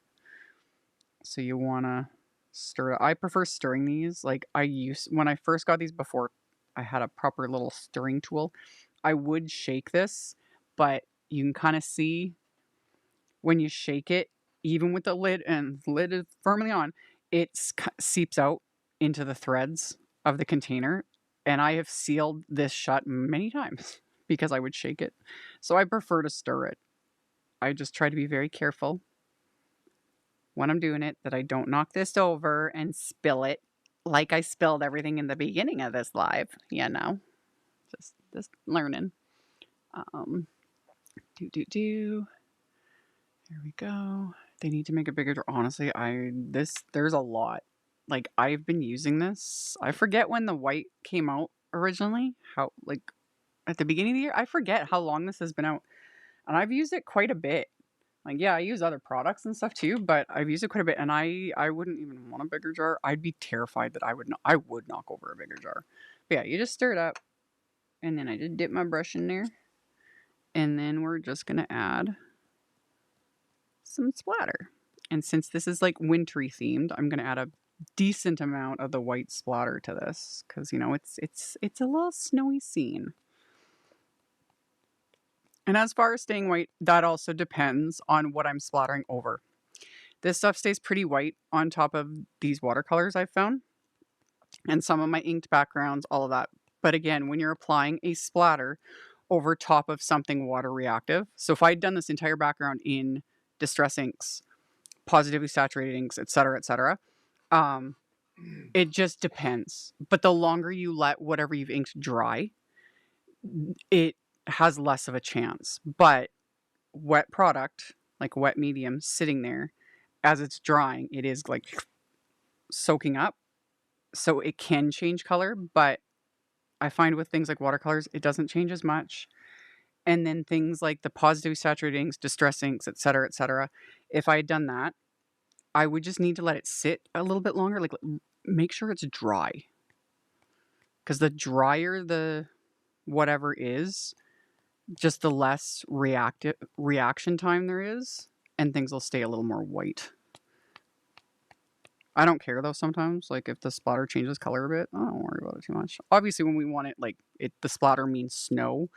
So you want to stir it. I prefer stirring these. Like when I first got these, before I had a proper little stirring tool, I would shake this, but you can kind of see when you shake it, even with the lid, and the lid is firmly on, it seeps out into the threads of the container. And I have sealed this shut many times because I would shake it. So I prefer to stir it. I just try to be very careful when I'm doing it that I don't knock this over and spill it like I spilled everything in the beginning of this live, you know. Just learning. Do. There we go. They need to make it bigger. Honestly, there's a lot. Like, I've been using this. I forget when the white came out originally. How, like, at the beginning of the year, I forget how long this has been out. And I've used it quite a bit. Like, yeah, I use other products and stuff too, but I've used it quite a bit. And I wouldn't even want a bigger jar. I'd be terrified that I would knock over a bigger jar. But yeah, you just stir it up. And then I just dip my brush in there. And then we're just going to add some splatter. And since this is like wintry themed, I'm going to add a decent amount of the white splatter to this, because, you know, it's a little snowy scene. And as far as staying white, that also depends on what I'm splattering over. This stuff stays pretty white on top of these watercolors I've found, and some of my inked backgrounds, all of that. But again, when you're applying a splatter over top of something water reactive, so if I'd done this entire background in distress inks, positively saturated inks, etc., it just depends. But the longer you let whatever you've inked dry, it has less of a chance. But wet product, like wet medium, sitting there as it's drying, it is like soaking up, so it can change color. But I find with things like watercolors, it doesn't change as much. And then things like the positively saturated inks, distress inks, etc., if I had done that, I would just need to let it sit a little bit longer. Like, make sure it's dry, because the drier the whatever is, just the less reaction time there is, and things will stay a little more white. I don't care though sometimes. Like, if the splatter changes color a bit, I don't worry about it too much. Obviously, when we want it, like, the splatter means snow,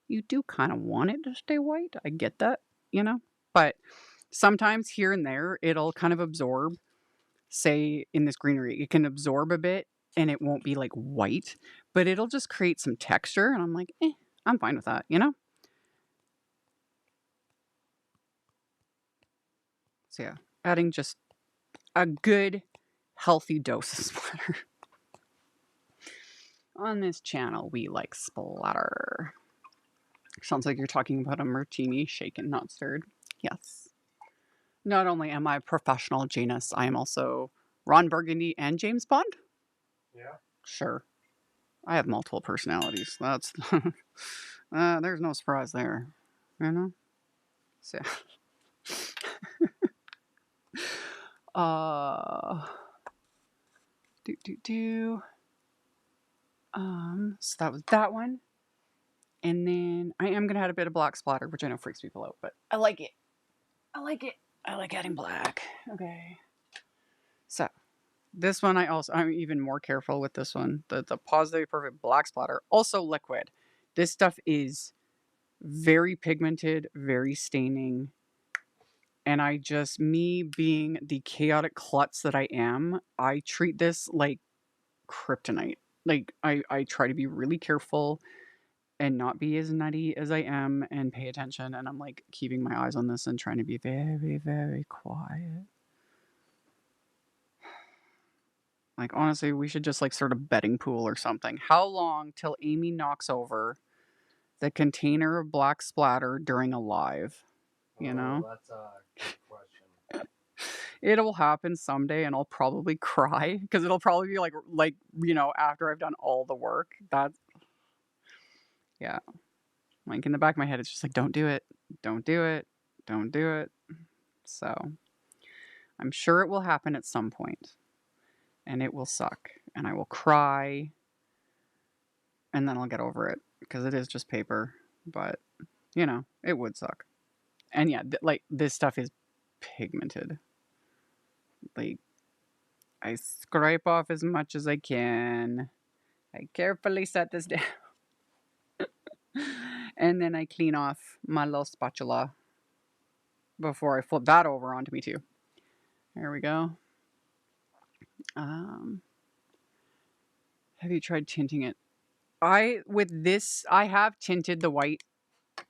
you do kind of want it to stay white. I get that, you know? But sometimes here and there, it'll kind of absorb. Say in this greenery, it can absorb a bit and it won't be like white, but it'll just create some texture. And I'm like, I'm fine with that, you know? So yeah, adding just a good, healthy dose of splatter. On this channel, we like splatter. Sounds like you're talking about a martini shaken, not stirred. Yes. Not only am I a professional Janus, I am also Ron Burgundy and James Bond. Yeah. Sure. I have multiple personalities. That's there's no surprise there, you know. So, so that was that one, and then I am gonna add a bit of black splatter, which I know freaks people out, but I like it. I like it. I like adding black. Okay. So this one, I'm even more careful with this one. The Positively Perfect black splatter, also liquid. This stuff is very pigmented, very staining. And me being the chaotic klutz that I am, I treat this like kryptonite. Like, I try to be really careful and not be as nutty as I am and pay attention. And I'm like keeping my eyes on this and trying to be very, very quiet. Like, honestly, we should just like start a betting pool or something. How long till Amy knocks over the container of black splatter during a live? You know? That's a good question. It'll happen someday, and I'll probably cry because it'll probably be like, you know, after I've done all the work. Yeah. Like, in the back of my head, it's just like, don't do it. Don't do it. Don't do it. So I'm sure it will happen at some point, and it will suck, and I will cry, and then I'll get over it, because it is just paper, but, you know, it would suck. And yeah, like, this stuff is pigmented. Like, I scrape off as much as I can. I carefully set this down. And then I clean off my little spatula before I flip that over onto me too. There we go. Have you tried tinting it? With this, I have tinted the white.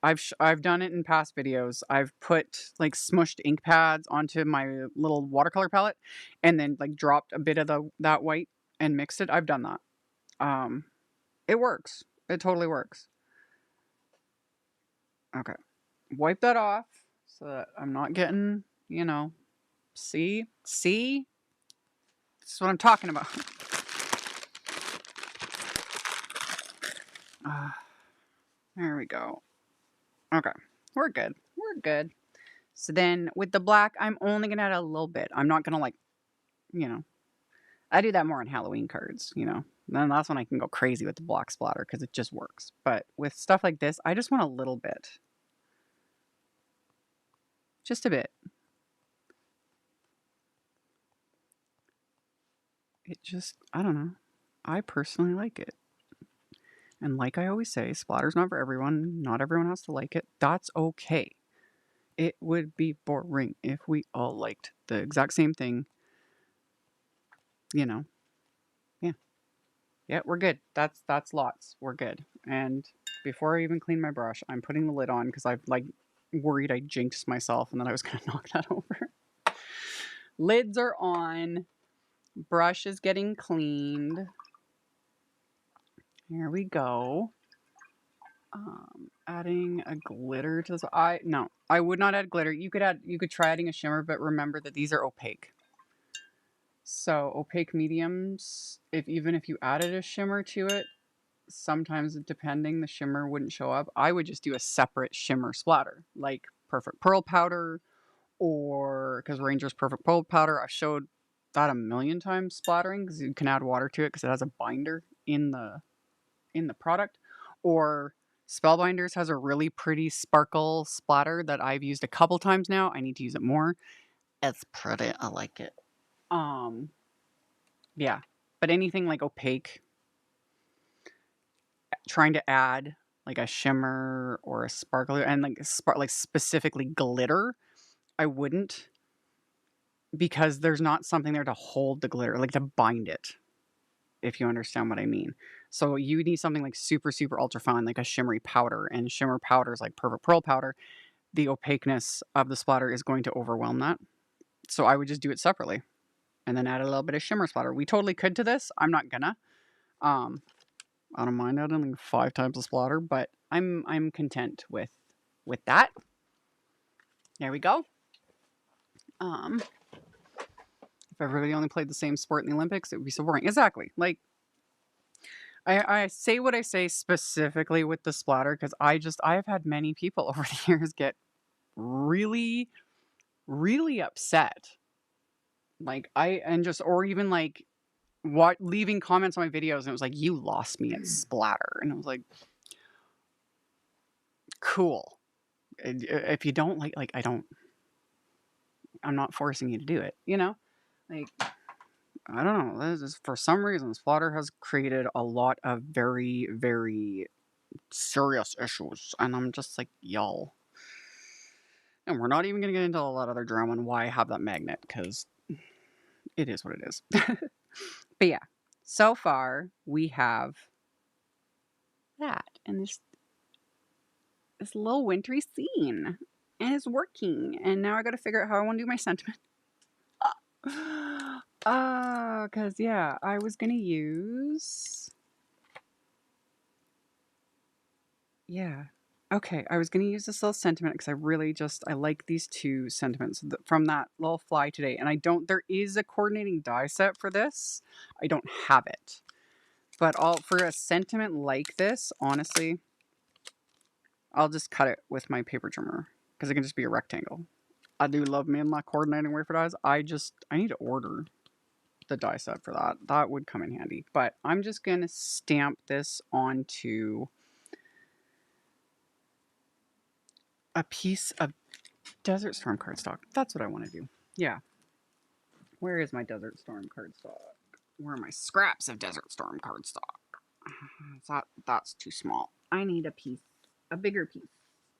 I've done it in past videos. I've put like smushed ink pads onto my little watercolor palette and then like dropped a bit of that white and mixed it. I've done that. It works. It totally works. Okay. Wipe that off so that I'm not getting, you know, see? See? This is what I'm talking about. There we go. Okay. We're good. We're good. So then with the black, I'm only going to add a little bit. I'm not going to like, you know, I do that more on Halloween cards, you know. Then that's when I can go crazy with the block splatter because it just works. But with stuff like this, I just want a little bit. Just a bit. It just, I don't know. I personally like it. And like I always say, splatter's not for everyone. Not everyone has to like it. That's okay. It would be boring if we all liked the exact same thing. You know. Yeah. Yeah, we're good. That's lots. We're good. And before I even clean my brush, I'm putting the lid on because I've like worried I jinxed myself and then I was gonna knock that over. Lids are on. Brush is getting cleaned. Here we go. Adding a glitter to this. No, I would not add glitter. You could try adding a shimmer, but remember that these are opaque. So opaque mediums, even if you added a shimmer to it, sometimes depending, the shimmer wouldn't show up. I would just do a separate shimmer splatter, like Perfect Pearl Powder, or because Ranger's Perfect Pearl Powder, I've showed that a million times splattering because you can add water to it because it has a binder in the product. Or Spellbinders has a really pretty sparkle splatter that I've used a couple times now. I need to use it more. It's pretty. I like it. Yeah. But anything like opaque, trying to add like a shimmer or a sparkler and like specifically glitter, I wouldn't, because there's not something there to hold the glitter, like to bind it, if you understand what I mean. So you need something like super, super ultra fine, like a shimmery powder, and shimmer powders like Perfect Pearl Powder. The opaqueness of the splatter is going to overwhelm that. So I would just do it separately and then add a little bit of shimmer splatter. We totally could to this. I'm not gonna. I don't mind adding like 5 times the splatter, but I'm content with that. There we go. If everybody only played the same sport in the Olympics, it would be so boring. Exactly. Like, I say what I say specifically with the splatter because I've had many people over the years get really, really upset. Like, or even like leaving comments on my videos and it was like, you lost me at splatter. And I was like, cool. If you don't like, I'm not forcing you to do it, you know? Like, I don't know. For some reason, splatter has created a lot of very, very serious issues. And I'm just like, y'all. And we're not even going to get into a lot of other drama on why I have that magnet, because it is what it is. But yeah, so far we have that. And this little wintry scene. And it's working. And now I got to figure out how I want to do my sentiment. Because yeah, I was going to use... Yeah. Okay, I was going to use this little sentiment because I like these 2 sentiments from that little fly today. And there is a coordinating die set for this. I don't have it. But for a sentiment like this, honestly, I'll just cut it with my paper trimmer because it can just be a rectangle. I do love me and my coordinating wafer dies. I need to order the die set for that. That would come in handy. But I'm just going to stamp this onto a piece of Desert Storm cardstock. That's what I want to do. Yeah. Where is my Desert Storm cardstock? Where are my scraps of Desert Storm cardstock? That's too small. I need a piece, a bigger piece.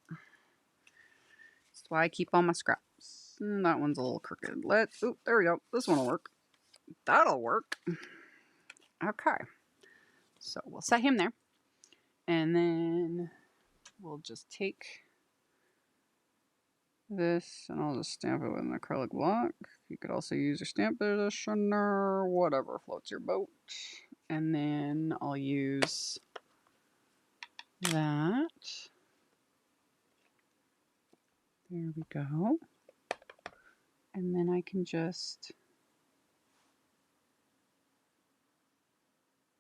That's why I keep all my scraps. That one's a little crooked. Oop, there we go. This one will work. That'll work. Okay. So we'll set him there. And then we'll just take this and I'll just stamp it with an acrylic block. You could also use your stamp positioner, whatever floats your boat. And then I'll use that. There we go. And then I can just,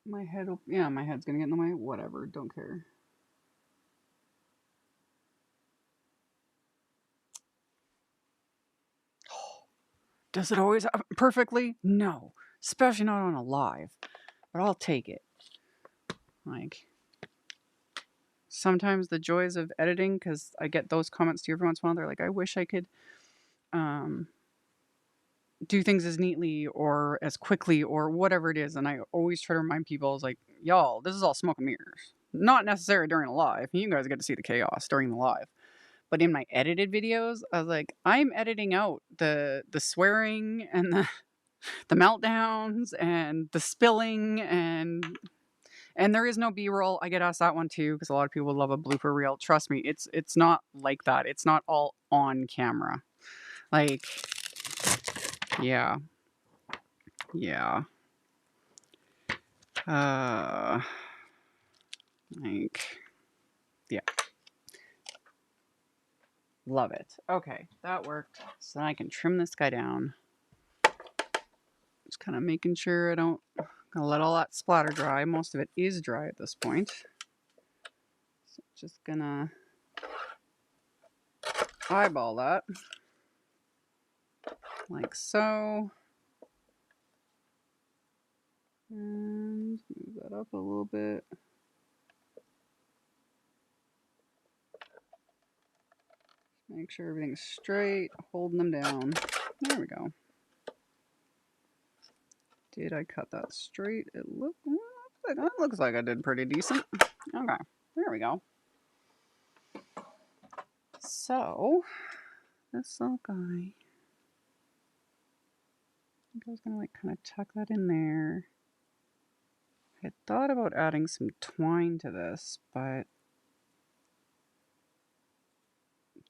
my head's gonna get in the way. Whatever, don't care. Does it always happen perfectly? No, especially not on a live, but I'll take it. Like, sometimes the joys of editing, because I get those comments to you every once in a while, they're like, I wish I could do things as neatly or as quickly or whatever it is. And I always try to remind people, I was like, y'all, this is all smoke and mirrors. Not necessary during a live. You guys get to see the chaos during the live. But in my edited videos, I was like, I'm editing out the swearing and the meltdowns and the spilling and there is no B-roll. I get asked that one too because a lot of people love a blooper reel. Trust me, it's not like that. It's not all on camera. Like, yeah. Yeah. Like, yeah. Love it. Okay, that worked. So I can trim this guy down. Just kind of making sure I don't gonna let all that splatter dry. Most of it is dry at this point. So just gonna eyeball that like so. And move that up a little bit. Make sure everything's straight, holding them down. There we go. Did I cut that straight? It looks like I did pretty decent. Okay, there we go. So, this little guy, I think I was gonna like kind of tuck that in there. I had thought about adding some twine to this, but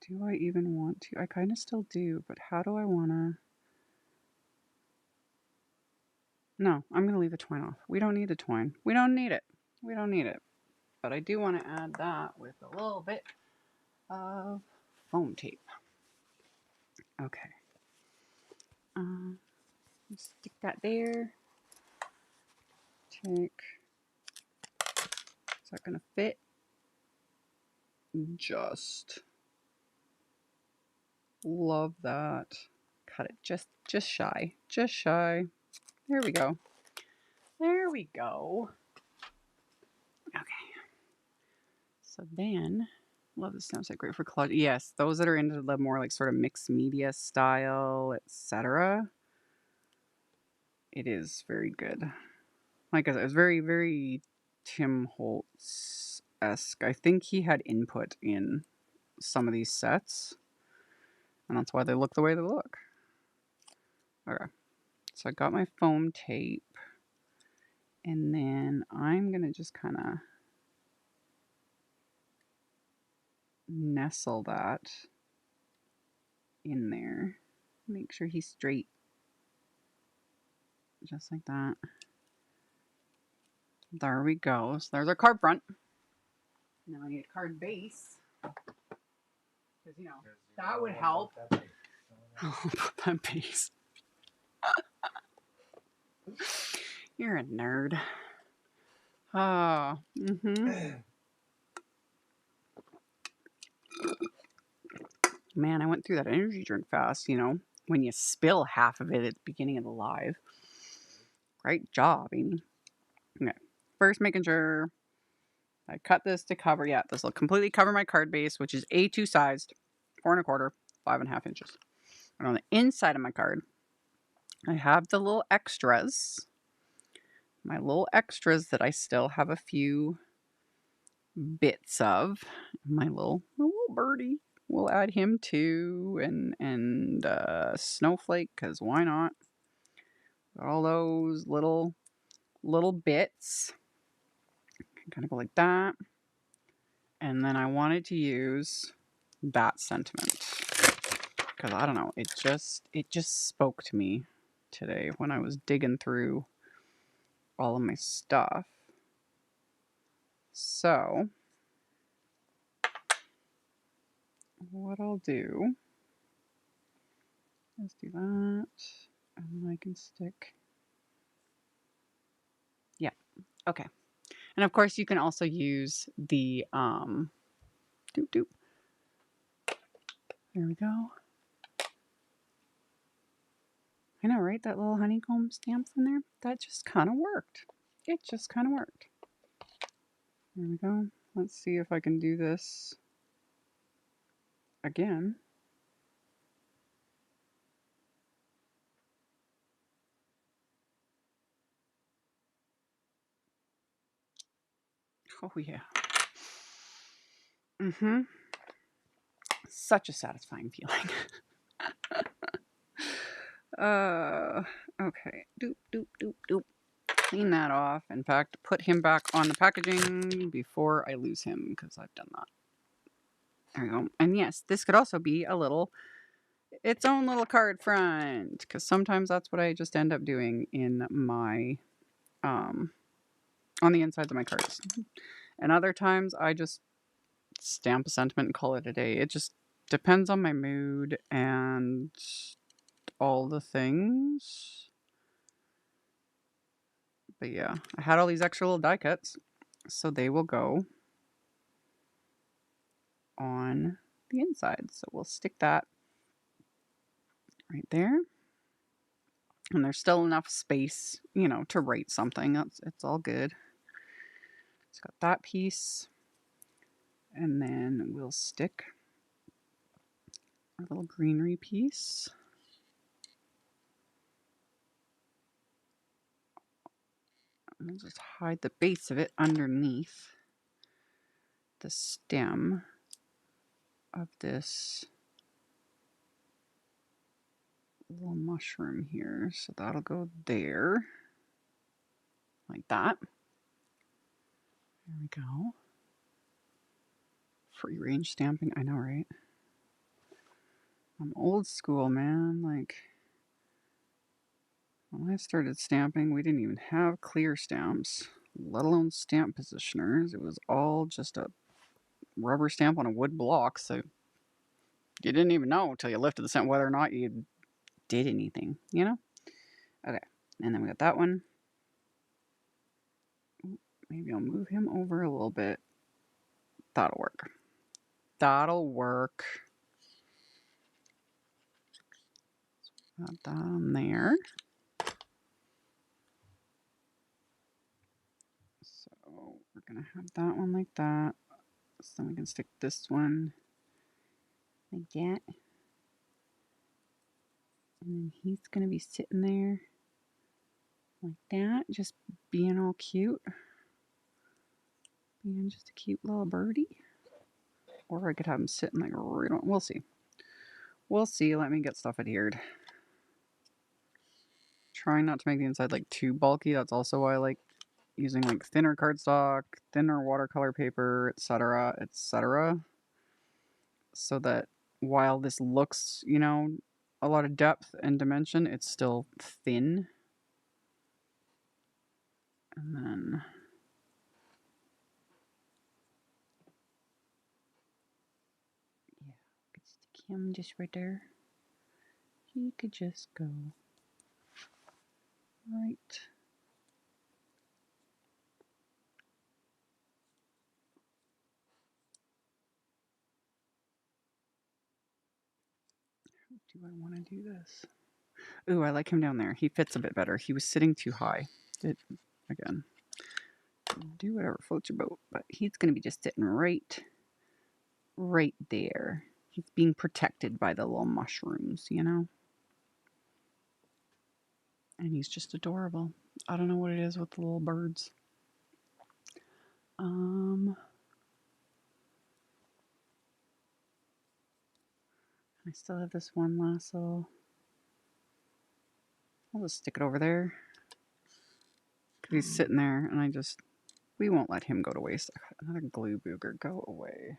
do I even want to? I kind of still do, but how do I want to? No, I'm going to leave the twine off. We don't need the twine. We don't need it. We don't need it. But I do want to add that with a little bit of foam tape. Okay. Stick that there. Take. Is that going to fit? Just. Love that. Cut it just shy. Just shy. There we go. There we go. Okay. So then, love the stamp set, great for collage. Yes, those that are into the more like sort of mixed media style, etc. It is very good. Like I said, it's very, very Tim Holtz-esque. I think he had input in some of these sets, and that's why they look the way they look. Okay, so I got my foam tape, and then I'm gonna just kind of nestle that in there. Make sure he's straight. Just like that. There we go. So there's our card front. Now I need a card base. Because, you know, that would help. I'll put that base. You're a nerd. Oh, Man, I went through that energy drink fast, you know, when you spill half of it at the beginning of the live. Great job, Amy. Okay. First, making sure I cut this to cover. Yeah, this will completely cover my card base, which is A2 sized, 4 1/4, 5.5 inches. And on the inside of my card, I have the little extras. My little extras that I still have a few bits of. My little birdie. We'll add him too, and Snowflake, because why not? All those little bits. Kind of go like that. And then I wanted to use that sentiment because I don't know, it just spoke to me today when I was digging through all of my stuff. So what I'll do is do that, and then I can stick. Yeah, okay. And of course, you can also use the doop doop. There we go. I know, right? That little honeycomb stamps in there. That just kind of worked. It just kind of worked. There we go. Let's see if I can do this again. Oh, yeah. Mm-hmm. Such a satisfying feeling. Okay. Doop, doop, doop, doop. Clean that off. In fact, put him back on the packaging before I lose him, because I've done that. There we go. And yes, this could also be its own little card front, because sometimes that's what I just end up doing in my, on the insides of my cards. And other times I just stamp a sentiment and call it a day. It just depends on my mood and all the things. But yeah, I had all these extra little die cuts, so they will go on the inside. So we'll stick that right there. And there's still enough space, you know, to write something. It's all good. It's got that piece. And then we'll stick our little greenery piece. We'll just hide the base of it underneath the stem of this little mushroom here. So that'll go there. Like that. There we go. Free range stamping. I know, right? I'm old school, man. Like, when I started stamping, we didn't even have clear stamps, let alone stamp positioners. It was all just a rubber stamp on a wood block, so you didn't even know until you lifted the stamp whether or not you did anything, you know? Okay, and then we got that one. Maybe I'll move him over a little bit. That'll work. That'll work. Got that on there. So we're gonna have that one like that. So then we can stick this one like that. And then he's gonna be sitting there like that, just being all cute. Being just a cute little birdie. Or I could have him sitting like right on. We'll see. We'll see. Let me get stuff adhered. Trying not to make the inside like too bulky. That's also why I like using like thinner cardstock, thinner watercolor paper, etc., etc. So that while this looks, you know, a lot of depth and dimension, it's still thin. And then yeah, I could stick him just right there. He could just go right Do I want to do this? Ooh, I like him down there. He fits a bit better. He was sitting too high. Again, do whatever floats your boat, but he's going to be just sitting right there. He's being protected by the little mushrooms, you know? And he's just adorable. I don't know what it is with the little birds. I still have this one last little. I'll just stick it over there. Because he's sitting there, and we won't let him go to waste. Another glue booger. Go away.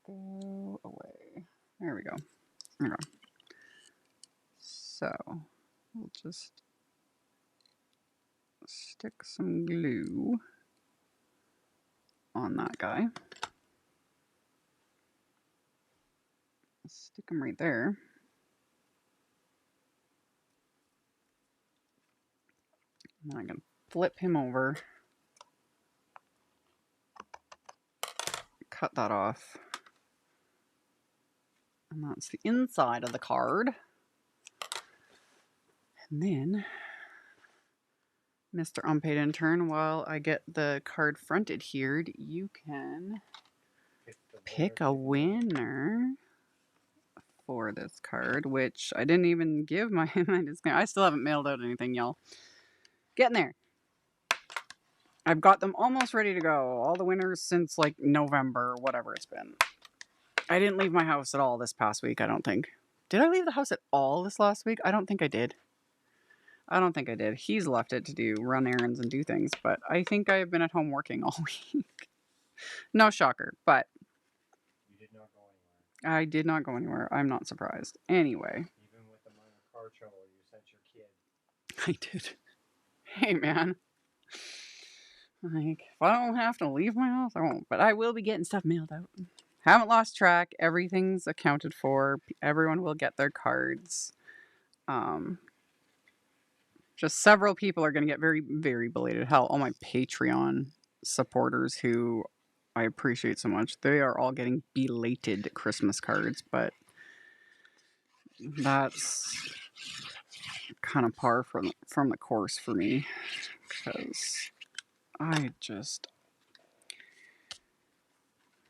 Go away. There we go. There we go. So, we'll just stick some glue on that guy. Stick him right there. And then I can flip him over. Cut that off. And that's the inside of the card. And then, Mr. Unpaid Intern, while I get the card fronted here, you can pick a winner for this card, which I didn't even give my I still haven't mailed out anything, y'all. Getting there. I've got them almost ready to go. All the winners since like November, whatever it's been. I didn't leave my house at all this past week, I don't think. Did I leave the house at all this last week? I don't think I did. I don't think I did. He's left it to run errands and do things, but I think I've been at home working all week. No shocker, but You did not go anywhere. I did not go anywhere. I'm not surprised. Anyway. Even with the minor car trouble, you sent your kid. I did. Hey, man. Like, if I don't have to leave my house, I won't. But I will be getting stuff mailed out. Haven't lost track. Everything's accounted for. Everyone will get their cards. Just several people are going to get very, very belated. Hell, all my Patreon supporters who I appreciate so much, they are all getting belated Christmas cards. But that's kind of par from the course for me. Because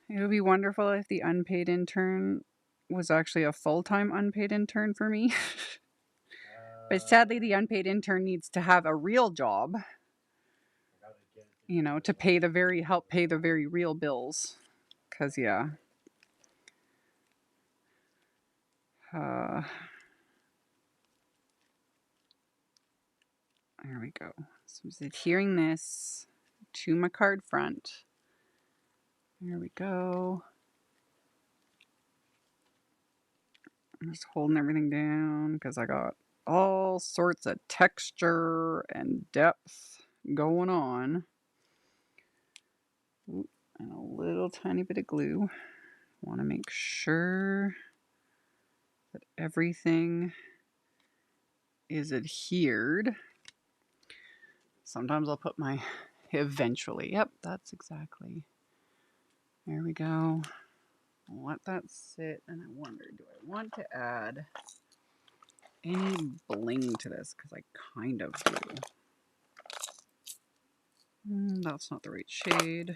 it would be wonderful if the unpaid intern was actually a full-time unpaid intern for me. But sadly, the unpaid intern needs to have a real job, you know, to help pay the very real bills. Because, yeah. There we go. So I'm just adhering this to my card front. There we go. I'm just holding everything down because I got all sorts of texture and depth going on. Ooh, and a little tiny bit of glue. Want to make sure that everything is adhered. Sometimes I'll put my eventually. Yep, that's exactly. There we go. Let that sit, and I wonder, do I want to add any bling to this? Because I kind of do. That's not the right shade.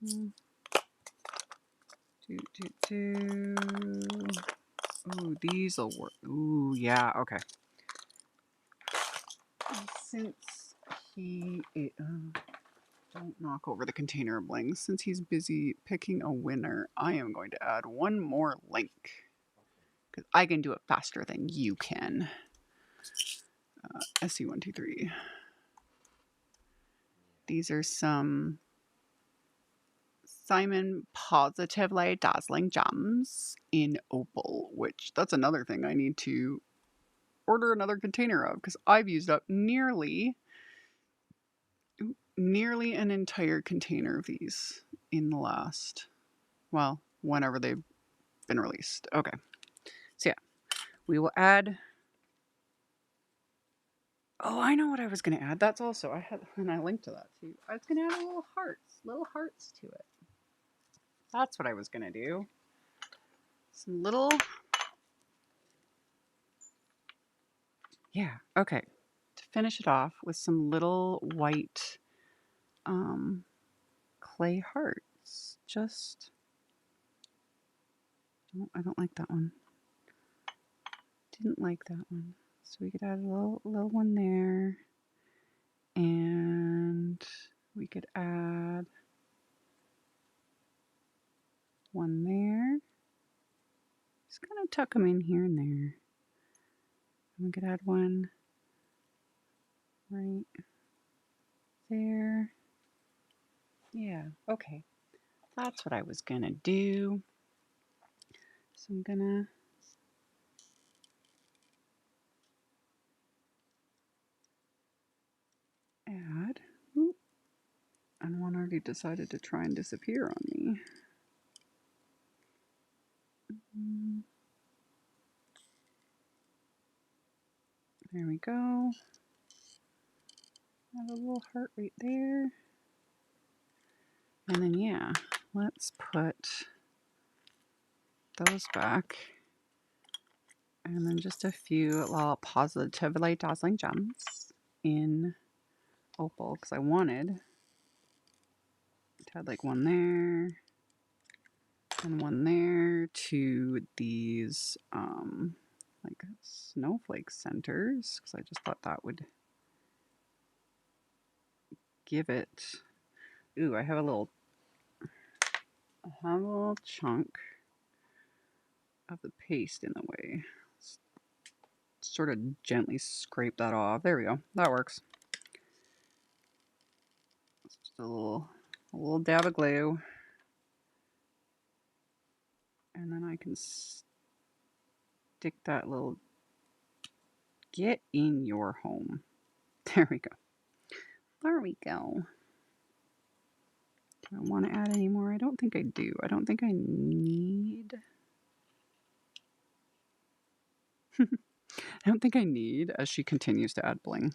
Ooh, these will work. Ooh, yeah, okay. Since he... don't knock over the container of bling. Since he's busy picking a winner, I am going to add one more link. Because I can do it faster than you can. SC123. These are some Simon Pawsitively Dazzling gems in Opal, which that's another thing I need to order another container of because I've used up nearly an entire container of these in the last, well, whenever they've been released. Okay. So yeah, we will add... Oh, I know what I was going to add. That's also, and I linked to that too. I was going to add little hearts to it. That's what I was going to do. some little, yeah, okay. To finish it off with some little white clay hearts. Just, oh, I don't like that one. Didn't like that one. So we could add a little one there. And we could add one there. Just kind of tuck them in here and there. And we could add one right there. Yeah, okay. That's what I was gonna do. So I'm gonna add, oop, and one already decided to try and disappear on me. There we go. Add a little heart right there. And then, yeah, let's put those back. And then just a few little Pawsitively Dazzling gems in Opal, because I wanted to add like one there and one there to these like snowflake centers, because I just thought that would give it. Ooh, I have a little chunk of the paste in the way. Let's sort of gently scrape that off. There we go. That works. It's just a little dab of glue. And then I can stick that little, get in your home. There we go. There we go. Do I want to add any more? I don't think I do. I don't think I need. I don't think I need, as she continues to add bling.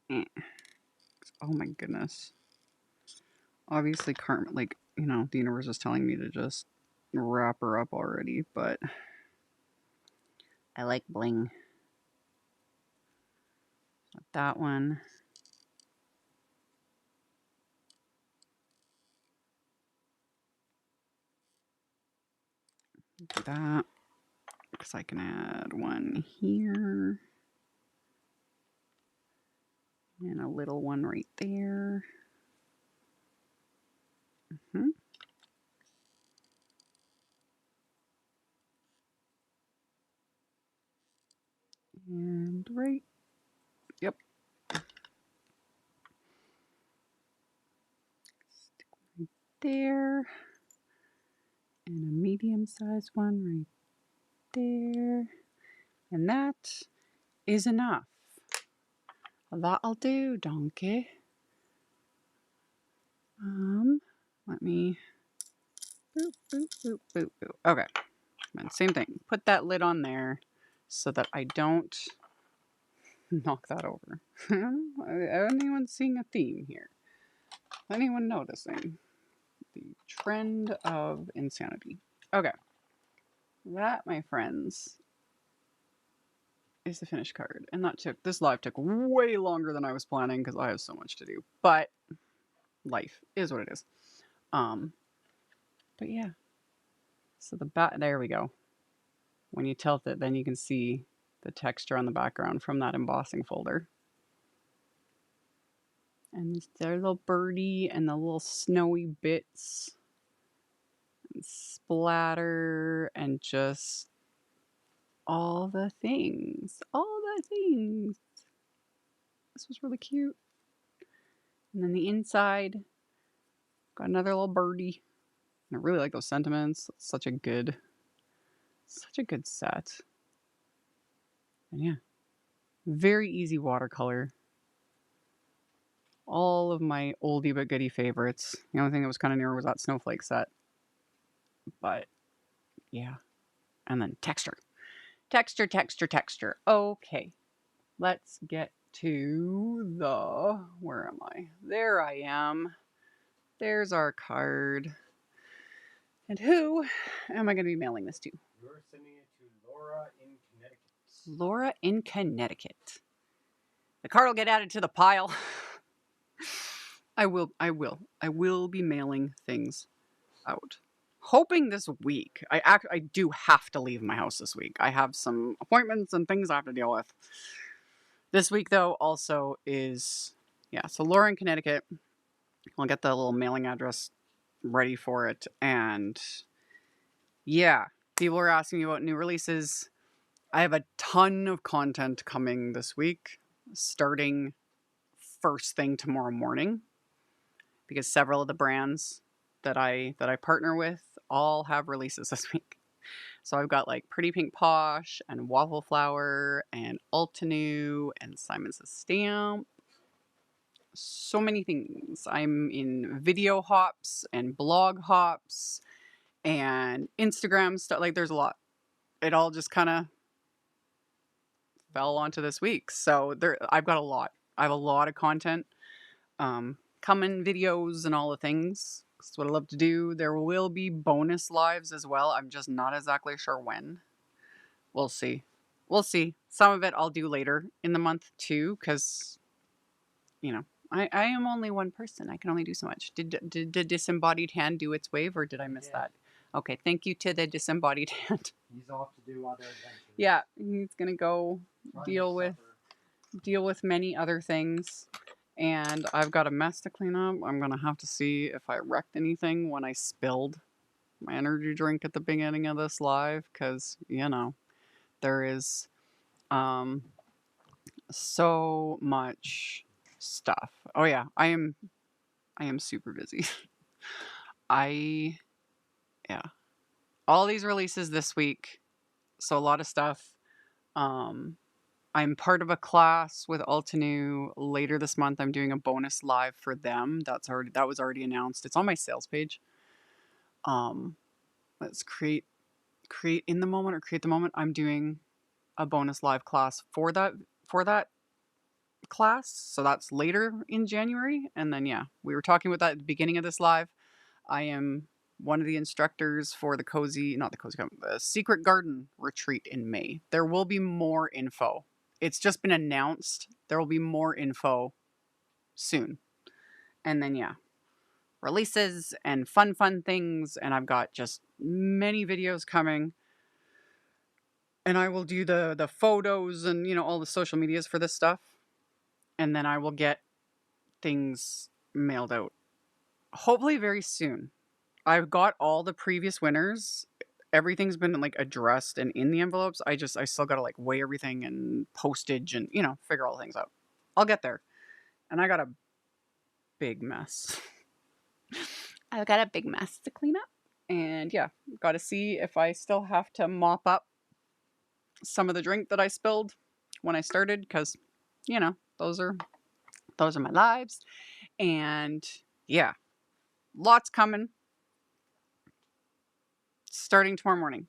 Oh my goodness. Obviously, like, you know, the universe is telling me to just wrap her up already, but I like bling. That one. Do that, because I can add one here. And a little one right there. And right. Yep. Stick right there. And a medium-sized one right there. And that is enough. That'll do, donkey. Let me boop, boop, boop, boop, boop. Okay. And same thing. Put that lid on there so that I don't knock that over. Anyone seeing a theme here? Anyone noticing the trend of insanity? Okay. That, my friends, is the finished card. And this live took way longer than I was planning because I have so much to do. But life is what it is. But yeah. So the back, there we go. When you tilt it, then you can see the texture on the background from that embossing folder. And their little birdie and the little snowy bits. And splatter and just all the things. All the things. This was really cute. And then the inside, got another little birdie. And I really like those sentiments. It's such a good set. And yeah, very easy watercolor. All of my oldie but goodie favorites. The only thing that was kind of newer was that snowflake set. But yeah. And then texture. Texture, texture, texture. Okay. Let's get to the... Where am I? There I am. There's our card. And who am I going to be mailing this to? You're sending it to Laura in Connecticut. Laura in Connecticut. The card will get added to the pile. I will be mailing things out. Hoping this week. I do have to leave my house this week. I have some appointments and things I have to deal with. This week, though, also is, yeah, so Laura in Connecticut. I'll get the little mailing address ready for it. And yeah, people are asking me about new releases. I have a ton of content coming this week, starting first thing tomorrow morning, because several of the brands that I partner with all have releases this week. So I've got like Pretty Pink Posh and Waffle Flower and Altenew and Simon Says Stamp. So many things. I'm in video hops and blog hops and Instagram stuff. Like there's a lot. It all just kind of fell onto this week. So I've got a lot. I have a lot of content coming, videos and all the things. That's what I love to do. There will be bonus lives as well. I'm just not exactly sure when. We'll see. We'll see. Some of it I'll do later in the month too, because, you know, I am only one person. I can only do so much. Did the disembodied hand do its wave, or did I miss that? Okay, thank you to the disembodied hand. He's off to do other adventures. Yeah, he's gonna go deal with many other things. And I've got a mess to clean up. I'm gonna have to see if I wrecked anything when I spilled my energy drink at the beginning of this live, because, you know, there is so much stuff. Oh yeah, I am super busy. Yeah. All these releases this week. So a lot of stuff. I'm part of a class with Altenew later this month. I'm doing a bonus live for them. That was already announced. It's on my sales page. Let's create in the moment or create the moment. I'm doing a bonus live class for that class. So that's later in January. And then yeah, we were talking about that at the beginning of this live. I am one of the instructors for the Secret Garden retreat in May. There will be more info. It's just been announced. There will be more info soon. And then, yeah, releases and fun things. And I've got just many videos coming. And I will do the photos and, you know, all the social medias for this stuff. And then I will get things mailed out. Hopefully very soon. I've got all the previous winners. Everything's been like addressed and in the envelopes. I still got to like weigh everything and postage and, you know, figure all things out. I'll get there. And I got a big mess. I've got a big mess to clean up. And yeah, got to see if I still have to mop up some of the drink that I spilled when I started, because, you know, those are my lives. And yeah, lots coming. Starting tomorrow morning.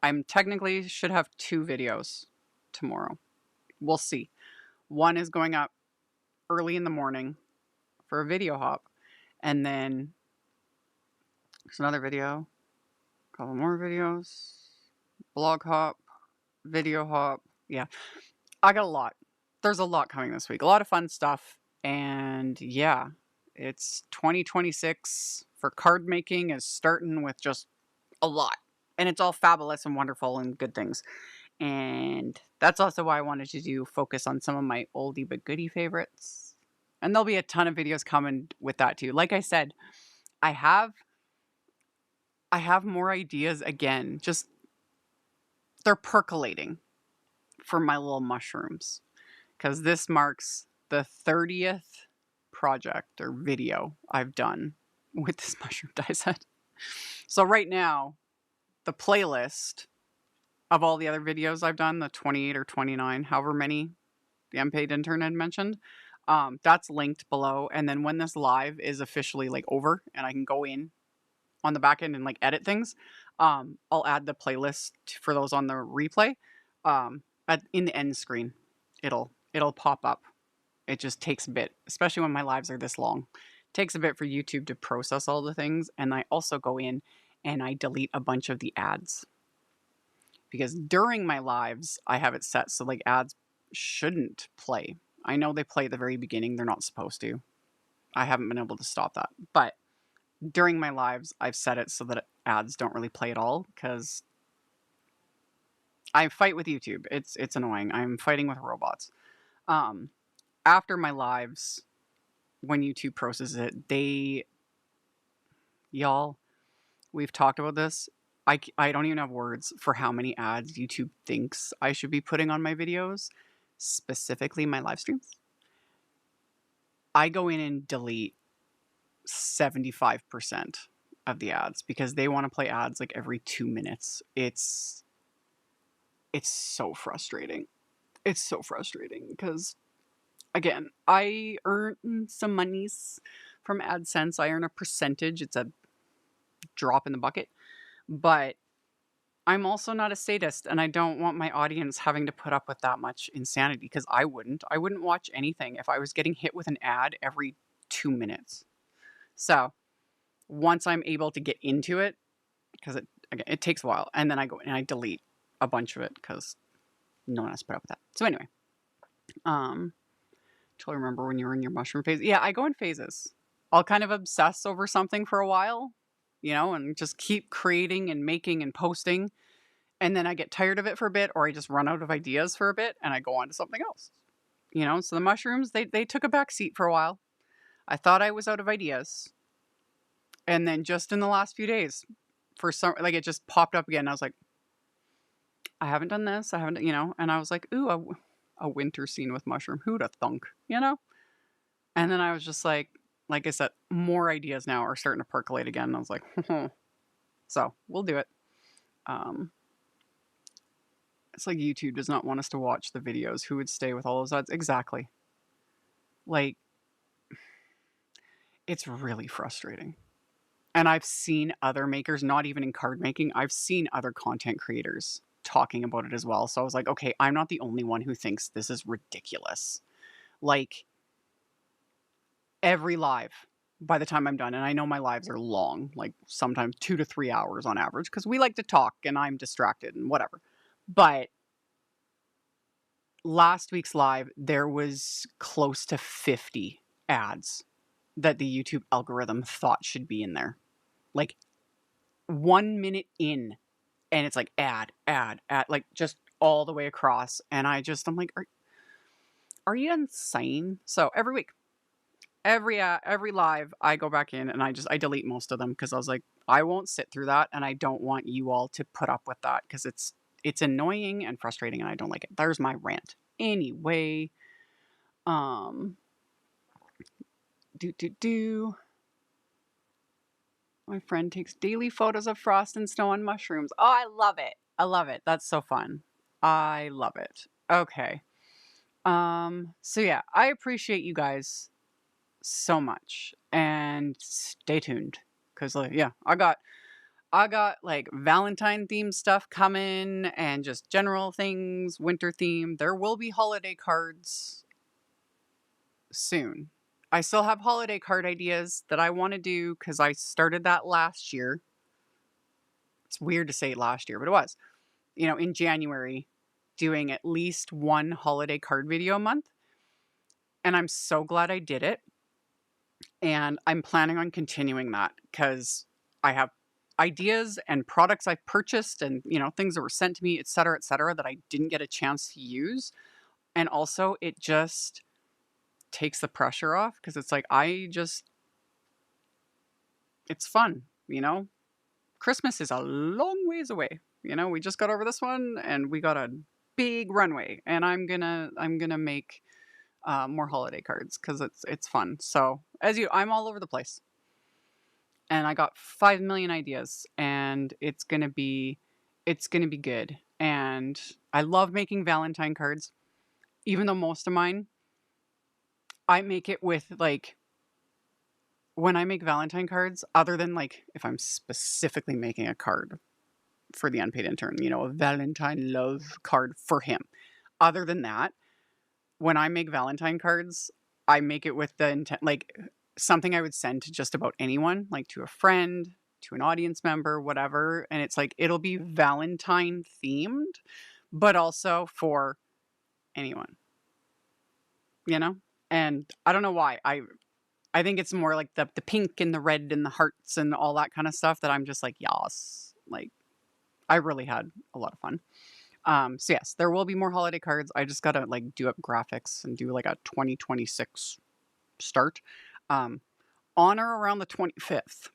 I'm technically should have 2 videos tomorrow. We'll see. One is going up early in the morning for a video hop. And then there's another video. A couple more videos. Blog hop. Video hop. Yeah. I got a lot. There's a lot coming this week. A lot of fun stuff. And yeah, it's 2026 for card making is starting with just a lot. And it's all fabulous and wonderful and good things. And that's also why I wanted to focus on some of my oldie but goodie favorites. And there'll be a ton of videos coming with that too. Like I said, I have more ideas again. Just they're percolating for my little mushrooms. Because this marks the 30th project or video I've done with this mushroom die set. So right now, the playlist of all the other videos I've done, the 28 or 29, however many the unpaid intern had mentioned, that's linked below. And then when this live is officially like over and I can go in on the back end and like edit things, I'll add the playlist for those on the replay. In the end screen, it'll pop up. It just takes a bit, especially when my lives are this long. It takes a bit for YouTube to process all the things. And I also go in and I delete a bunch of the ads. Because during my lives, I have it set so like ads shouldn't play. I know they play at the very beginning. They're not supposed to. I haven't been able to stop that. But during my lives, I've set it so that ads don't really play at all because I fight with YouTube. It's annoying. I'm fighting with robots. After my lives, when YouTube processes it, y'all, we've talked about this. I don't even have words for how many ads YouTube thinks I should be putting on my videos, specifically my live streams. I go in and delete 75% of the ads because they want to play ads like every 2 minutes. It's so frustrating. It's so frustrating because, again, I earn some monies from AdSense. I earn a percentage. It's a drop in the bucket. But I'm also not a sadist, and I don't want my audience having to put up with that much insanity because I wouldn't. I wouldn't watch anything if I was getting hit with an ad every 2 minutes. So once I'm able to get into it, because it takes a while, and then I go and I delete a bunch of it because no one has to put up with that. So anyway, totally remember when you were in your mushroom phase. Yeah, I go in phases. I'll kind of obsess over something for a while, and just keep creating and making and posting. And then I get tired of it for a bit, or I just run out of ideas for a bit and I go on to something else. So the mushrooms, they took a back seat for a while. I thought I was out of ideas. And then just in the last few days, for some, like it just popped up again. I was like, I haven't done this. I haven't, and I was like, ooh, a winter scene with mushroom. Who'd have thunk, And then I was just like I said, more ideas now are starting to percolate again. And I was like, so we'll do it. It's like YouTube does not want us to watch the videos. Who would stay with all those ads? Exactly. Like, it's really frustrating. And I've seen other makers, not even in card making, I've seen other content creators talking about it as well. So I was like, okay, I'm not the only one who thinks this is ridiculous. Like, every live, by the time I'm done, and I know my lives are long, like sometimes 2 to 3 hours on average, because we like to talk and I'm distracted and whatever. But last week's live, there was close to 50 ads that the YouTube algorithm thought should be in there. Like 1 minute in, and it's like ad, like just all the way across. And I'm like, are you insane? So every week, every live, I go back in and I delete most of them because I was like, I won't sit through that, and I don't want you all to put up with that because it's annoying and frustrating and I don't like it. There's my rant. Anyway, my friend takes daily photos of frost and snow on mushrooms. Oh, I love it. I love it. That's so fun. I love it. Okay. So yeah, I appreciate you guys so much and stay tuned because yeah, I got like Valentine themed stuff coming and just general things, winter theme. There will be holiday cards soon. I still have holiday card ideas that I want to do because I started that last year. It's weird to say last year, but it was. In January, doing at least one holiday card video a month. And I'm so glad I did it. And I'm planning on continuing that because I have ideas and products I've purchased and, things that were sent to me, et cetera, that I didn't get a chance to use. And also it just takes the pressure off because it's like, it's fun, Christmas is a long ways away. We just got over this one and we got a big runway, and I'm gonna make more holiday cards because it's fun. So I'm all over the place. And I got 5 million ideas and it's gonna be good. And I love making Valentine cards, even though most of mine, I make it with when I make Valentine cards, other than if I'm specifically making a card for the unpaid intern, a Valentine love card for him. Other than that, when I make Valentine cards, I make it with the intent, something I would send to just about anyone, to a friend, to an audience member, whatever. And it's like, it'll be Valentine themed, but also for anyone, you know? And I don't know why. I think it's more like the pink and the red and the hearts and all that kind of stuff that I'm just like, yas. Like, I really had a lot of fun. So yes, there will be more holiday cards. I just gotta like do up graphics and do like a 2026 start. On or around the 25th,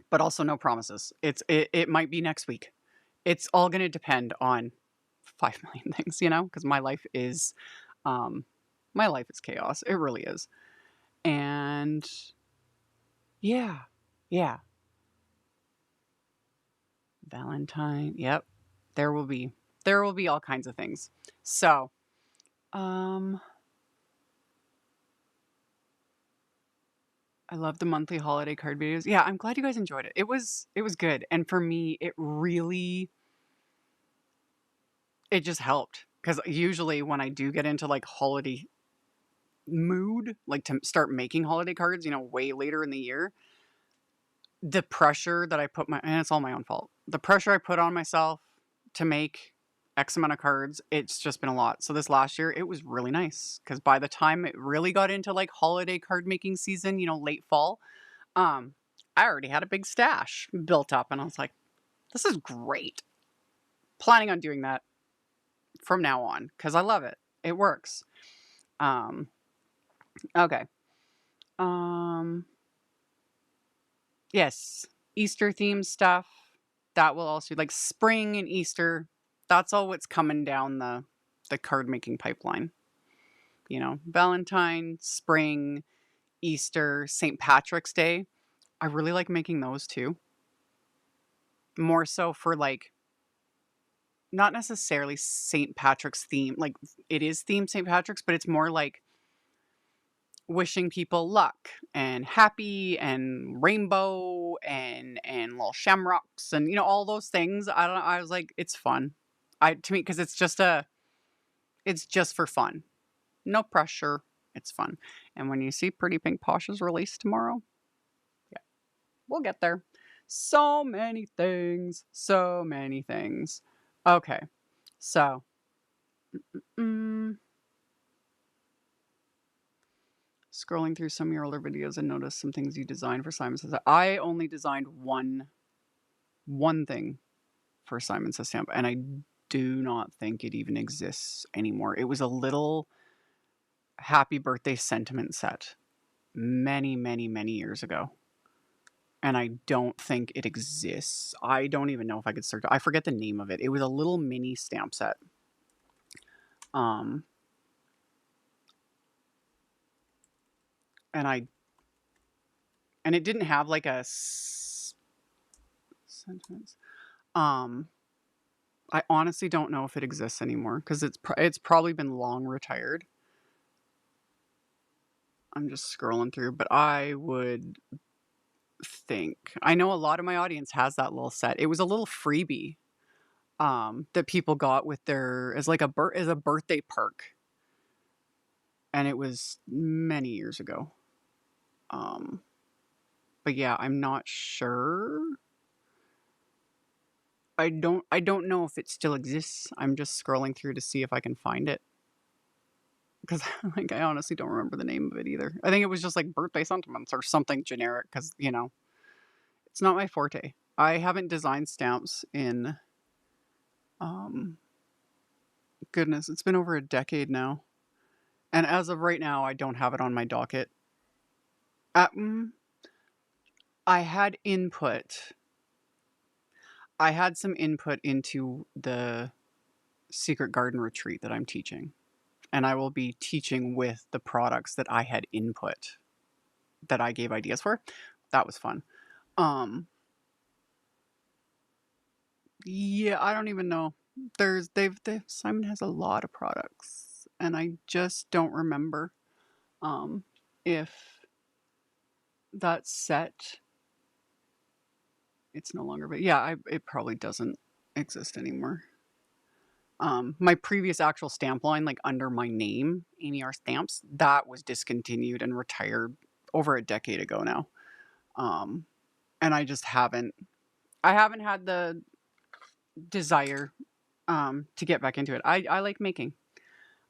but also no promises. It might be next week. It's all gonna depend on 5 million things, you know, because my life is chaos. It really is. And yeah, yeah. Valentine. Yep. There will be all kinds of things. So, I love the monthly holiday card videos. Yeah, I'm glad you guys enjoyed it. It was good. And for me, it just helped, cuz usually when I do get into like holiday mood, like to start making holiday cards, you know, way later in the year, the pressure that I put and it's all my own fault. The pressure I put on myself to make X amount of cards, it's just been a lot. So this last year, it was really nice because by the time it really got into like holiday card making season, you know, late fall, I already had a big stash built up and I was like, this is great. Planning on doing that from now on because I love it. It works. Okay. Yes, Easter themed stuff. That will also like spring and Easter. That's all what's coming down the card making pipeline. You know, Valentine, spring, Easter, St. Patrick's Day. I really like making those too. More so for like not necessarily St. Patrick's theme. Like it is themed St. Patrick's, but it's more like wishing people luck and happy and rainbow and little shamrocks and you know all those things. I don't know. I was like, it's fun. To me because it's just for fun. No pressure. It's fun. And when you see Pretty Pink Posh's release tomorrow, yeah, we'll get there. So many things. So many things. Okay. So scrolling through some of your older videos and noticed some things you designed for Simon Says. I only designed one thing for Simon Says Stamp, and I do not think it even exists anymore. It was a little happy birthday sentiment set many, many, many years ago. And I don't think it exists. I don't even know if I could search. I forget the name of it. It was a little mini stamp set. And it didn't have like a sentence. I honestly don't know if it exists anymore because it's probably been long retired. I'm just scrolling through, but I would think I know a lot of my audience has that little set. It was a little freebie that people got with their as a birthday perk, and it was many years ago. But yeah, I'm not sure. I don't know if it still exists. I'm just scrolling through to see if I can find it. Because like I honestly don't remember the name of it either. I think it was just like birthday sentiments or something generic because, you know, it's not my forte. I haven't designed stamps in goodness, it's been over a decade now. And as of right now, I don't have it on my docket. I had input. I had some input into the Secret Garden Retreat that I'm teaching. And I will be teaching with the products that I had input, that I gave ideas for. That was fun. Yeah, I don't even know. Simon has a lot of products, and I just don't remember if that set it's no longer, but yeah, it probably doesn't exist anymore. My previous actual stamp line, like under my name, AmyR Stamps, that was discontinued and retired over a decade ago now. and I just haven't. I haven't had the desire to get back into it. I like making.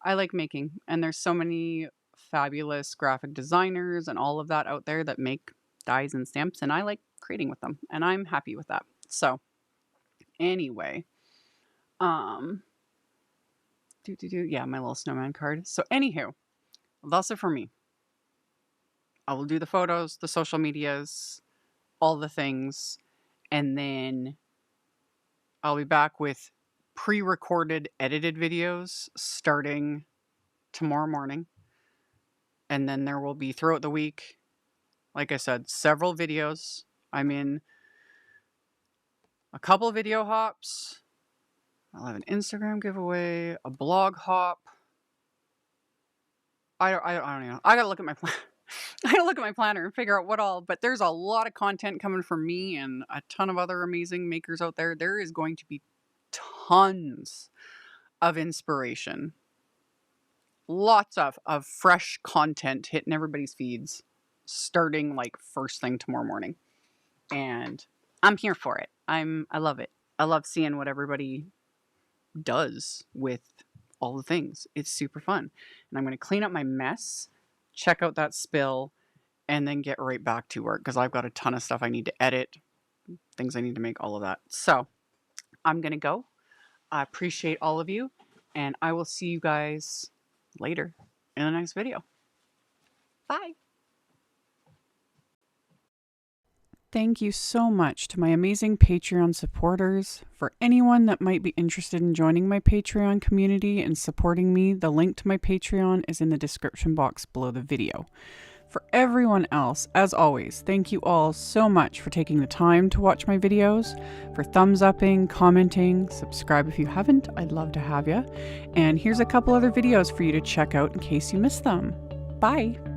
I like making, and there's so many fabulous graphic designers and all of that out there that make dies and stamps, and I like creating with them, and I'm happy with that. So anyway, yeah, my little snowman card. So anywho, that's it for me. I will do the photos, the social medias, all the things, and then I'll be back with pre-recorded edited videos starting tomorrow morning. And then there will be throughout the week, like I said, several videos. I'm in a couple video hops. I'll have an Instagram giveaway, a blog hop. I don't know. I gotta look at my plan. I gotta look at my planner and figure out what all. But there's a lot of content coming from me and a ton of other amazing makers out there. There is going to be tons of inspiration. Lots of fresh content hitting everybody's feeds starting like first thing tomorrow morning. And I'm here for it. I love it. I love seeing what everybody does with all the things. It's super fun. And I'm going to clean up my mess, check out that spill, and then get right back to work because I've got a ton of stuff I need to edit, things I need to make, all of that. So I'm going to go. I appreciate all of you, and I will see you guys later in the next video. Bye. Thank you so much to my amazing Patreon supporters. For anyone that might be interested in joining my Patreon community and supporting me, the link to my Patreon is in the description box below the video. For everyone else, as always, thank you all so much for taking the time to watch my videos, for thumbs upping, commenting, subscribe if you haven't, I'd love to have you. And here's a couple other videos for you to check out in case you missed them. Bye!